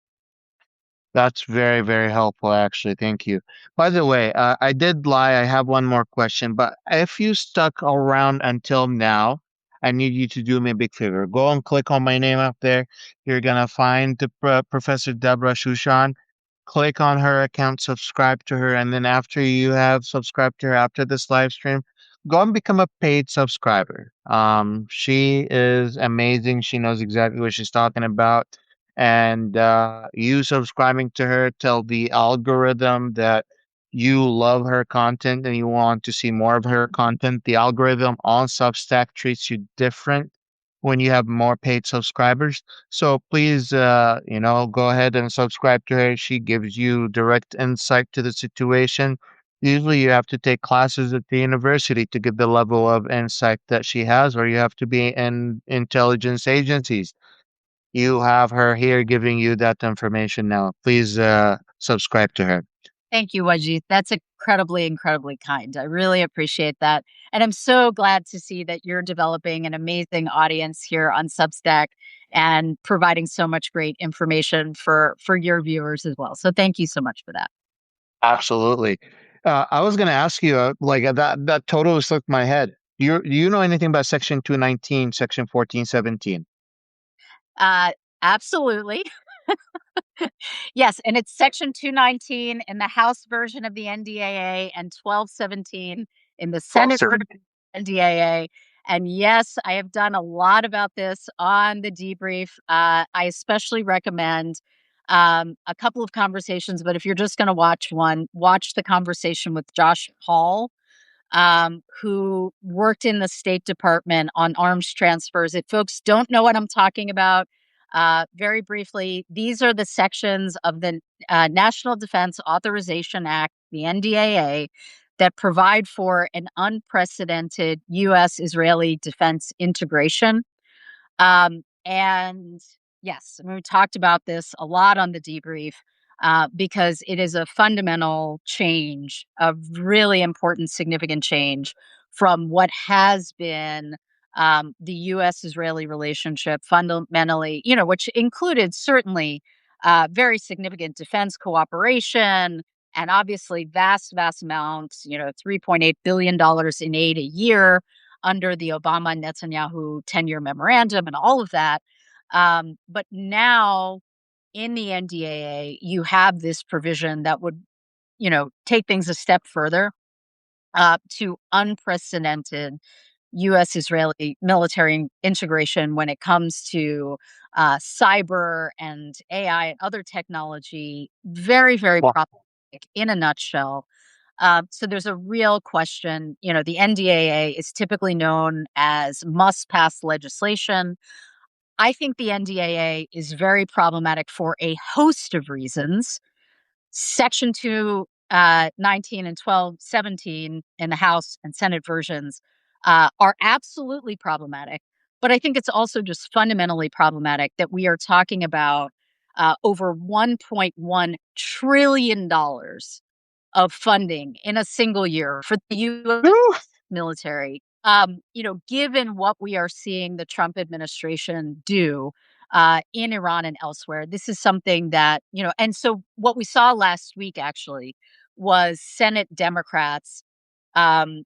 That's very, very helpful, actually. Thank you. By the way, I did lie. I have one more question, but if you stuck around until now, I need you to do me a big favor. Go and click on my name up there. You're gonna find the Professor Debra Shushan. Click on her account, subscribe to her, and then after you have subscribed to her after this live stream, go and become a paid subscriber. She is amazing. She knows exactly what she's talking about, and you subscribing to her tell the algorithm that you love her content and you want to see more of her content. The algorithm on Substack treats you different when you have more paid subscribers. So please, go ahead and subscribe to her. She gives you direct insight to the situation. Usually, you have to take classes at the university to get the level of insight that she has, or you have to be in intelligence agencies. You have her here giving you that information now. Please subscribe to her. Thank you, Wajid. That's incredibly, incredibly kind. I really appreciate that. And I'm so glad to see that you're developing an amazing audience here on Substack and providing so much great information for your viewers as well. So thank you so much for that. Absolutely. I was going to ask you, that totally slipped my head. Do you know anything about Section 219, Section 1417? Uh, Absolutely. Yes, and it's Section 219 in the House version of the NDAA and 1217 in the Senate version of the NDAA. And yes, I have done a lot about this on the debrief. I especially recommend a couple of conversations, but if you're just going to watch one, watch the conversation with Josh Hall, who worked in the State Department on arms transfers. If folks don't know what I'm talking about, very briefly, these are the sections of the National Defense Authorization Act, the NDAA, that provide for an unprecedented U.S. Israeli defense integration. And yes, we talked about this a lot on the debrief, because it is a fundamental change, a really important, significant change from what has been the U.S. Israeli relationship fundamentally, which included certainly very significant defense cooperation and obviously vast, vast amounts, $3.8 billion in aid a year under the Obama Netanyahu 10-year memorandum and all of that. But now in the NDAA, you have this provision that would, take things a step further to unprecedented U.S. Israeli military integration when it comes to cyber and AI and other technology. Very, very Well, problematic in a nutshell. So there's a real question. The NDAA is typically known as must pass legislation. I think the NDAA is very problematic for a host of reasons. Section 219 and 1217 in the House and Senate versions are absolutely problematic. But I think it's also just fundamentally problematic that we are talking about over $1.1 trillion of funding in a single year for the U.S. whew, military. Given what we are seeing the Trump administration do in Iran and elsewhere, this is something that, and so what we saw last week actually was Senate Democrats, um,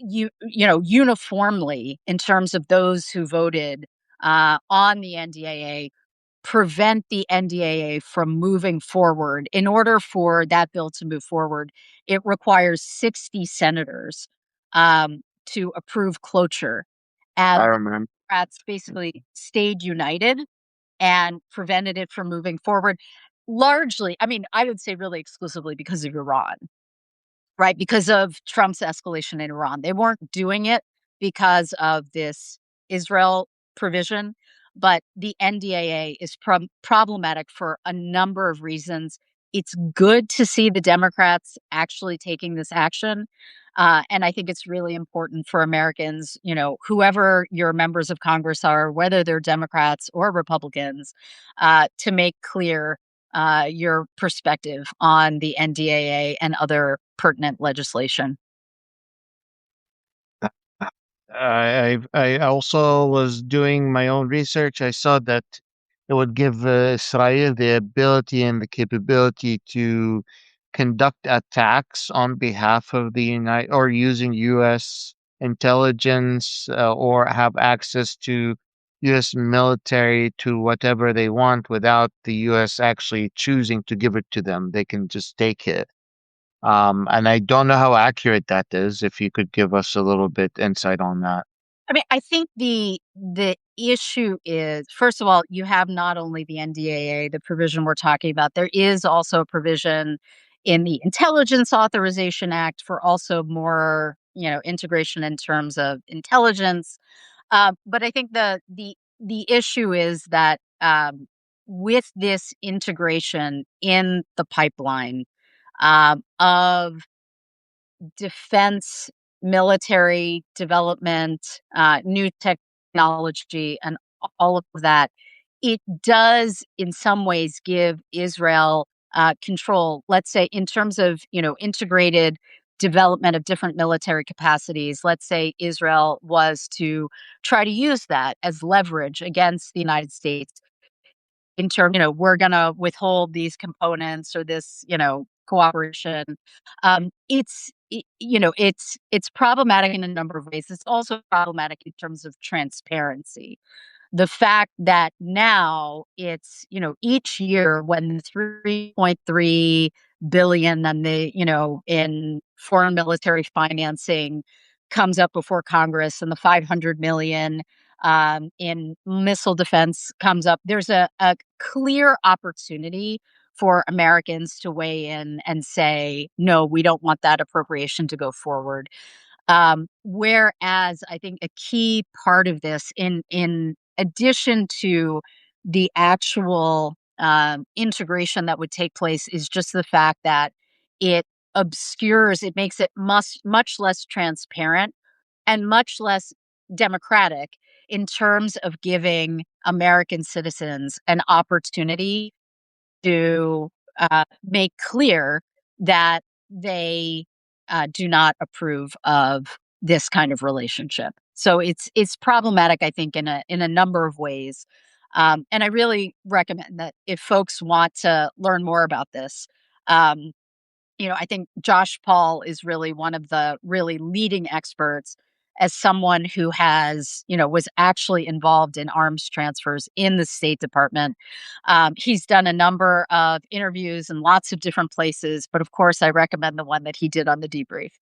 uniformly in terms of those who voted on the NDAA prevent the NDAA from moving forward. In order for that bill to move forward, it requires 60 senators to approve cloture. I And remember. Democrats basically stayed united and prevented it from moving forward. Largely, I mean, I would say really exclusively because of Iran. Right, because of Trump's escalation in Iran. They weren't doing it because of this Israel provision, but the NDAA is problematic for a number of reasons. It's good to see the Democrats actually taking this action. And I think it's really important for Americans, whoever your members of Congress are, whether they're Democrats or Republicans, to make clear your perspective on the NDAA and other pertinent legislation. I also was doing my own research. I saw that it would give Israel the ability and the capability to conduct attacks on behalf of the United or using U.S. intelligence or have access to U.S. military to whatever they want without the U.S. actually choosing to give it to them. They can just take it. And I don't know how accurate that is. If you could give us a little bit insight on that. I mean, I think the issue is, first of all, you have not only the NDAA, the provision we're talking about, there is also a provision in the Intelligence Authorization Act for also more, integration in terms of intelligence. But I think the issue is that with this integration in the pipeline of defense, military development, new technology, and all of that, it does in some ways give Israel control. Let's say in terms of integrated development of different military capacities. Let's say Israel was to try to use that as leverage against the United States in terms, we're gonna withhold these components or this, cooperation. It's problematic in a number of ways. It's also problematic in terms of transparency. The fact that now it's, each year when the 3.3 billion and in foreign military financing comes up before Congress and the 500 million in missile defense comes up, there's a clear opportunity for Americans to weigh in and say, no, we don't want that appropriation to go forward. Whereas I think a key part of this, in addition to the actual integration that would take place, is just the fact that it it makes it much less transparent and much less democratic in terms of giving American citizens an opportunity to make clear that they do not approve of this kind of relationship. So it's problematic, I think, in a number of ways. And I really recommend that if folks want to learn more about this, um, I think Josh Paul is really one of the really leading experts as someone who was actually involved in arms transfers in the State Department. He's done a number of interviews in lots of different places, but of course, I recommend the one that he did on the debrief.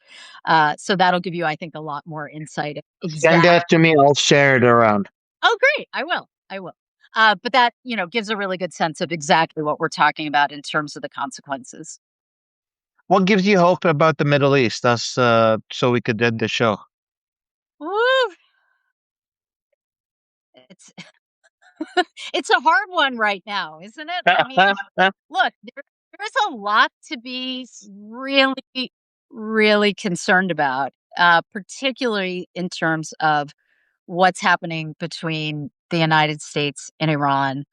So that'll give you, I think, a lot more insight. Send Exactly. that to me. I'll share it around. Oh, great. I will. I will. But that, gives a really good sense of exactly what we're talking about in terms of the consequences. What gives you hope about the Middle East? That's so we could end the show. Woo! It's it's a hard one right now, isn't it? I mean, look, there's a lot to be really, really concerned about, particularly in terms of what's happening between the United States and Iran.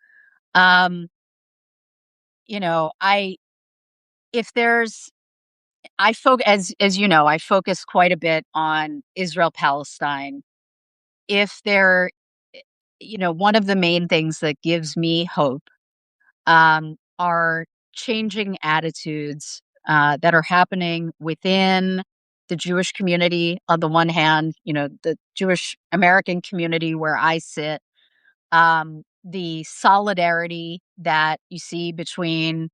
Um, I if there's I focus as you know, I focus quite a bit on Israel Palestine. If there one of the main things that gives me hope are changing attitudes that are happening within the Jewish community on the one hand, the Jewish American community where I sit, the solidarity that you see between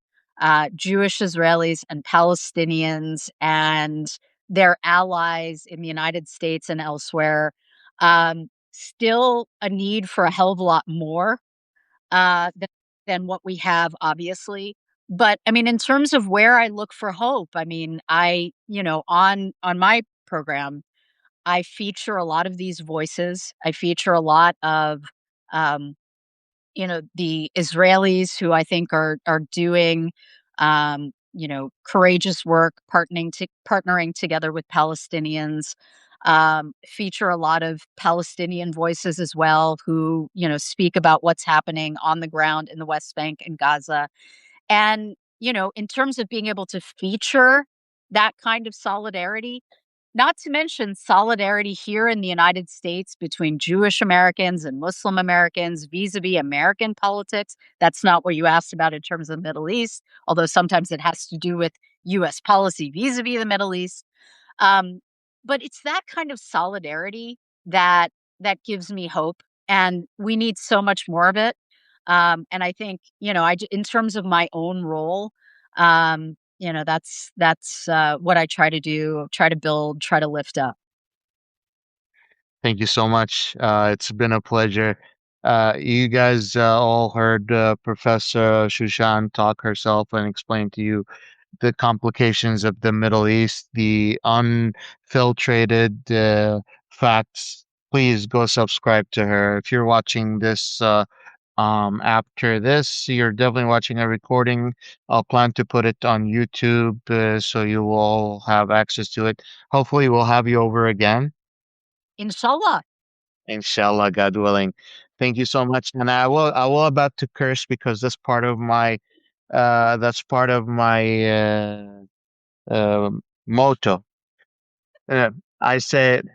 Jewish Israelis and Palestinians and their allies in the United States and elsewhere. Still a need for a hell of a lot more uh, th- than what we have, obviously. But I mean, in terms of where I look for hope, I mean, on my program, I feature a lot of these voices. I feature a lot of um, the Israelis who I think are doing courageous work, partnering together with Palestinians. Feature a lot of Palestinian voices as well who speak about what's happening on the ground in the West Bank and Gaza. And, in terms of being able to feature that kind of solidarity, not to mention solidarity here in the United States between Jewish Americans and Muslim Americans vis-a-vis American politics. That's not what you asked about in terms of the Middle East, although sometimes it has to do with US policy vis-a-vis the Middle East. Um, but it's that kind of solidarity that gives me hope, and we need so much more of it. And I think, in terms of my own role, that's what I try to do, try to build, try to lift up. Thank you so much. It's been a pleasure. You guys all heard Professor Shushan talk herself and explain to you the complications of the Middle East, the unfiltrated facts. Please go subscribe to her. If you're watching this after this, you're definitely watching a recording. I'll plan to put it on YouTube so you will all have access to it. Hopefully, we'll have you over again. Inshallah. Inshallah, God willing. Thank you so much. And I will about to curse because that's part of my motto. Uh, I said,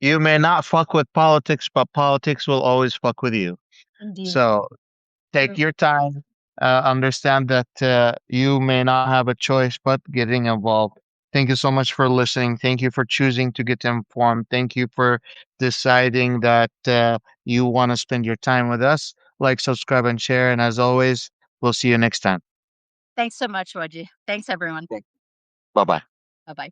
you may not fuck with politics, but politics will always fuck with you. Indeed. So take True. your time. Understand that you may not have a choice but getting involved. Thank you so much for listening. Thank you for choosing to get informed. Thank you for deciding that you want to spend your time with us. Like, subscribe, and share. And as always, we'll see you next time. Thanks so much, Waji. Thanks, everyone. Bye bye. Bye bye.